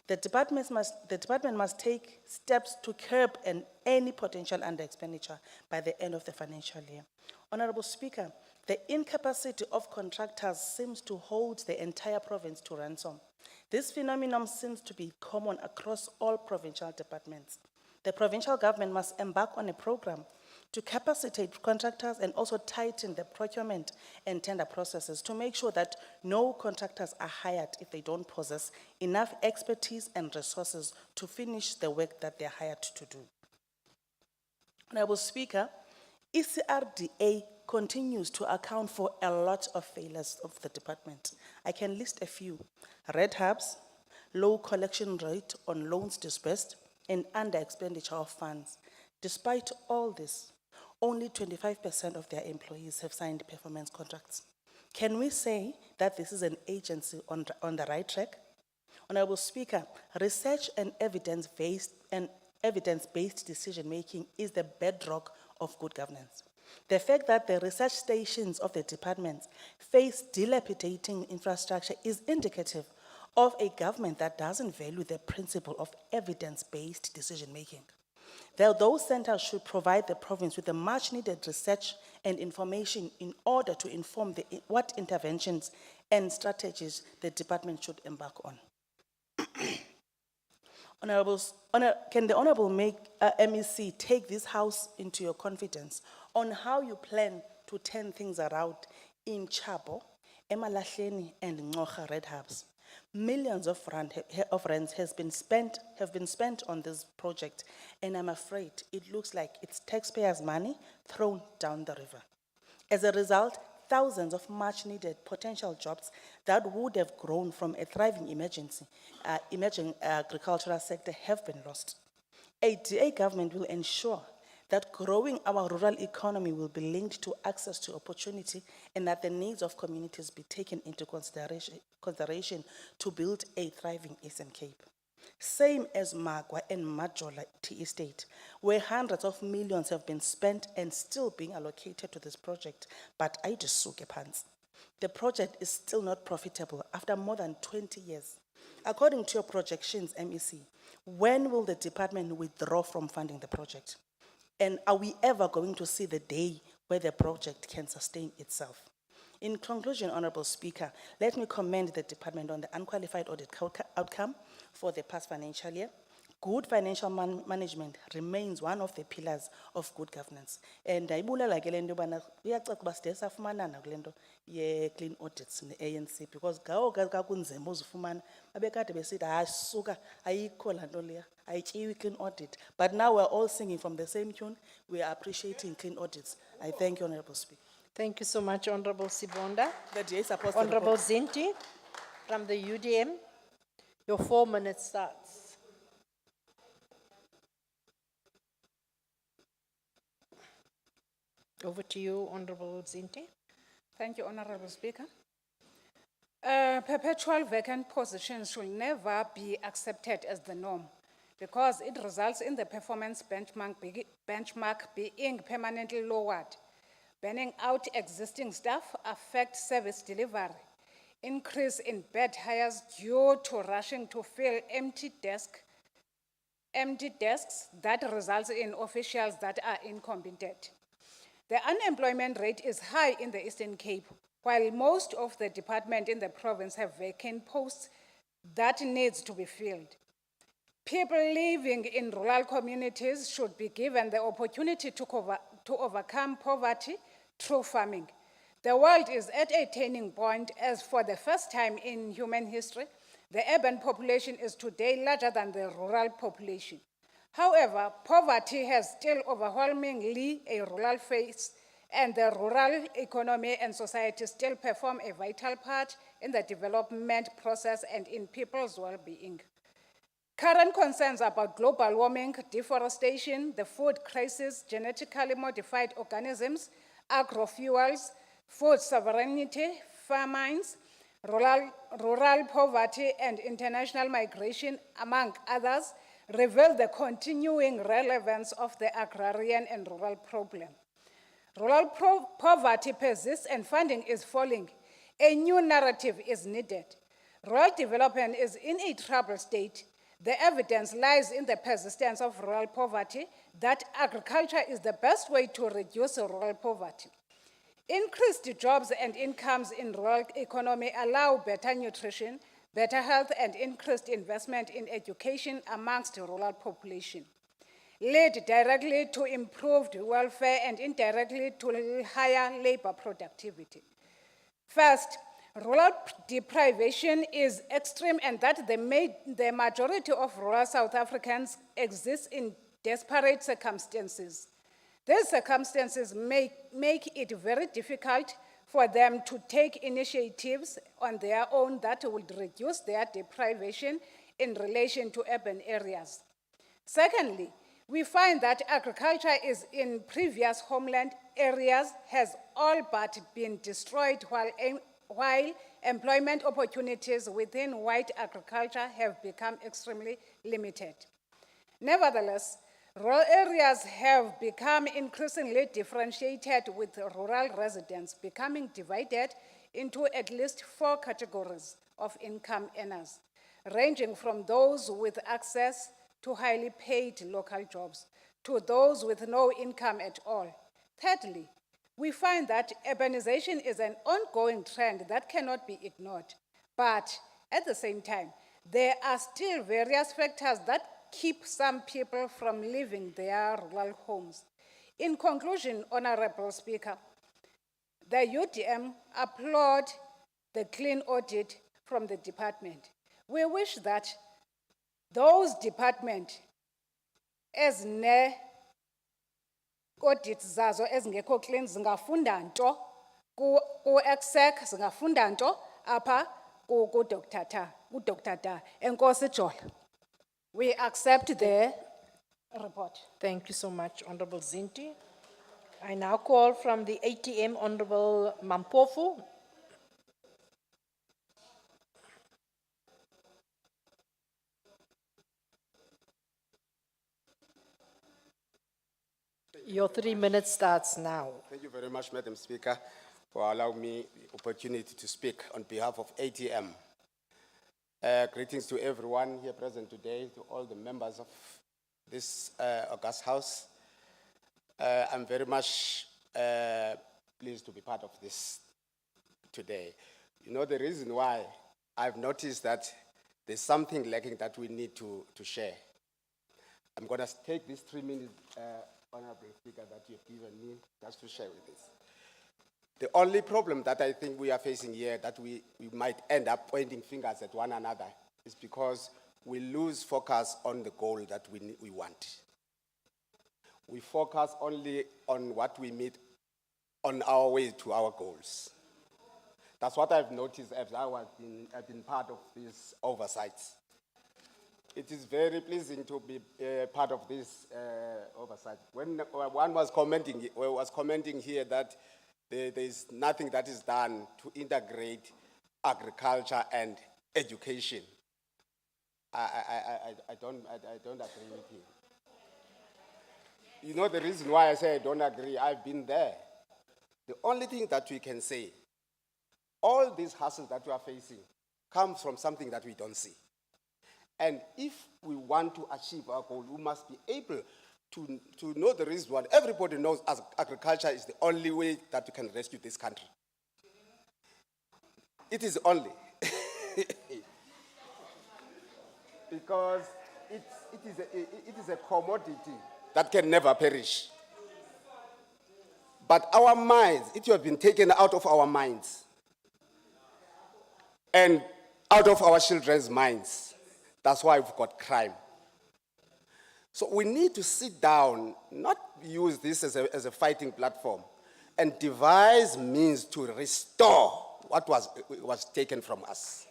S6: The department must take steps to curb any potential under-expenditure by the end of the financial year. Honorable Speaker, the incapacity of contractors seems to hold the entire province to ransom. This phenomenon seems to be common across all provincial departments. The provincial government must embark on a program to capacitate contractors and also tighten the procurement and tender processes to make sure that no contractors are hired if they don't possess enough expertise and resources to finish the work that they're hired to do. Honorable Speaker, ECRDA continues to account for a lot of failures of the department. I can list a few: red hubs, low collection rate on loans disbursed, and under-expenditure of funds. Despite all this, only 25% of their employees have signed performance contracts. Can we say that this is an agency on the right track? Honorable Speaker, research and evidence-based decision-making is the bedrock of good governance. The fact that the research stations of the departments face dilapidating infrastructure is indicative
S18: of a government that doesn't value the principle of evidence-based decision-making. Those centers should provide the province with the much-needed research and information in order to inform what interventions and strategies the department should embark on. Can the Honorable MEC take this House into your confidence on how you plan to turn things around in Chabo, Emalahleni, and Ngocha Red Hubs? Millions of rands have been spent on this project, and I'm afraid it looks like it's taxpayers' money thrown down the river. As a result, thousands of much-needed potential jobs that would have grown from a thriving emerging agricultural sector have been lost. A DA government will ensure that growing our rural economy will be linked to access to opportunity and that the needs of communities be taken into consideration to build a thriving Eastern Cape. Same as Magwa and Majola Tea Estate, where hundreds of millions have been spent and still being allocated to this project, but I just suke pants. The project is still not profitable after more than 20 years. According to your projections, MEC, when will the department withdraw from funding the project? And are we ever going to see the day where the project can sustain itself? In conclusion, Honorable Speaker, let me commend the department on the unqualified audit outcome for the past financial year. Good financial management remains one of the pillars of good governance. And I bulela ke lento bana uyacaca kuba side safumanana kulento ye clean audits ne ANC because gawo kakunzima uzifumana babekade besithi suka ayikho lanto leya ayityiwi clean audit, but now we're all singing from the same tune. We are appreciating clean audits. I thank you, Honorable Speaker.
S1: Thank you so much, Honorable Sibonda.
S18: The DA supports the
S1: Honorable
S18: report.
S1: Zinti from the UDM. Your 4 minutes starts. Over to you, Honorable Zinti.
S8: Thank you, Honorable Speaker. Perpetual vacant positions should never be accepted as the norm because it results in the performance benchmark being permanently lowered. Burning out existing staff affects service delivery. Increase in bed hires due to rushing to fill empty desks that results in officials that are incompetent. The unemployment rate is high in the Eastern Cape, while most of the department in the province have vacant posts that needs to be filled. People living in rural communities should be given the opportunity to overcome poverty through farming. The world is at a turning point as for the first time in human history, the urban population is today larger than the rural population. However, poverty has still overwhelmingly a rural face, and the rural economy and society still perform a vital part in the development process and in people's well-being. Current concerns about global warming, deforestation, the food crisis, genetically modified organisms, agrofuels, food sovereignty, famines, rural poverty, and international migration, among others, reveal the continuing relevance of the agrarian and rural problem. Rural poverty persists and funding is falling. A new narrative is needed. Rural development is in a troubled state. The evidence lies in the persistence of rural poverty that agriculture is the best way to reduce rural poverty. Increased jobs and incomes in rural economy allow better nutrition, better health, and increased investment in education amongst the rural population. Lead directly to improved welfare and indirectly to higher labor productivity. First, rural deprivation is extreme and that the majority of rural South Africans exist in desperate circumstances. These circumstances make it very difficult for them to take initiatives on their own that would reduce their deprivation in relation to urban areas. Secondly, we find that agriculture is in previous homeland areas has all but been destroyed while employment opportunities within white agriculture have become extremely limited. Nevertheless, rural areas have become increasingly differentiated with rural residents becoming divided into at least 4 categories of income earners. ranging from those with access to highly paid local jobs to those with no income at all. Thirdly, we find that urbanization is an ongoing trend that cannot be ignored. But at the same time, there are still various factors that keep some people from leaving their rural homes. In conclusion, Honorable Speaker, the UDM applaud the clean audit from the department. We wish that those departments as ne audit zazo ezingekho clean zingafunda nto ku exec zingafunda nto apha ku Dr. Da. Enkosi Jola. We accept the report.
S1: Thank you so much, Honorable Zinti. I now call from the ATM, Honorable Mampofu. Your 3 minutes starts now.
S19: Thank you very much, Madam Speaker, for allowing me the opportunity to speak on behalf of ATM. Greetings to everyone here present today, to all the members of this August House. I'm very much pleased to be part of this today. You know, the reason why I've noticed that there's something lacking that we need to share. I'm going to take these 3 minutes, Honorable Speaker, that you've given me just to share with this. The only problem that I think we are facing here, that we might end up pointing fingers at one another, is because we lose focus on the goal that we want. We focus only on what we meet on our way to our goals. That's what I've noticed as I've been part of these oversights. It is very pleasing to be part of this oversight. When one was commenting here that there is nothing that is done to integrate agriculture and education, I don't agree with him. You know the reason why I say I don't agree? I've been there. The only thing that we can say, all these hassles that we are facing come from something that we don't see. And if we want to achieve our goal, we must be able to know the reason why. Everybody knows as agriculture is the only way that we can rescue this country. It is only. Because it is a commodity that can never perish. But our minds, it has been taken out of our minds and out of our children's minds. That's why we've got crime. So we need to sit down, not use this as a fighting platform, and devise means to restore what was taken from us.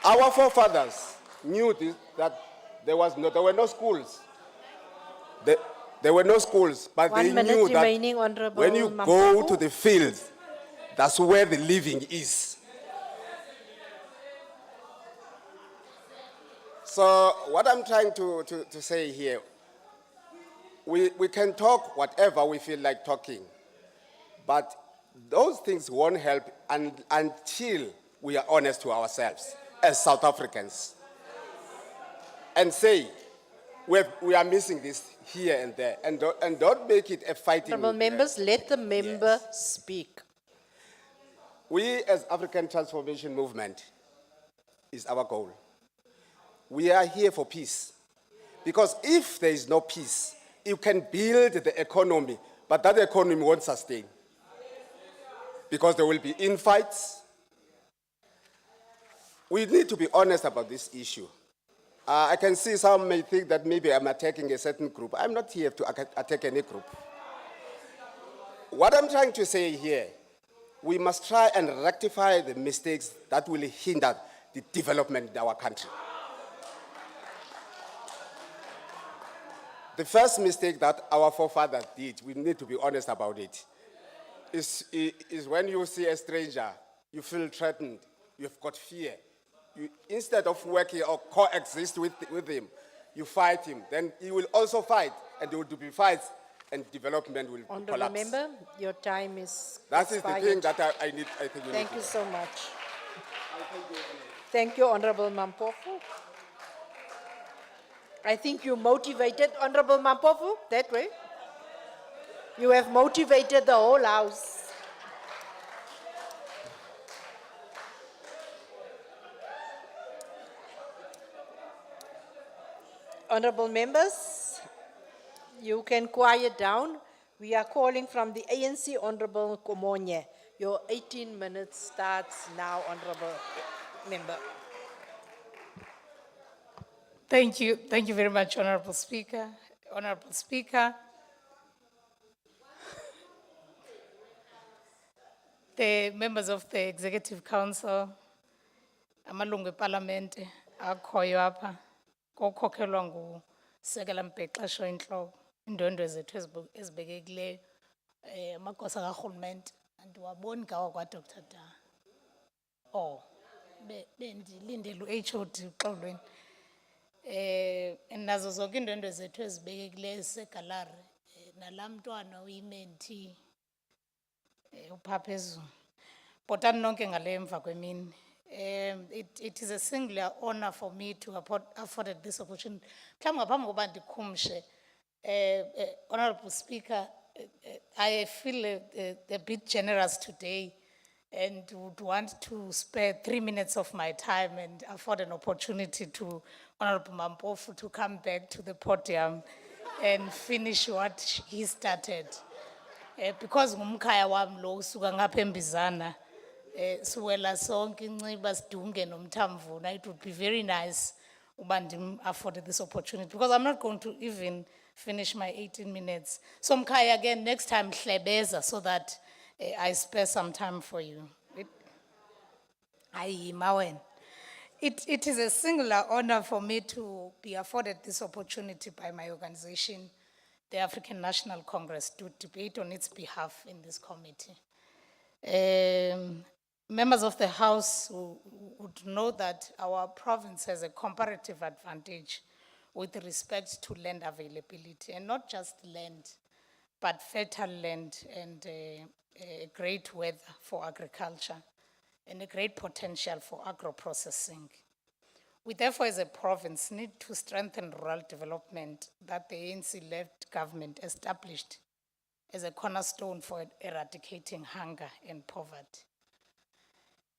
S19: Our forefathers knew this, that there were no schools. There were no schools, but they knew that when you go to the fields, that's where the living is. So what I'm trying to say here, we can talk whatever we feel like talking, but those things won't help until we are honest to ourselves as South Africans and say we are missing this here and there, and don't make it a fighting.
S1: Honourable members, let the member speak.
S19: We as African Transformation Movement is our goal. We are here for peace. Because if there is no peace, you can build the economy, but that economy won't sustain. Because there will be infights. We need to be honest about this issue. I can see some may think that maybe I'm attacking a certain group. I'm not here to attack any group. What I'm trying to say here, we must try and rectify the mistakes that will hinder the development in our country. The first mistake that our forefathers did, we need to be honest about it, is when you see a stranger, you feel threatened, you've got fear. Instead of working or coexist with him, you fight him. Then he will also fight, and there will be fights, and development will
S1: Honourable
S19: collapse.
S1: member, your time is
S19: That is the
S1: expired.
S19: thing that I think we need
S1: Thank
S19: to
S1: you
S19: do.
S1: so much. Thank you, Honorable Mampofu. I think you motivated Honorable Mampofu that way. You have motivated the whole House. Honorable members, you can quiet down. We are calling from the ANC, Honorable Komonye. Your 18 minutes starts now, Honorable Member.
S8: Thank you very much, Honorable Speaker. Honorable Speaker, the members of the Executive Council, amalungu eParlamente, akhoyo apha, kokhokhelwa nguSekela Mpexesho Intloko, iindwendwe zethu ezibekekileyo, amagosa karhulumente, andiwaboni ngawo kwaDr. Da. Oh, bendilindele u-HOD uxolweni. Nazo zonke iindwendwe zethu ezibekekileyo ezisegalari, nalaa mntwana uyimenti, uPhaphezulu. Bhotani nonke ngale emva kwemini. It is a singular honor for me to afford this opportunity. Mhlawumbi ngaphambi kokuba ndikhumshe, Honorable Speaker, I feel a bit generous today and would want to spare 3 minutes of my time and afford an opportunity to Honorable Mampofu to come back to the podium and finish what he started. Because ngumkhaya wami lo usuka ngapha eMbizana, suwela sonke inceba sidunge nomthamvuna, it would be very nice uba ndim afforded this opportunity because I'm not going to even finish my 18 minutes. So mkhaya, again, next time hlebeza so that I spare some time for you. It is a singular honor for me to be afforded this opportunity by my organization, the African National Congress, to debate on its behalf in this committee. Members of the House would know that our province has a comparative advantage with respect to land availability, and not just land, but fertile land and great weather for agriculture and a great potential for agro-processing. We therefore, as a province, need to strengthen rural development that the ANC-led government established as a cornerstone for eradicating hunger and poverty.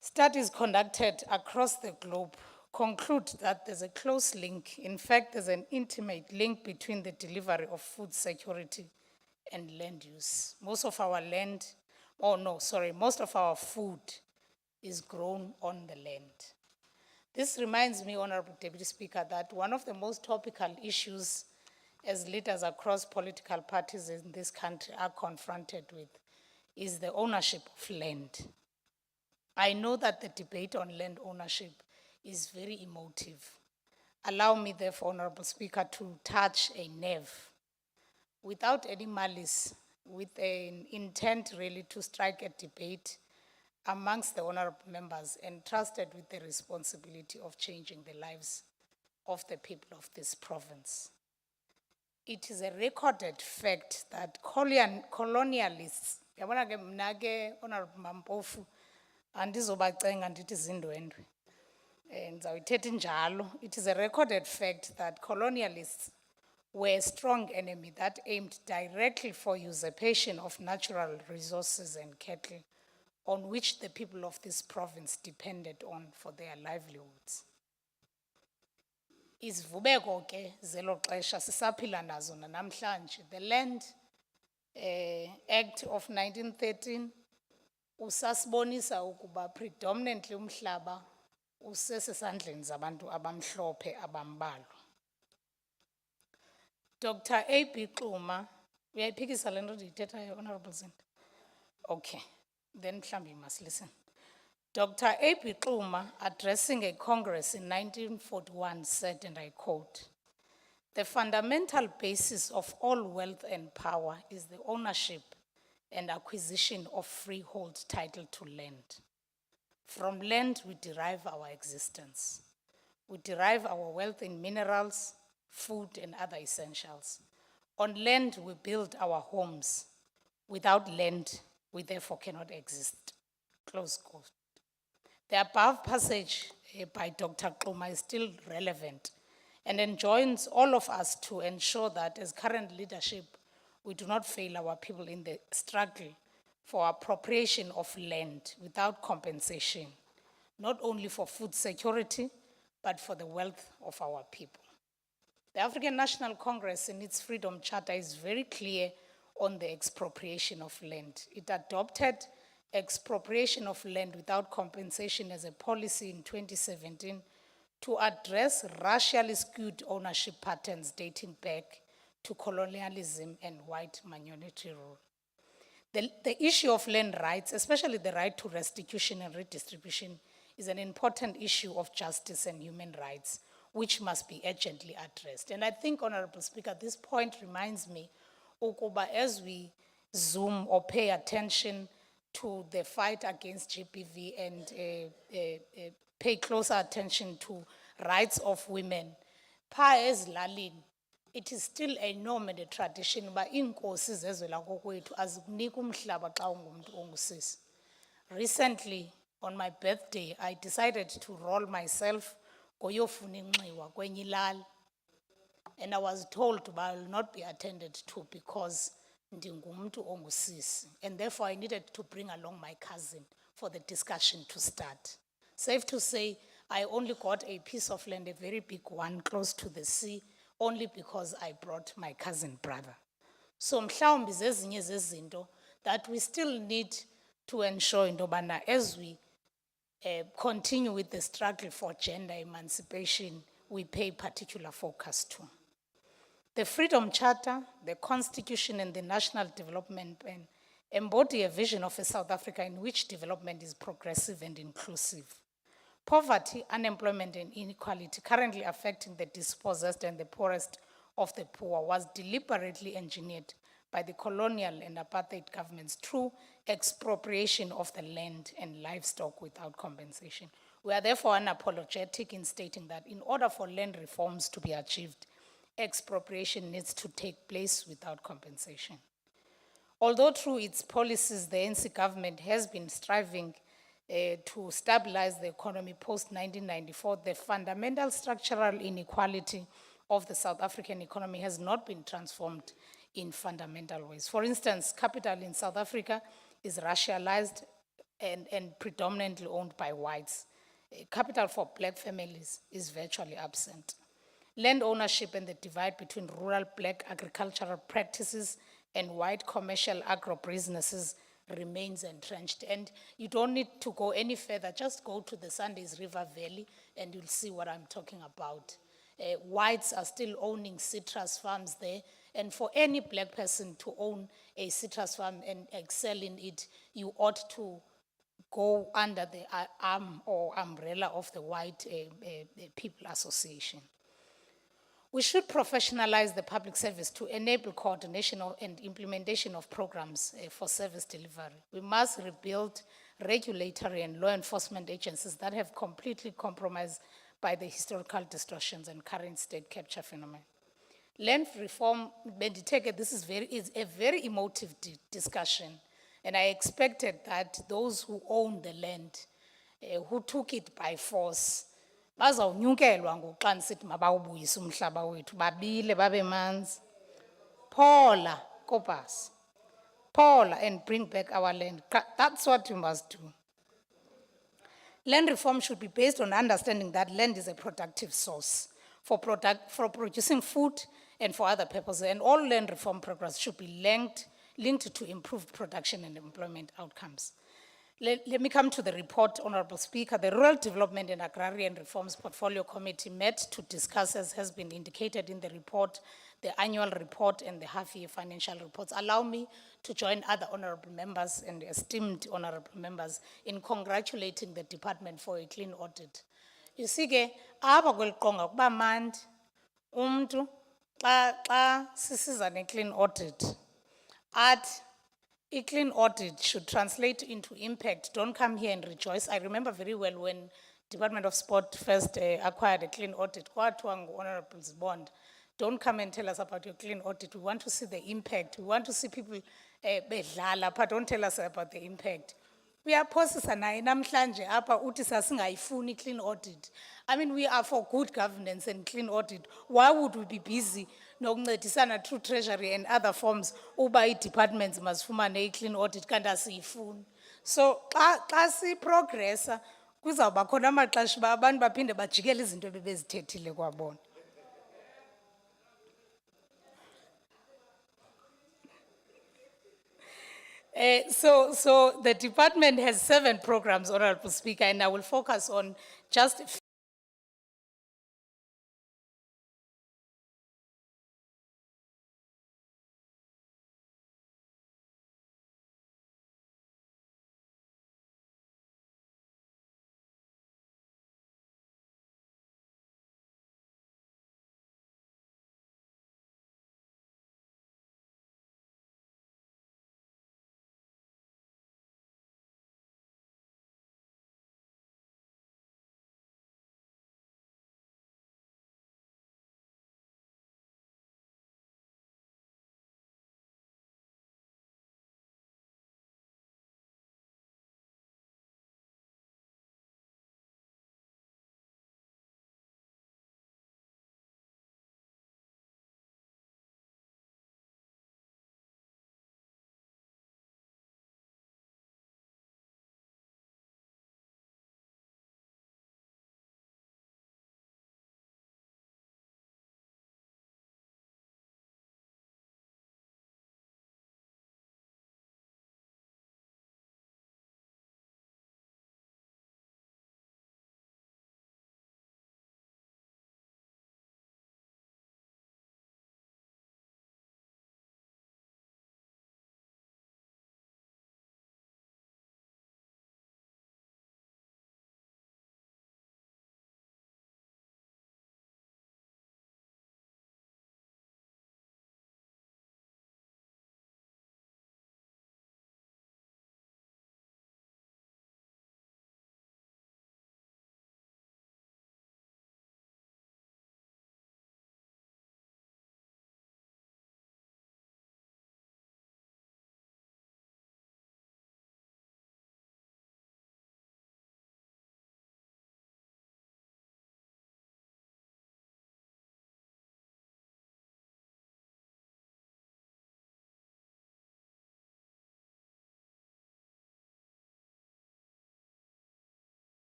S8: Studies conducted across the globe conclude that there's a close link. In fact, there's an intimate link between the delivery of food security and land use. Most of our food is grown on the land. This reminds me, Honorable Deputy Speaker, that one of the most topical issues as leaders across political parties in this country are confronted with is the ownership of land. I know that the debate on land ownership is very emotive. Allow me, therefore, Honorable Speaker, to touch a nerve without any malice, with an intent really to strike a debate amongst the honorable members entrusted with the responsibility of changing the lives of the people of this province. It is a recorded fact that colonialists, yabona ke mna ke Honorable Mampofu, andizobacenga ndithi zindwendwe, ndizawuyithetha injalo. It is a recorded fact that colonialists were a strong enemy that aimed directly for usurpation of natural resources and cattle on which the people of this province depended on for their livelihoods. Izivubeko ke zelo xesha sisaphila nazo namhlanje. The Land Act of 1913 usasibonisa ukuba predominantly umhlaba usesesandleni zabantu abamhlophe abambalwa. Dr. A.B. Xuma, uyayiphikisa le nto ndiyithethayo, Honorable Zinto? Okay, then mhlambi you must listen. Dr. A.B. Xuma, addressing a Congress in 1941, said, and I quote, "The fundamental basis of all wealth and power is the ownership and acquisition of freehold title to land. From land, we derive our existence. We derive our wealth in minerals, food, and other essentials. On land, we build our homes. Without land, we therefore cannot exist." Close quote. The above passage by Dr. Kluma is still relevant and enjoins all of us to ensure that as current leadership, we do not fail our people in the struggle for appropriation of land without compensation, not only for food security, but for the wealth of our people. The African National Congress in its Freedom Charter is very clear on the expropriation of land. It adopted expropriation of land without compensation as a policy in 2017 to address racially skewed ownership patterns dating back to colonialism and white minority rule. The issue of land rights, especially the right to restitution and redistribution, is an important issue of justice and human rights, which must be urgently addressed. And I think, Honorable Speaker, this point reminds me, ukuba as we zoom or pay attention to the fight against GBV and pay closer attention to rights of women, pa ezilalini, it is still a norm and a tradition ba inkosi zezwela kokwethu azikunika umhlaba xa ungumuntu ongusisi. Recently, on my birthday, I decided to roll myself goyofuna inxiwa kwenye ilali. And I was told I will not be attended to because ndingumuntu ongusisi. And therefore I needed to bring along my cousin for the discussion to start. Safe to say, I only got a piece of land, a very big one, close to the sea, only because I brought my cousin brother. So mhlawumbi zezinye zezinto that we still need to ensure into yobana as we continue with the struggle for gender emancipation, we pay particular focus to. The Freedom Charter, the Constitution, and the National Development Plan embody a vision of a South Africa in which development is progressive and inclusive. Poverty, unemployment, and inequality currently affecting the dispossessed and the poorest of the poor was deliberately engineered by the colonial and apartheid governments through expropriation of the land and livestock without compensation. We are therefore unapologetic in stating that in order for land reforms to be achieved, expropriation needs to take place without compensation. Although through its policies, the ANC government has been striving to stabilize the economy post-1994, the fundamental structural inequality of the South African economy has not been transformed in fundamental ways. For instance, capital in South Africa is racialized and predominantly owned by whites. Capital for black families is virtually absent. Land ownership and the divide between rural black agricultural practices and white commercial agro-businesses remains entrenched. And you don't need to go any further, just go to the Sundays River Valley and you'll see what I'm talking about. Whites are still owning citrus farms there, and for any black person to own a citrus farm and excel in it, you ought to go under the arm or umbrella of the White People Association. We should professionalize the public service to enable coordination and implementation of programs for service delivery. We must rebuild regulatory and law enforcement agencies that have completely compromised by the historical distortions and current state capture phenomenon. Land reform, this is a very emotive discussion, and I expected that those who own the land, who took it by force, bazawunyukelwa ngoxa nisithi mabawubuyise umhlaba wethu babile babe manzi. Phola Kopas, Paula, and bring back our land. That's what you must do. Land reform should be based on understanding that land is a productive source for producing food and for other purposes, and all land reform programs should be linked to improved production and employment outcomes. Let me come to the report, Honorable Speaker. The Rural Development and Agrarian Reforms Portfolio Committee met to discuss, as has been indicated in the report, the annual report and the half-year financial reports. Allow me to join other honorable members and esteemed honorable members in congratulating the department for a clean audit. You see, aba kweliqonga kuba mandi umntu xa sisiza ne-clean audit athi a clean audit should translate into impact. Don't come here and rejoice. I remember very well when Department of Sport first acquired a clean audit. Honorable Bond, don't come and tell us about your clean audit. We want to see the impact. We want to see people bedlala, but don't tell us about the impact. Uyaphosisa naye namhlanje apha uthi sasingayifuni clean audit. I mean, we are for good governance and clean audit. Why would we be busy nokuncedisana through treasury and other forms uba i-departments mazifumane i-clean audit kanti asiyifuni? So xa siprogressa kuzawuba khona amaxesha uba abantu baphinde bajikele izinto ebebezithethile kwabona. So the department has 7 programs, Honorable Speaker, and I will focus on just